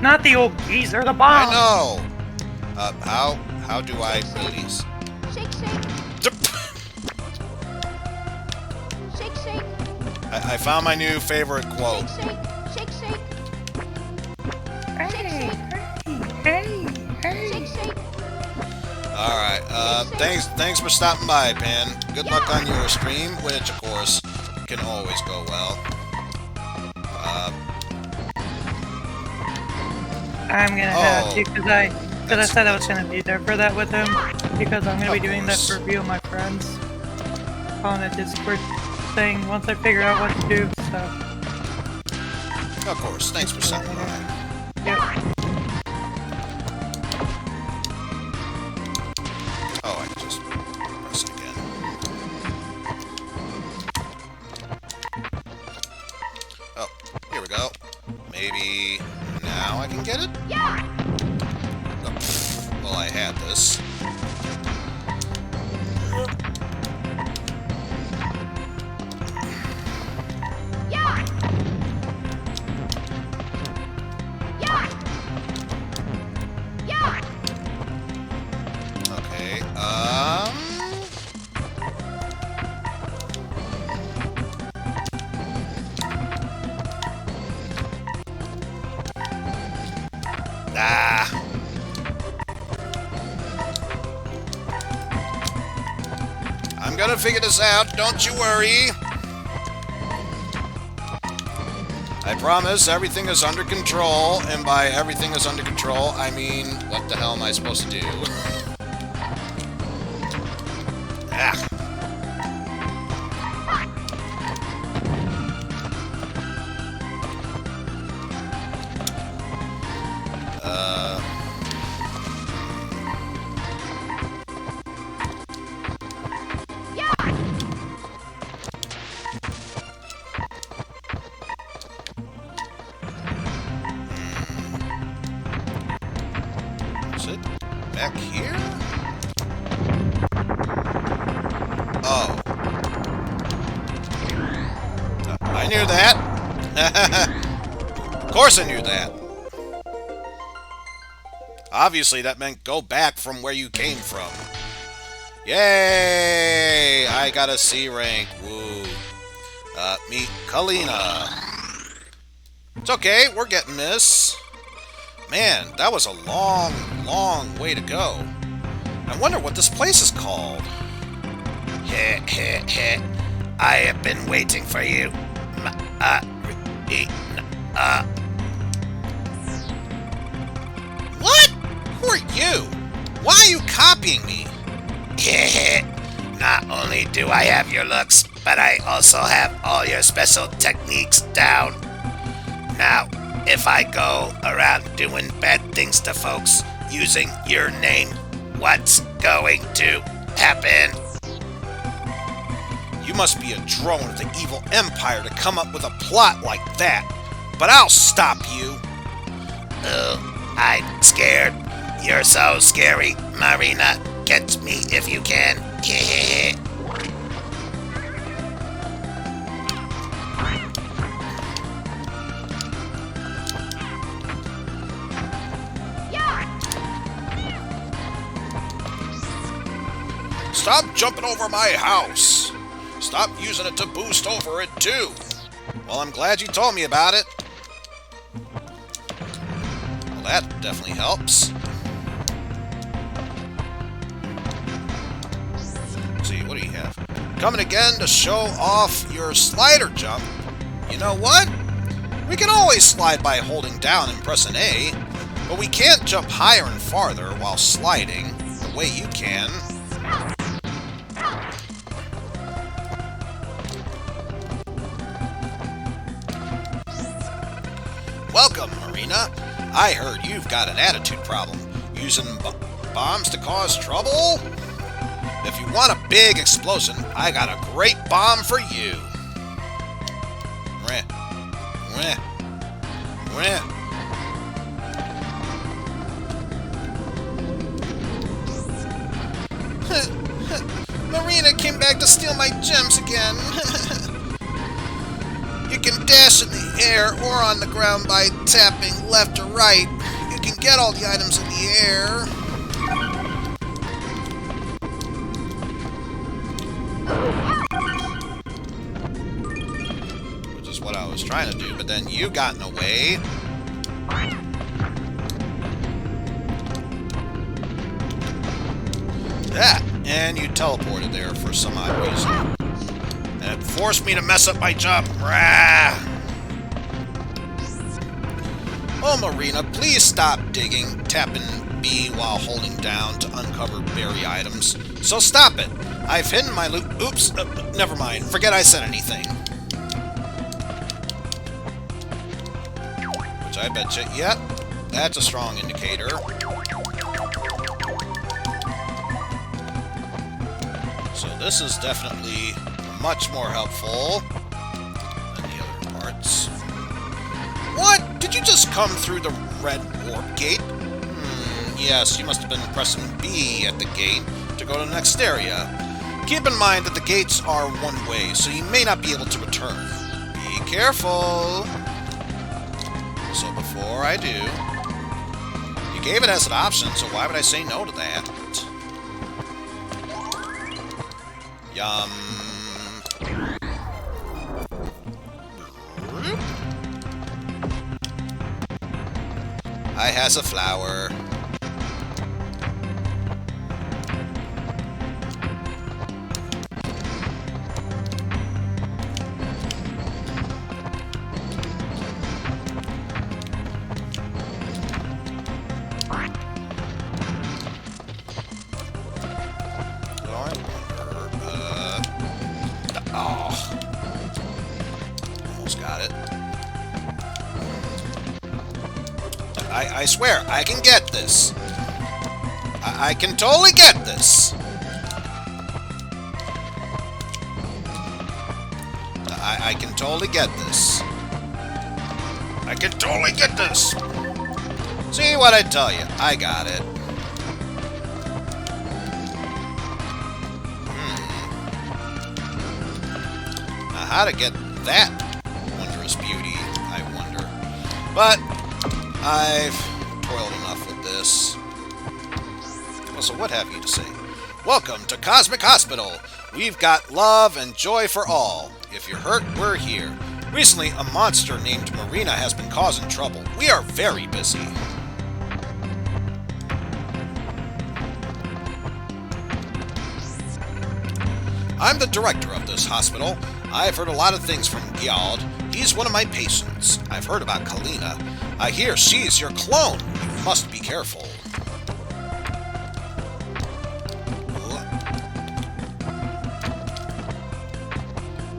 Not the old geezer, the bomb. I know. How do I release? Shake, shake, shake, shake, I found my new favorite quote. shake, shake, shake, Hey, hey, hey. shake, shake. All right. Thanks for stopping by, Pan. Good luck on your stream, which of course can always go well. I'm gonna have to because I said I was gonna be there for that with him because I'm gonna be doing that for a few of my friends on a Discord thing once I figure out what to do. So Of course. Thanks for stopping by. yep. Oh, I can just press it again. Oh, here we go. Maybe now I can get it? Yeah, Oh, pfft. Well, I had this. yeah, yeah, yeah. Okay, Ah! I'm gonna figure this out, don't you worry! I promise everything is under control, and by everything is under control, I mean, what the hell am I supposed to do? Ah! Is it back here? Oh. I knew that. Of course I knew that. Obviously that meant go back from where you came from. Yay! I got a C rank. Woo. Meet Kalina. It's okay, we're getting this. Man, that was a long, long way to go. I wonder what this place is called. Heh heh heh. I have been waiting for you. What? Who are you? Why are you copying me? Not only do I have your looks, but I also have all your special techniques down. Now, if I go around doing bad things to folks using your name, what's going to happen? You must be a drone of the evil empire to come up with a plot like that. But I'll stop you. I'm scared. You're so scary, Marina. Catch me if you can. Stop jumping over my house. Stop using it to boost over it, too. Well, I'm glad you told me about it. Well, that definitely helps. Let's see, what do you have? Coming again to show off your slider jump. You know what? We can always slide by holding down and pressing A, but we can't jump higher and farther while sliding the way you can. Welcome, Marina. I heard you've got an attitude problem. Using bombs to cause trouble? If you want a big explosion, I got a great bomb for you. Mwah. Mwah. Mwah. Marina came back to steal my gems again. You can dash in the air or on the ground by tapping left or right. You can get all the items in the air. Which is what I was trying to do, but then you got in the way. Yeah, and you teleported there for some odd reason. And it forced me to mess up my jump. Rah! Oh, Marina, please stop digging, tapping B while holding down to uncover berry items. So stop it. I've hidden my loot. Oops, never mind. Forget I said anything. Which I bet you, yep, that's a strong indicator. So this is definitely much more helpful than the other parts. What? Did you just come through the red warp gate? Yes, you must have been pressing B at the gate to go to the next area. Keep in mind that the gates are one way, so you may not be able to return. Be careful. So before I do, you gave it as an option, so why would I say no to that? Yum. I has a flower. Almost got it. I swear, I can get this. I can totally get this. I can totally get this. I can totally get this. See what I tell you? I got it. Now, how to get that wondrous beauty, I wonder. But I've toiled enough with this. Well, so what have you to say? Welcome to Cosmic Hospital. We've got love and joy for all. If you're hurt, we're here. Recently, a monster named Marina has been causing trouble. We are very busy. I'm the director of this hospital. I've heard a lot of things from Gyald. He's one of my patients. I've heard about Kalina. I hear she's your clone. You must be careful.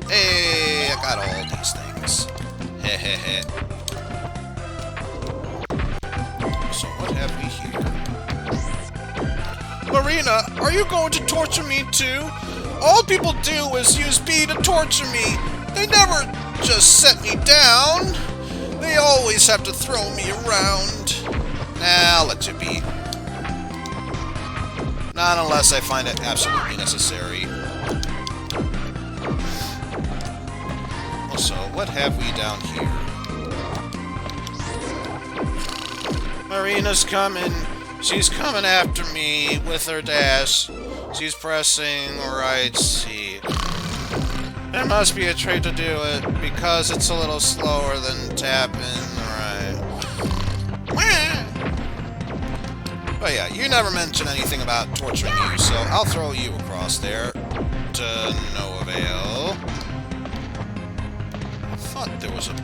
Hey, I got all these things. Hehehe. So what have we here? Marina, are you going to torture me too? All people do is use B to torture me. They never just set me down. They always have to throw me around. Nah, I'll let you be. Not unless I find it absolutely necessary. So, what have we down here? Marina's coming. She's coming after me with her dash. She's pressing right C. There must be a trait to do it, because it's a little slower than tapping right. But yeah, you never mention anything about torturing you, so I'll throw you across there. To no avail. I thought there was a...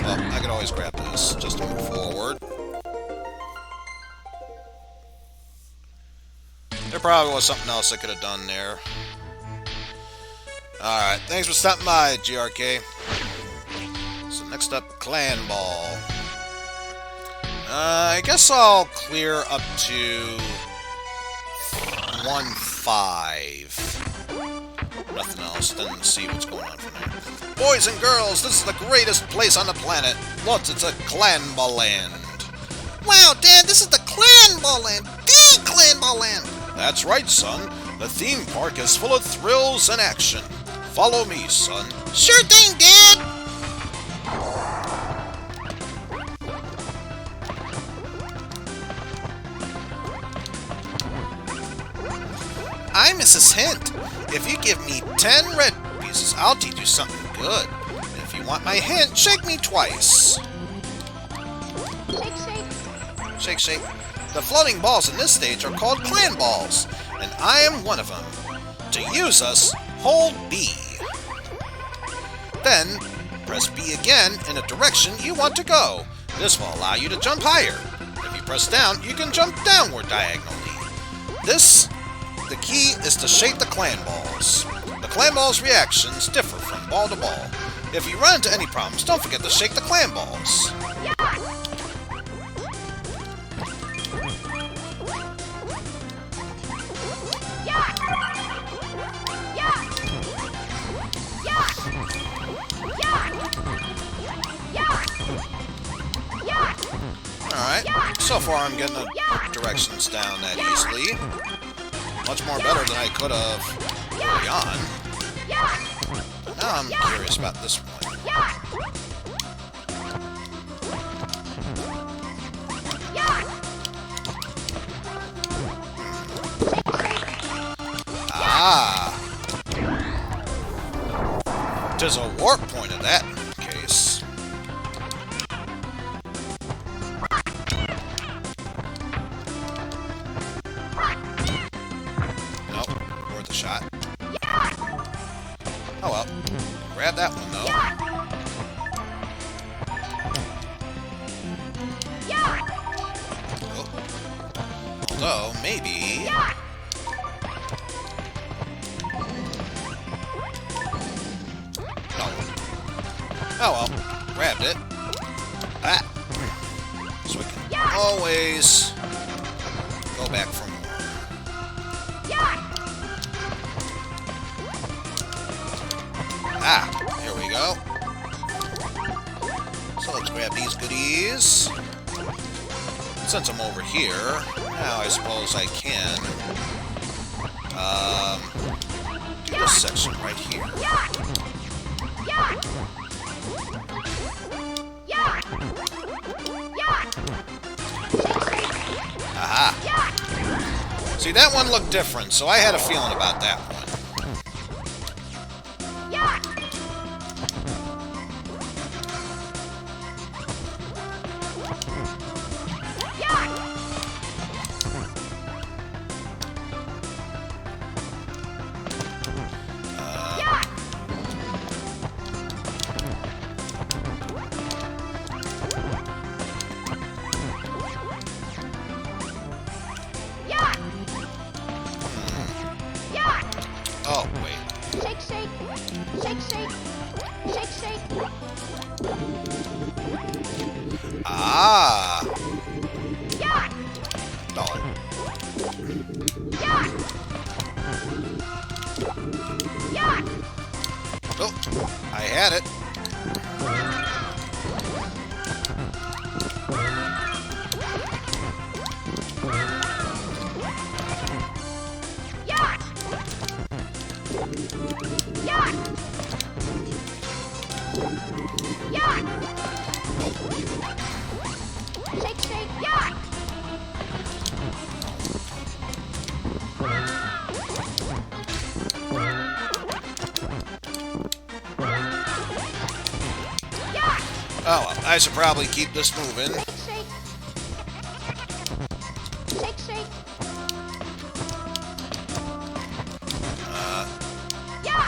Well, I could always grab this, just to move forward. There probably was something else I could have done there. Alright, thanks for stopping by, GRK. So next up, Clan Ball. I guess I'll clear up to 1-5. Nothing else, then see what's going on from there. Boys and girls, this is the greatest place on the planet. Look, it's a Clan Ball land. Wow, Dad, this is the Clan Ball land. The Clan Ball land. That's right, son. The theme park is full of thrills and action. Follow me, son. Sure thing, Dad. I'm Mrs. Hint. If you give me 10 red pieces, I'll teach you something good. And if you want my hint, shake me twice. Shake, shake. Shake, shake. The floating balls in this stage are called Clan Balls, and I am one of them. To use us, hold B. Then, press B again in a direction you want to go. This will allow you to jump higher. If you press down, you can jump downward diagonally. The key is to shake the Clan Balls. The Clan Balls' reactions differ from ball to ball. If you run into any problems, don't forget to shake the Clan Balls. Alright, so far I'm getting the directions down that easily. Much more better than I could have early on. But now I'm curious about this one. Ah! There's a warp point in that case. Nope, worth a shot. Oh well. Grab that one though. Oh. Although, maybe... Oh well, grabbed it. Ah! So we can always go back for more. Ah! Here we go. So let's grab these goodies. Since I'm over here, now I suppose I can do this section right here. Aha! See, that one looked different, so I had a feeling about that one. Yeah. Oh, wait. Shake, shake. Shake, shake. Shake, shake. Ah! Yeah. Oh. Yeah. Yeah. Oh, I had it. Yeah. Yeah. Yeah. Shake, shake. Yeah. Yeah. Oh, well, I should probably keep this moving. Shake, shake. Shake, shake. Yeah.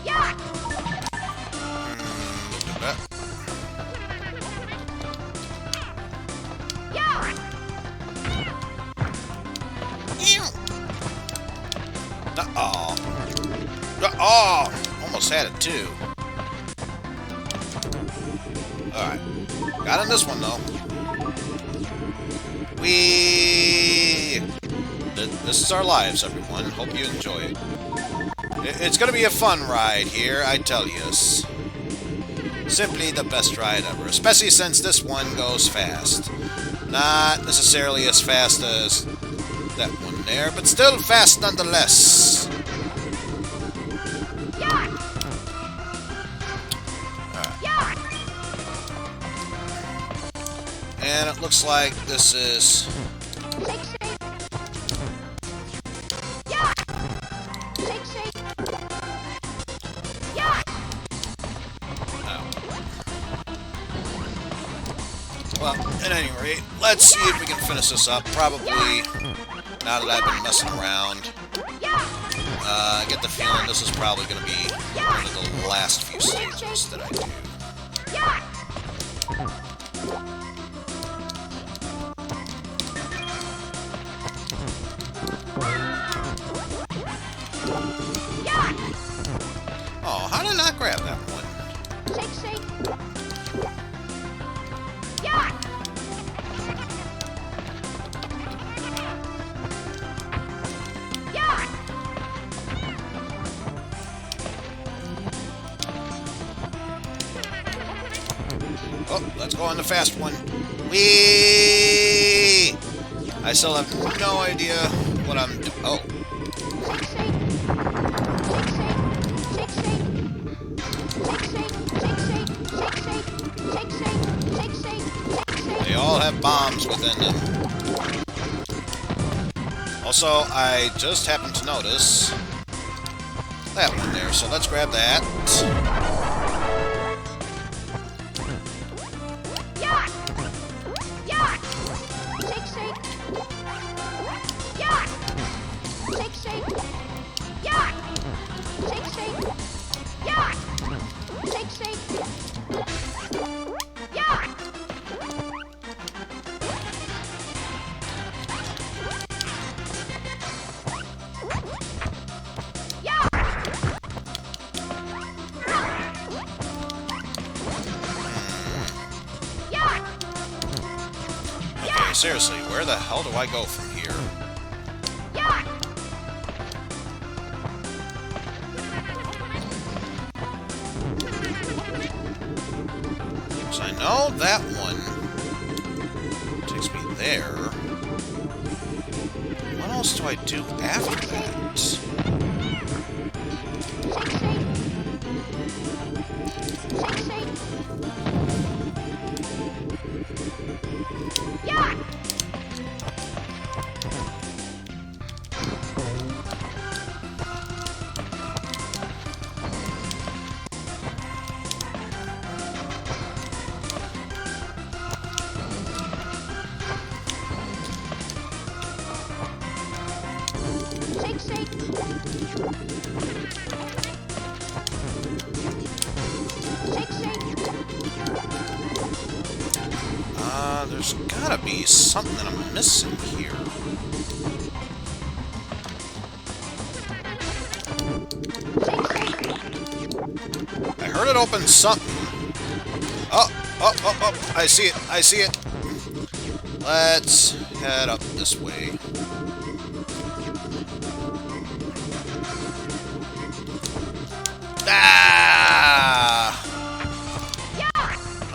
Yeah. Yeah. Uh-oh. Oh! Almost had it, too. Alright. Got in this one, though. This is our lives, everyone. Hope you enjoy it. It's gonna be a fun ride here, I tell yous. Simply the best ride ever, especially since this one goes fast. Not necessarily as fast as that one there, but still fast nonetheless. Yeah. Alright. Yeah. And it looks like this is... Shake, shake. Yeah. Shake, shake. Yeah. Oh. Well, at any rate, let's see if we can finish this up. Probably, now that I've been messing around, I get the feeling this is probably going to be one of the last few stages that I do. Yeah. Yeah. Oh, how did I not grab that one? Shake, shake. Yeah. Yeah. Oh, let's go on the fast one. Whee! I still have no idea what I'm doing. Oh, Shake, shake. Shake, shake. Shake, shake. Shake, shake. Shake, shake. Shake, shake. Shake, shake. Shake, shake. they all have bombs within them. Also, I just happened to notice that one there, so let's grab that. Yeah. Yeah. Shake, shake. Yeah. Shake, shake. Yeah. Shake, shake. Yeah. Shake, shake. Yeah. Yeah. Yeah. Okay, seriously, where the hell do I go from here? Yeah. Because I know that one takes me there. What else do I do after that? Shake, shake. Yeah. There's gotta be something that I'm missing here. I heard it open something. Oh, oh, oh, oh, I see it, I see it. Let's head up this way. Ah!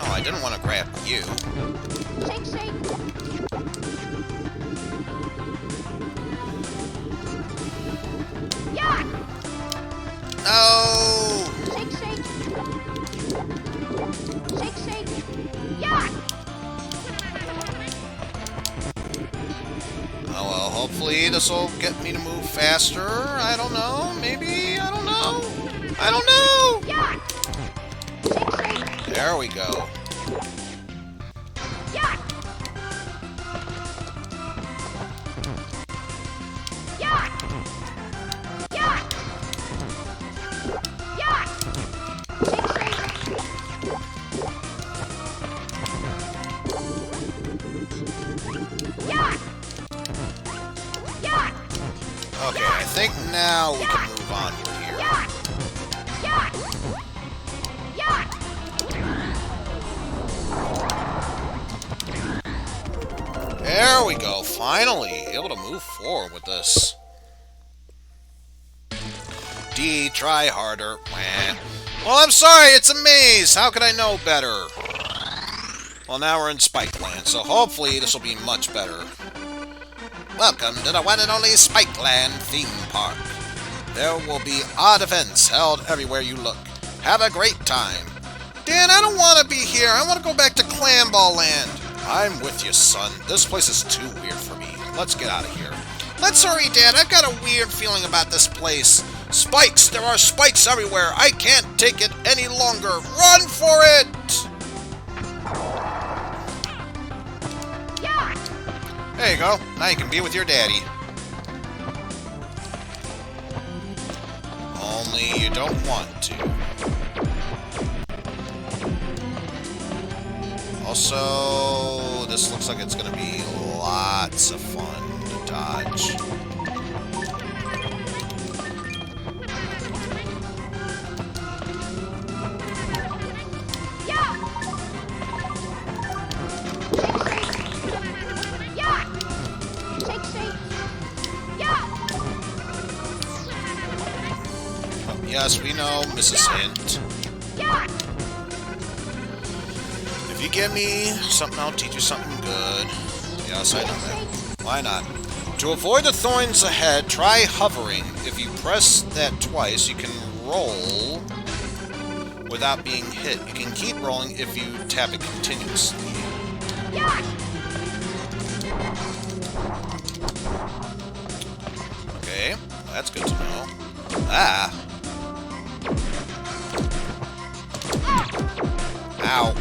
Oh, I didn't want to grab you. Shake, shake. Yeah. No! Shake, shake. Shake, shake. Yeah. Oh well, hopefully this will get me to move faster. I don't know. Maybe. I don't know. I don't know! Yeah. Shake, shake. There we go. Yeah. Yeah. Yeah. Yeah. Shake, shake. Yeah. Yeah. Okay, I think now we can move onward here. Yeah. Yeah. Yeah. There we go, finally able to move forward with this. D, try harder. Wah. Well, I'm sorry, it's a maze. How could I know better? Well, now we're in Spike Land, so hopefully this will be much better. Welcome to the one and only Spike Land theme park. There will be odd events held everywhere you look. Have a great time. Dan, I don't want to be here. I want to go back to Clamball Land. I'm with you, son. This place is too weird for me. Let's get out of here. Let's hurry, Dad. I've got a weird feeling about this place. Spikes! There are spikes everywhere. I can't take it any longer. Run for it! Yeah. There you go. Now you can be with your daddy. Only you don't want to. Also, this looks like it's going to be lots of fun to dodge. Yeah. Yeah. Shake, shake. Yeah. Yes, we know, Mrs. Hint. Yeah. If you give me something, I'll teach you something good. Yes, I know that. Why not? To avoid the thorns ahead, try hovering. If you press that twice, you can roll without being hit. You can keep rolling if you tap it continuously. Yeah. Okay, well, that's good to know. Ah! Ow.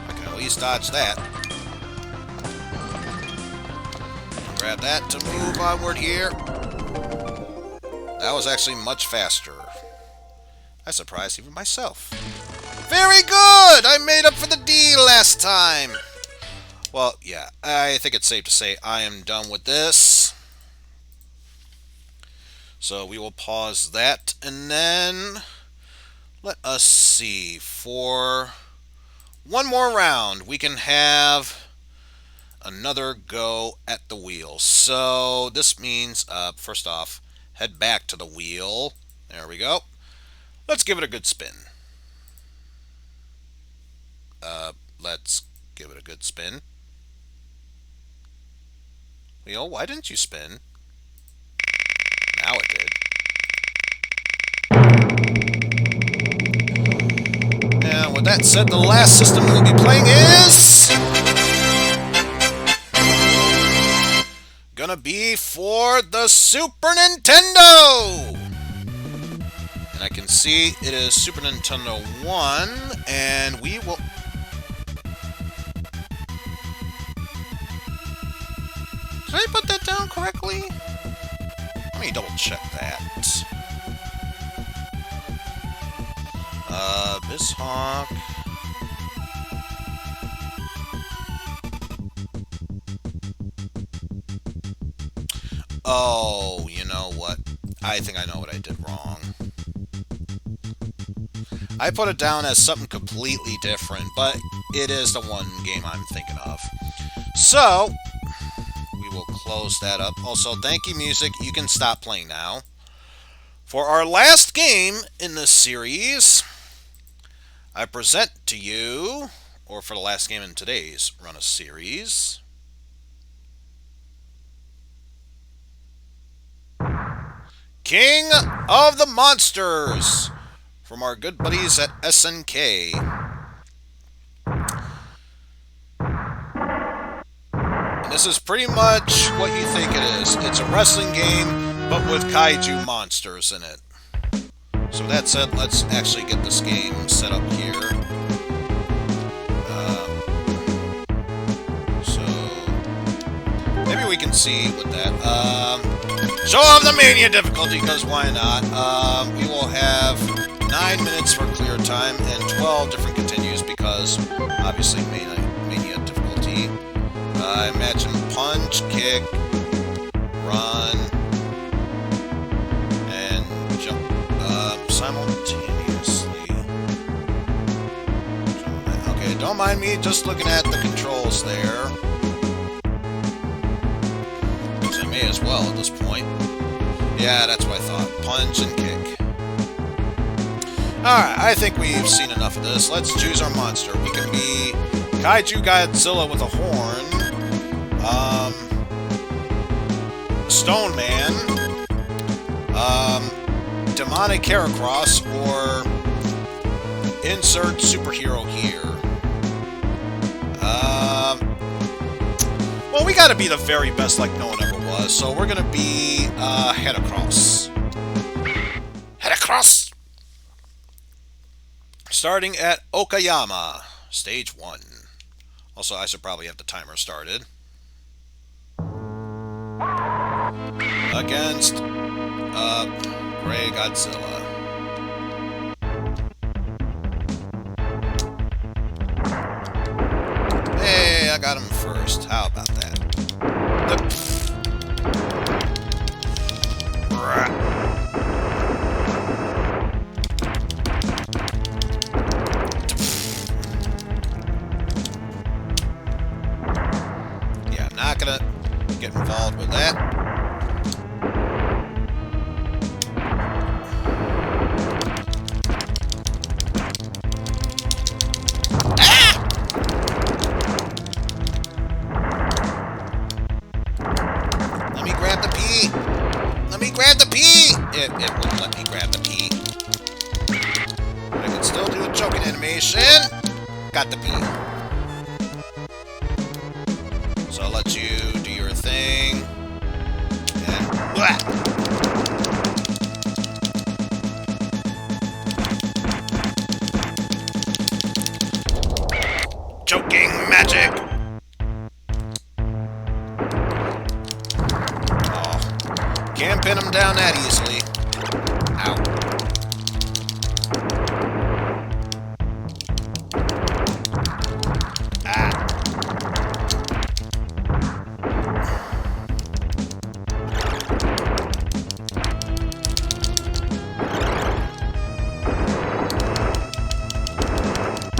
I can at least dodge that. Grab that to move onward here. That was actually much faster. I surprised even myself. Very good! I made up for the D last time! Well, yeah, I think it's safe to say I am done with this. So we will pause that, and then let us see. For one more round, we can have another go at the wheel. So this means, first off, head back to the wheel. There we go. Let's give it a good spin. Let's give it a good spin. Wheel, why didn't you spin? Now it did. And with that said, the last system we'll be playing is gonna be for the Super Nintendo! And I can see it is Super Nintendo 1, and we will... Did I put that down correctly? Let me double check that. Bisshawk. Oh, you know what? I think I know what I did wrong. I put it down as something completely different, but it is the one game I'm thinking of. So, we will close that up. Also, thank you, music. You can stop playing now. For our last game in this series, I present to you, or for the last game in today's run of series, King of the Monsters from our good buddies at SNK. And this is pretty much what you think it is. It's a wrestling game, but with kaiju monsters in it. So that said, let's actually get this game set up here. So maybe we can see with that. Show off the Mania difficulty, because why not? We will have 9 minutes for clear time and 12 different continues, because obviously Mania difficulty. I imagine punch, kick, run, and jump simultaneously. Okay, don't mind me just looking at the controls there. Because I may as well at this point. Yeah, that's what I thought. Punch and kick. Alright, I think we've seen enough of this. Let's choose our monster. We can be Kaiju Godzilla with a horn, Stone Man, Demonic Heracross, or insert superhero here. Well, we gotta be the very best like no one ever was, so we're gonna be Heracross. Heracross! Starting at Okayama, stage 1. Also, I should probably have the timer started. Against Gray Godzilla. Hey, I got him first. How about that? Yeah, I'm not gonna get involved with that. It won't let me grab the P. But I can still do a choking animation. Got the P. So I'll let you do your thing. And blah! Choking magic! Oh, can't pin him down that easily. Ow. Ah.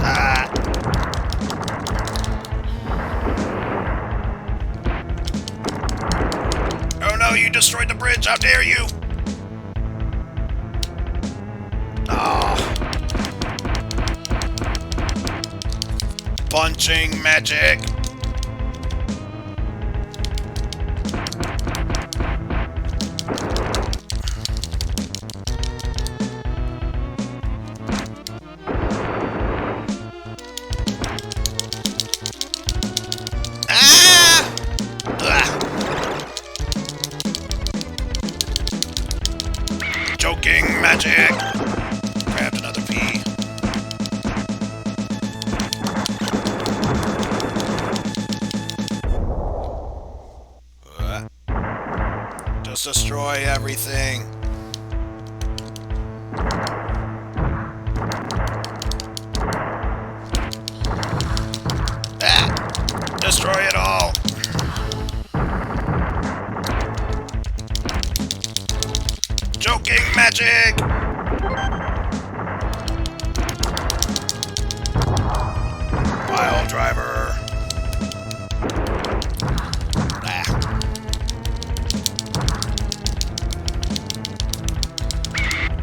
Ah. Oh no, you destroyed the bridge! How dare you! Punching magic. Ah! Ugh. Choking magic. Grabbed another P. Just destroy everything. Ah! Destroy it all. Choking magic! Pile driver. Ah.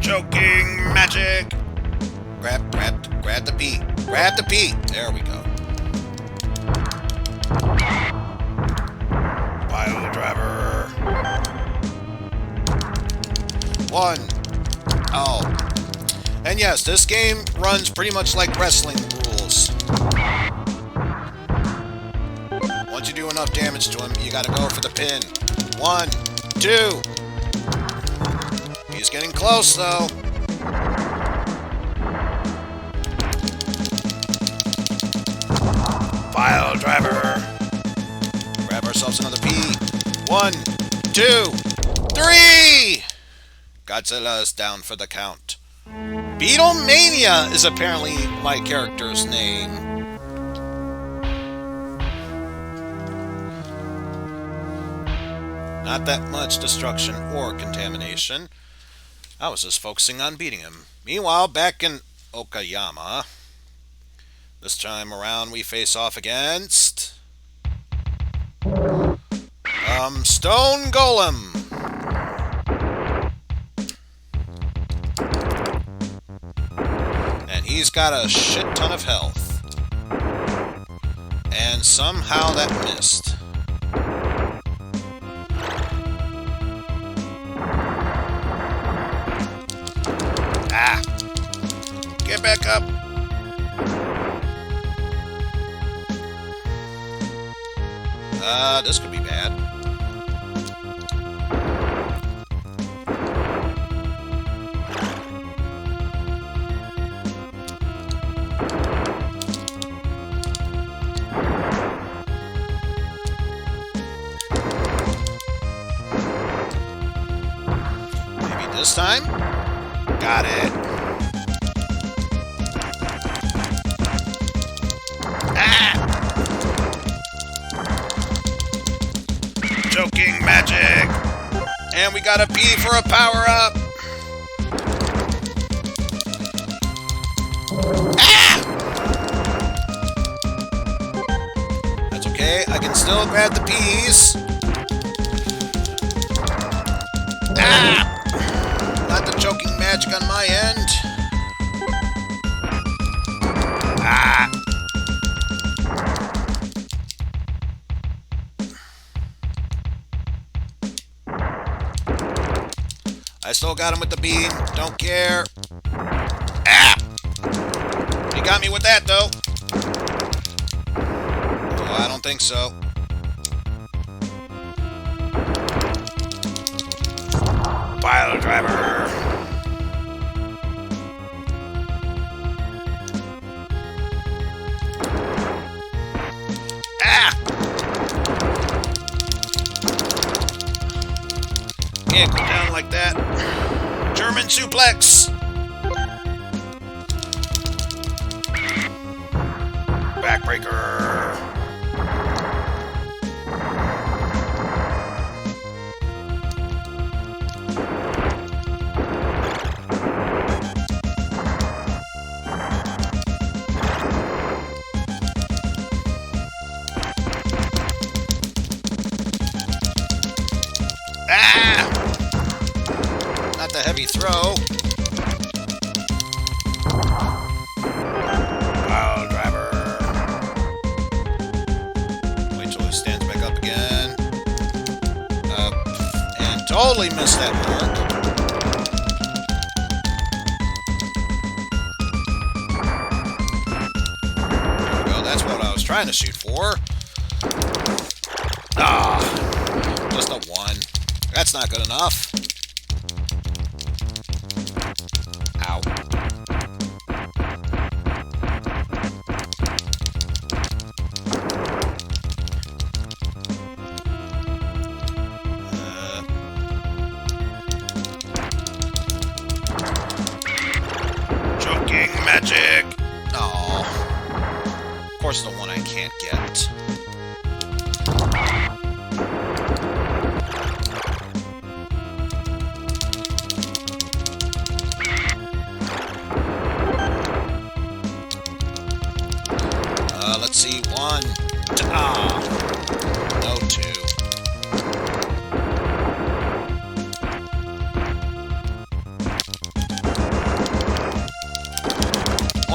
Choking magic! Grab the P. Grab the P. There we go. Pile driver. One. Oh. And yes, this game runs pretty much like wrestling rules. Once you do enough damage to him, you gotta go for the pin. 1, 2. He's getting close, though. Pile driver. Grab ourselves another P. 1, 2, 3! Godzilla's down for the count. Beatlemania is apparently my character's name. Not that much destruction or contamination. I was just focusing on beating him. Meanwhile, back in Okayama, this time around we face off against Stone Golem. And he's got a shit ton of health. And somehow that missed. Ah! Get back up! This could be bad. Maybe this time? Got it. Choking magic! And we got a P for a power-up! Ah! That's okay, I can still grab the P's. Ah! Not the choking magic on my end. Ah! I still got him with the beam. Don't care. Ah! He got me with that, though. Oh, I don't think so. Pile driver. Ah! Can't go down like that. German suplex. Backbreaker. Ah! Not the heavy throw. Pile driver. Wait till he stands back up again. And totally missed that mark. There we go. That's what I was trying to shoot for. Ah, just a 1. That's not good enough. Ow. Choking magic. Oh. Of course, the one I can't get.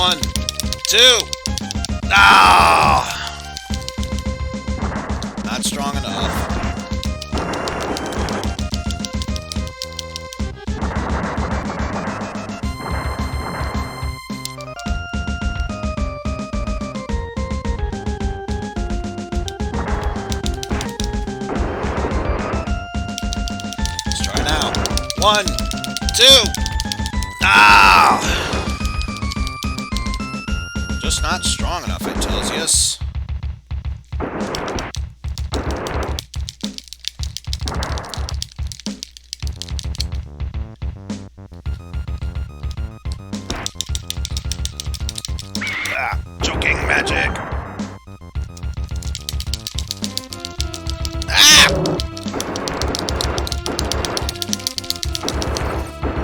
1, 2. Ah! Not strong enough. Let's try now. 1, 2. Ah! Just not strong enough, I tells yous. Choking magic. Ah!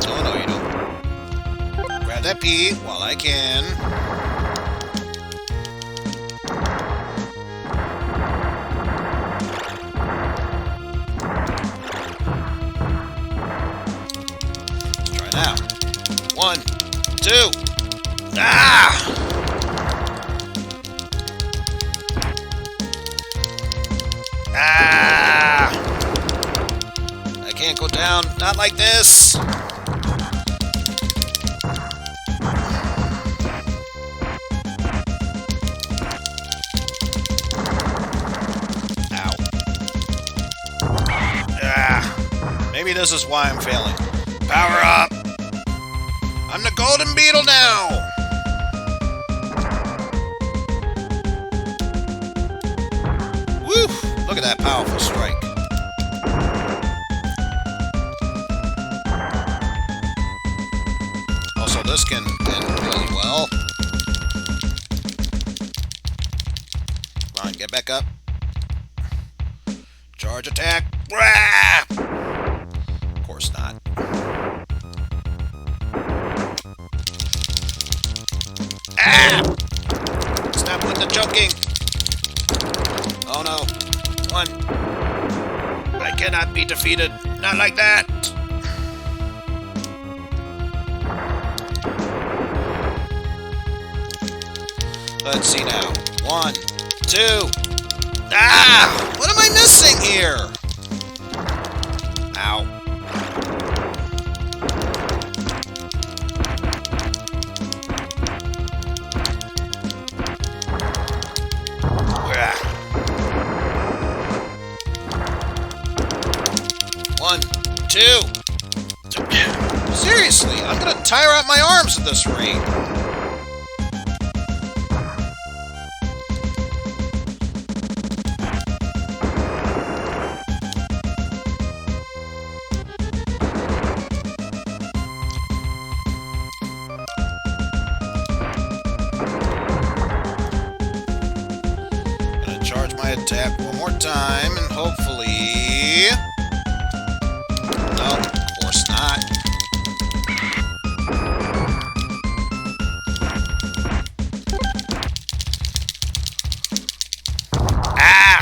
Oh, no, you don't. Grab that pea while I can. Let's try now. 1, 2. Ah! Ah! I can't go down. Not like this. Ow. Ah! Maybe this is why I'm failing. Power up! I'm the golden beetle now! Woo! Look at that powerful strike. Also, this can end really well. Come on, get back up. Charge attack. Rah! Of course not. Ah! Stop with the choking. Oh no. 1. I cannot be defeated. Not like that. Let's see now. 1, 2. Ah! What am I missing here? Ow. Ah. 1, 2. Seriously, I'm gonna tire out my arms at this rate. Gonna charge my attack one more time and hopefully... No, of course not. Ah!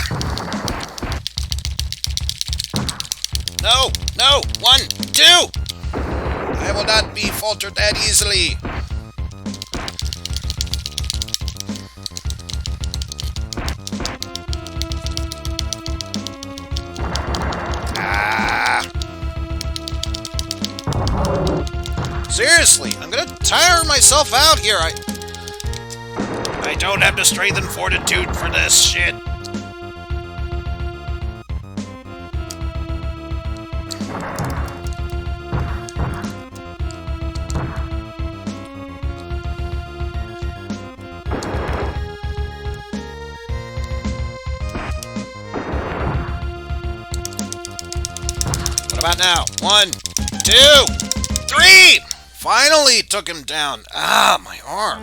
No! No! 1, 2! I will not be faltered that easily. Seriously, I'm gonna tire myself out here. I don't have the strength and fortitude for this shit. What about now? 1, 2, 3! Finally took him down. Ah, my arm.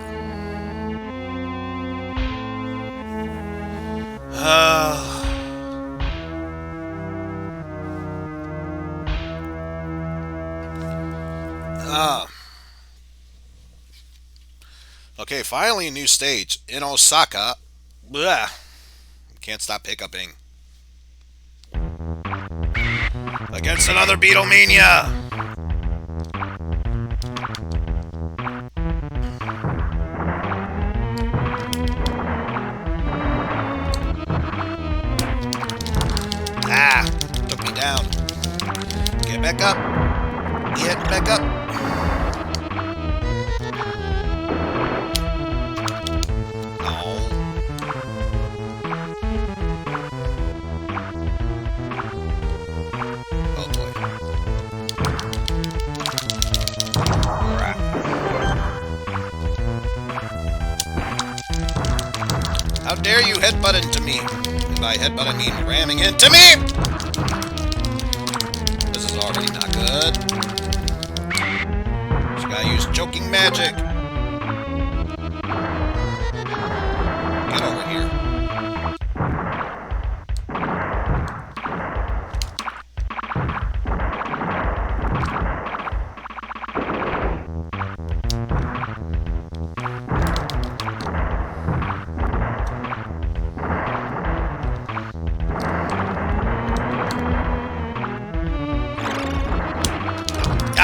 Okay, finally a new stage in Osaka. Blah. Can't stop hiccuping. Against another Beatlemania. Get back up. Get back up. Oh. Oh boy. Crap. How dare you headbutt into me? And by headbutt I mean ramming into me! This is already not good. Just gotta use choking magic. Get over here.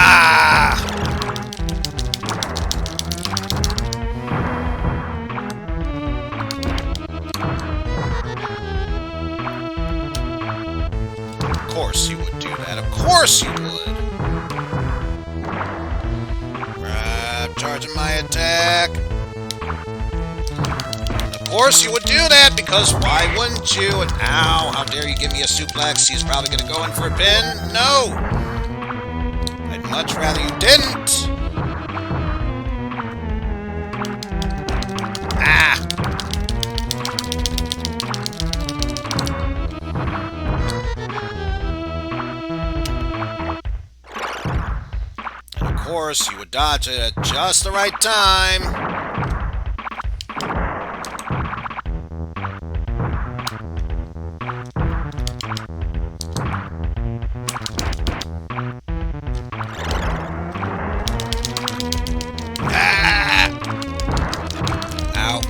Ah! Of course you would do that. Of course you would. Charging my attack. Of course you would do that, because why wouldn't you? And ow, how dare you give me a suplex? He's probably going to go in for a pin. No! I'd much rather you didn't. Ah! And of course, you would dodge it at just the right time. Ow.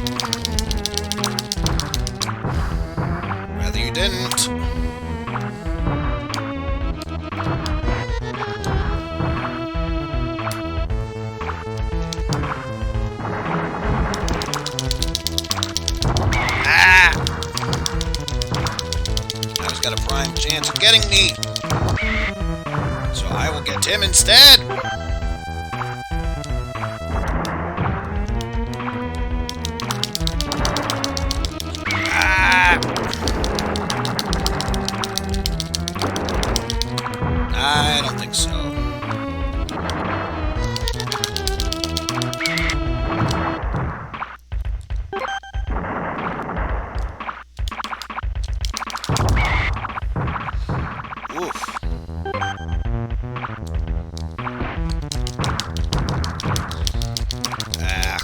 Rather you didn't. Ah! Now he's got a prime chance of getting me. So I will get him instead. I don't think so. Oof. Ah.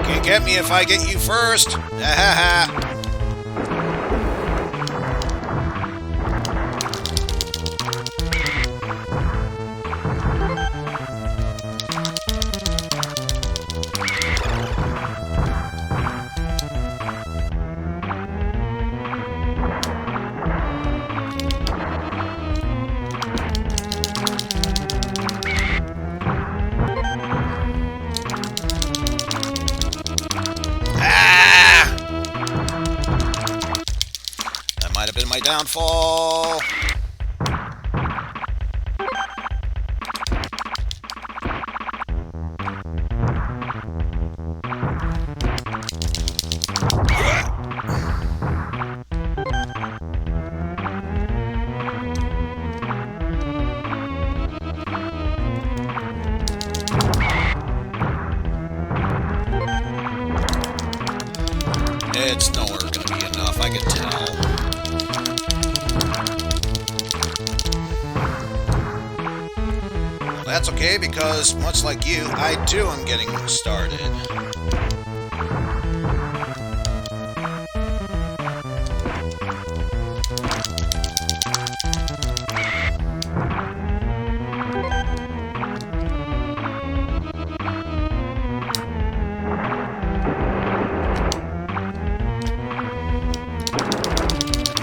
Can't get me if I get you first. Ha That might have been my downfall. It's nowhere going to be enough, I can tell. Well, that's okay, because much like you, I too am getting started.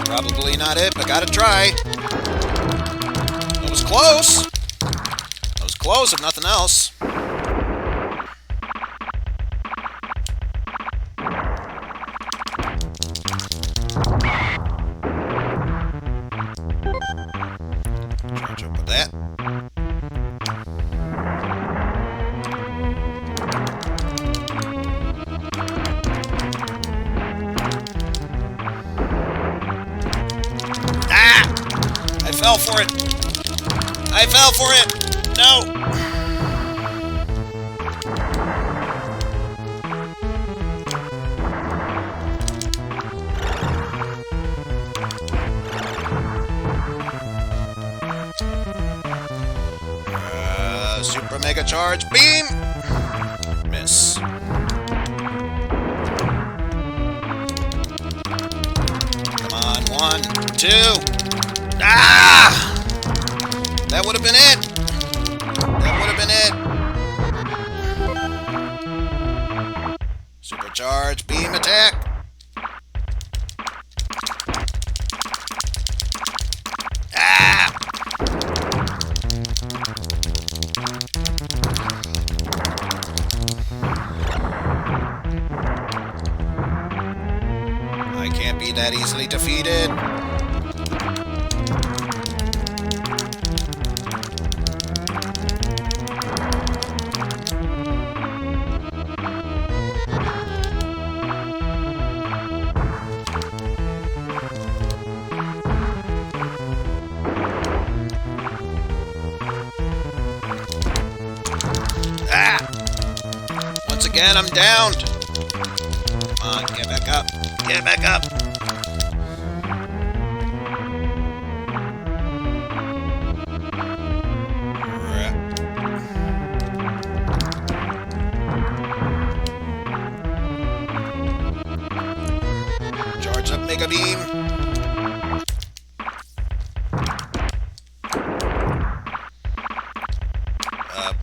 Probably not it, but gotta try. close. That was close, if nothing else. Charge up with that. I fell for it! I fell for it! No! Super Mega Charge Beam! Miss. Come on, 1, 2. Ah! That would have been it! That would have been it! Supercharge beam attack! Ah! I can't be that easily defeated. Once again, I'm downed. Come on, get back up. Get back up. Charge up Mega Beam.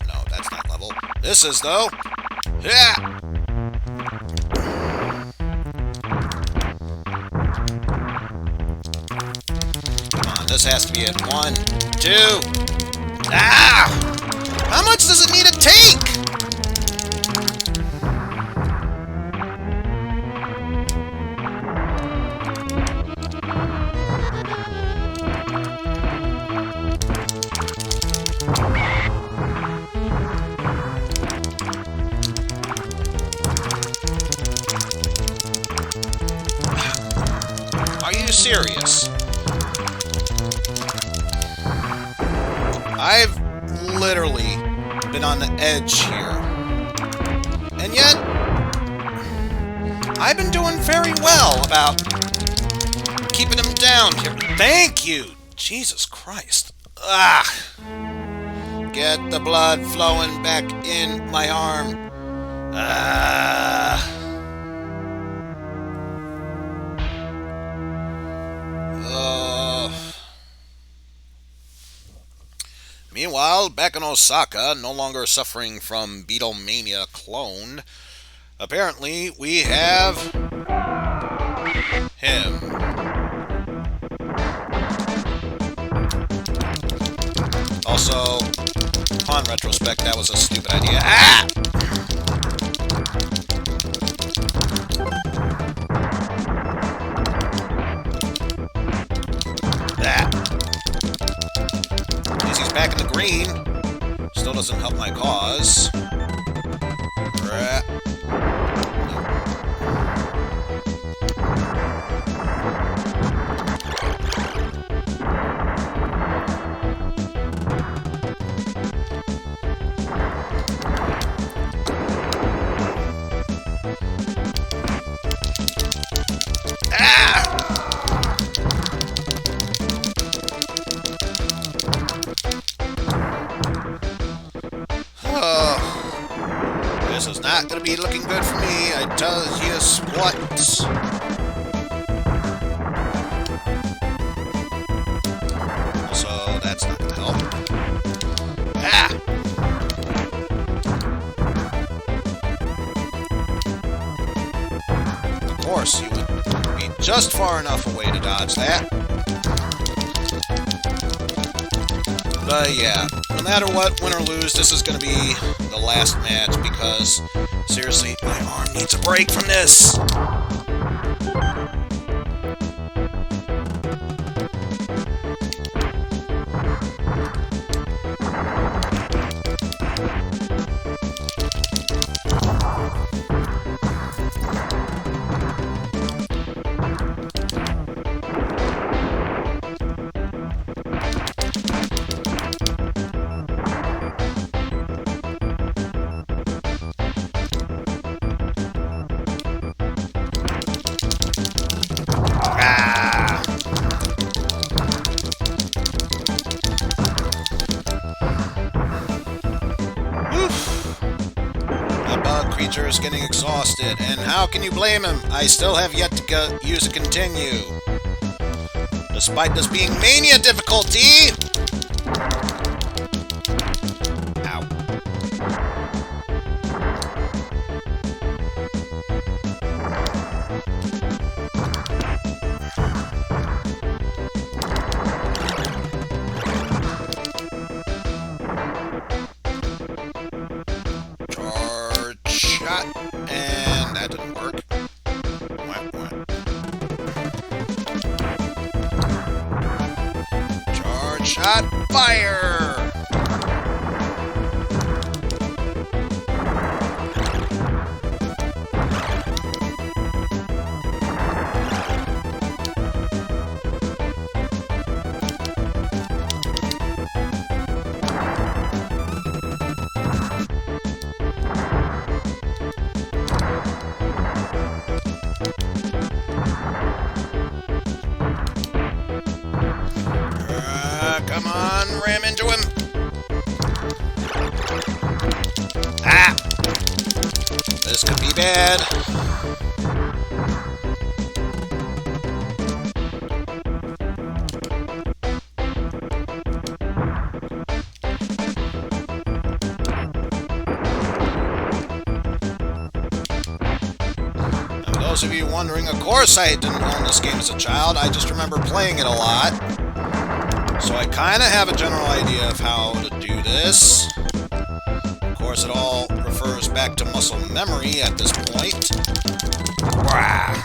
No, that's not level. This is, though. Yeah! Come on, this has to be it. 1, 2. Ah! How much does it need to take? Are you serious? I've literally been on the edge here. And yet, I've been doing very well about keeping him down here. Thank you! Jesus Christ. Ah! Get the blood flowing back in my arm. Ah! Meanwhile, back in Osaka, no longer suffering from Beatlemania clone, apparently we have him. Also, upon retrospect, that was a stupid idea. Ah! Back in the green. Still doesn't help my cause. This is not going to be looking good for me, I tell you what. Also, that's not going to help. Ah! Of course, you would be just far enough away to dodge that. But yeah, no matter what, win or lose, this is going to be the last match because, seriously, my arm needs a break from this. Creature is getting exhausted, and how can you blame him? I still have yet to use a continue. Despite this being mania difficulty! Ow. Shot, and that didn't work. What? Charge shot, fire! Come on, ram into him. Ah! This could be bad. Now, for those of you wondering, of course I didn't own this game as a child. I just remember playing it a lot. So I kind of have a general idea of how to do this. Of course, it all refers back to muscle memory at this point. Wah!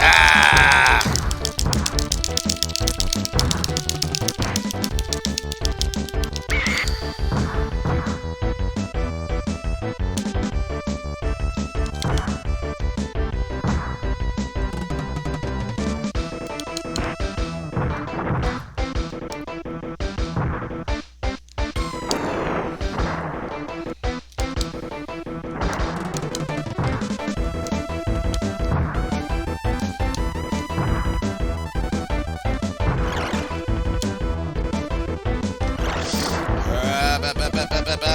Ah!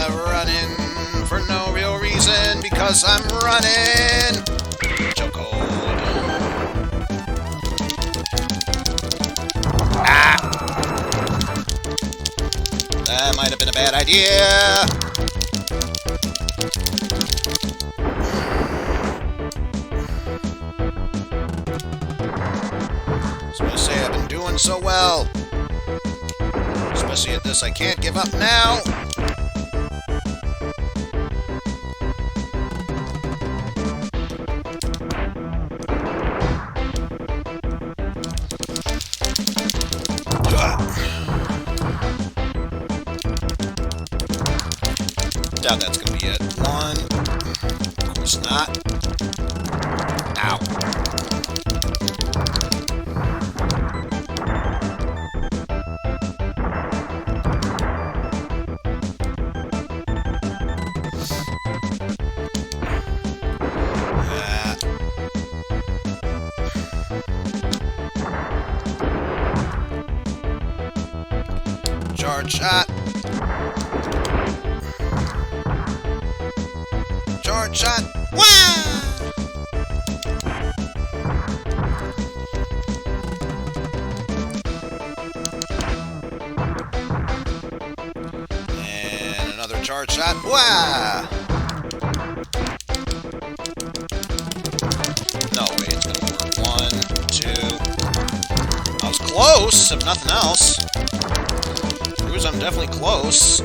Running for no real reason because I'm running. Chokehold. Ah! That might have been a bad idea. I was gonna say I've been doing so well. Especially at this, I can't give up now. Doubt that's gonna be it. One. Of course not. Ow. Charge shot. Charge shot. Wow! And another charge shot. Wow! No way it's gonna work. One. close, if nothing else. Proves I'm definitely close.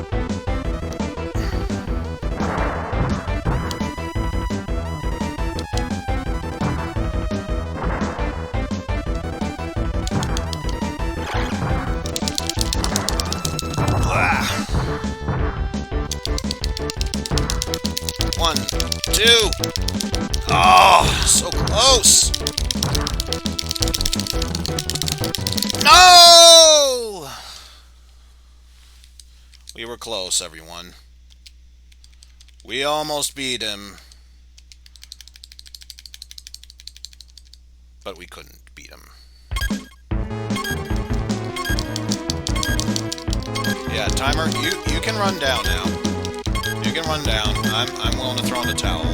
One, two. Oh, so close. No! We were close, everyone. We almost beat him. But we couldn't beat him. Yeah, timer, you can run down now. You can run down. I'm willing to throw in the towel.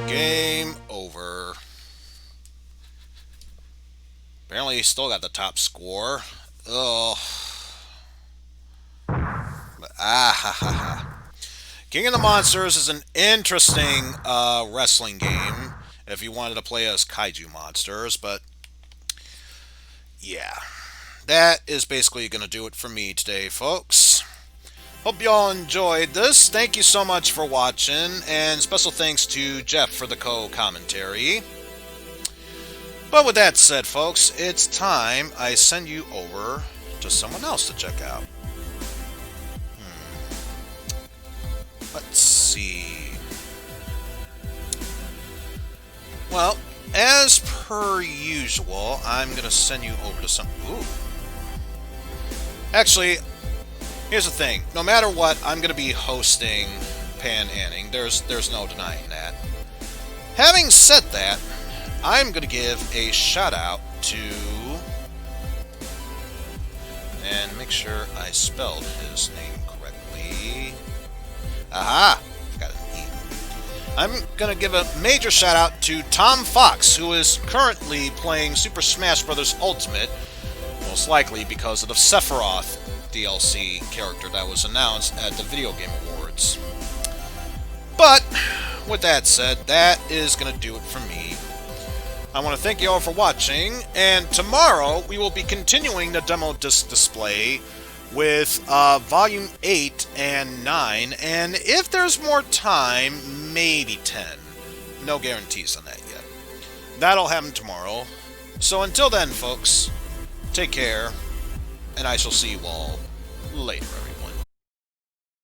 Game over. Apparently he still got the top score. Ugh. But, ha ha ha. King of the Monsters is an interesting wrestling game if you wanted to play as kaiju monsters, but yeah. That is basically going to do it for me today, folks. Hope you all enjoyed this. Thank you so much for watching, and special thanks to Jeff for the co-commentary. But with that said, folks, it's time I send you over to someone else to check out. Let's see. Well, as per usual, I'm going to send you over to some... Ooh. Actually, here's the thing. No matter what, I'm going to be hosting Pan Anning. There's no denying that. Having said that, I'm going to give a shout out to... And make sure I spelled his name correctly. Aha! Got an E. I'm going to give a major shout out to Tom Fox, who is currently playing Super Smash Bros. Ultimate, most likely because of the Sephiroth DLC character that was announced at the Video Game Awards. But, with that said, that is going to do it for me. I want to thank you all for watching, and tomorrow we will be continuing the demo disc display with Volume 8 and 9, and if there's more time, maybe 10. No guarantees on that yet. That'll happen tomorrow. So until then, folks, take care, and I shall see you all later, everyone.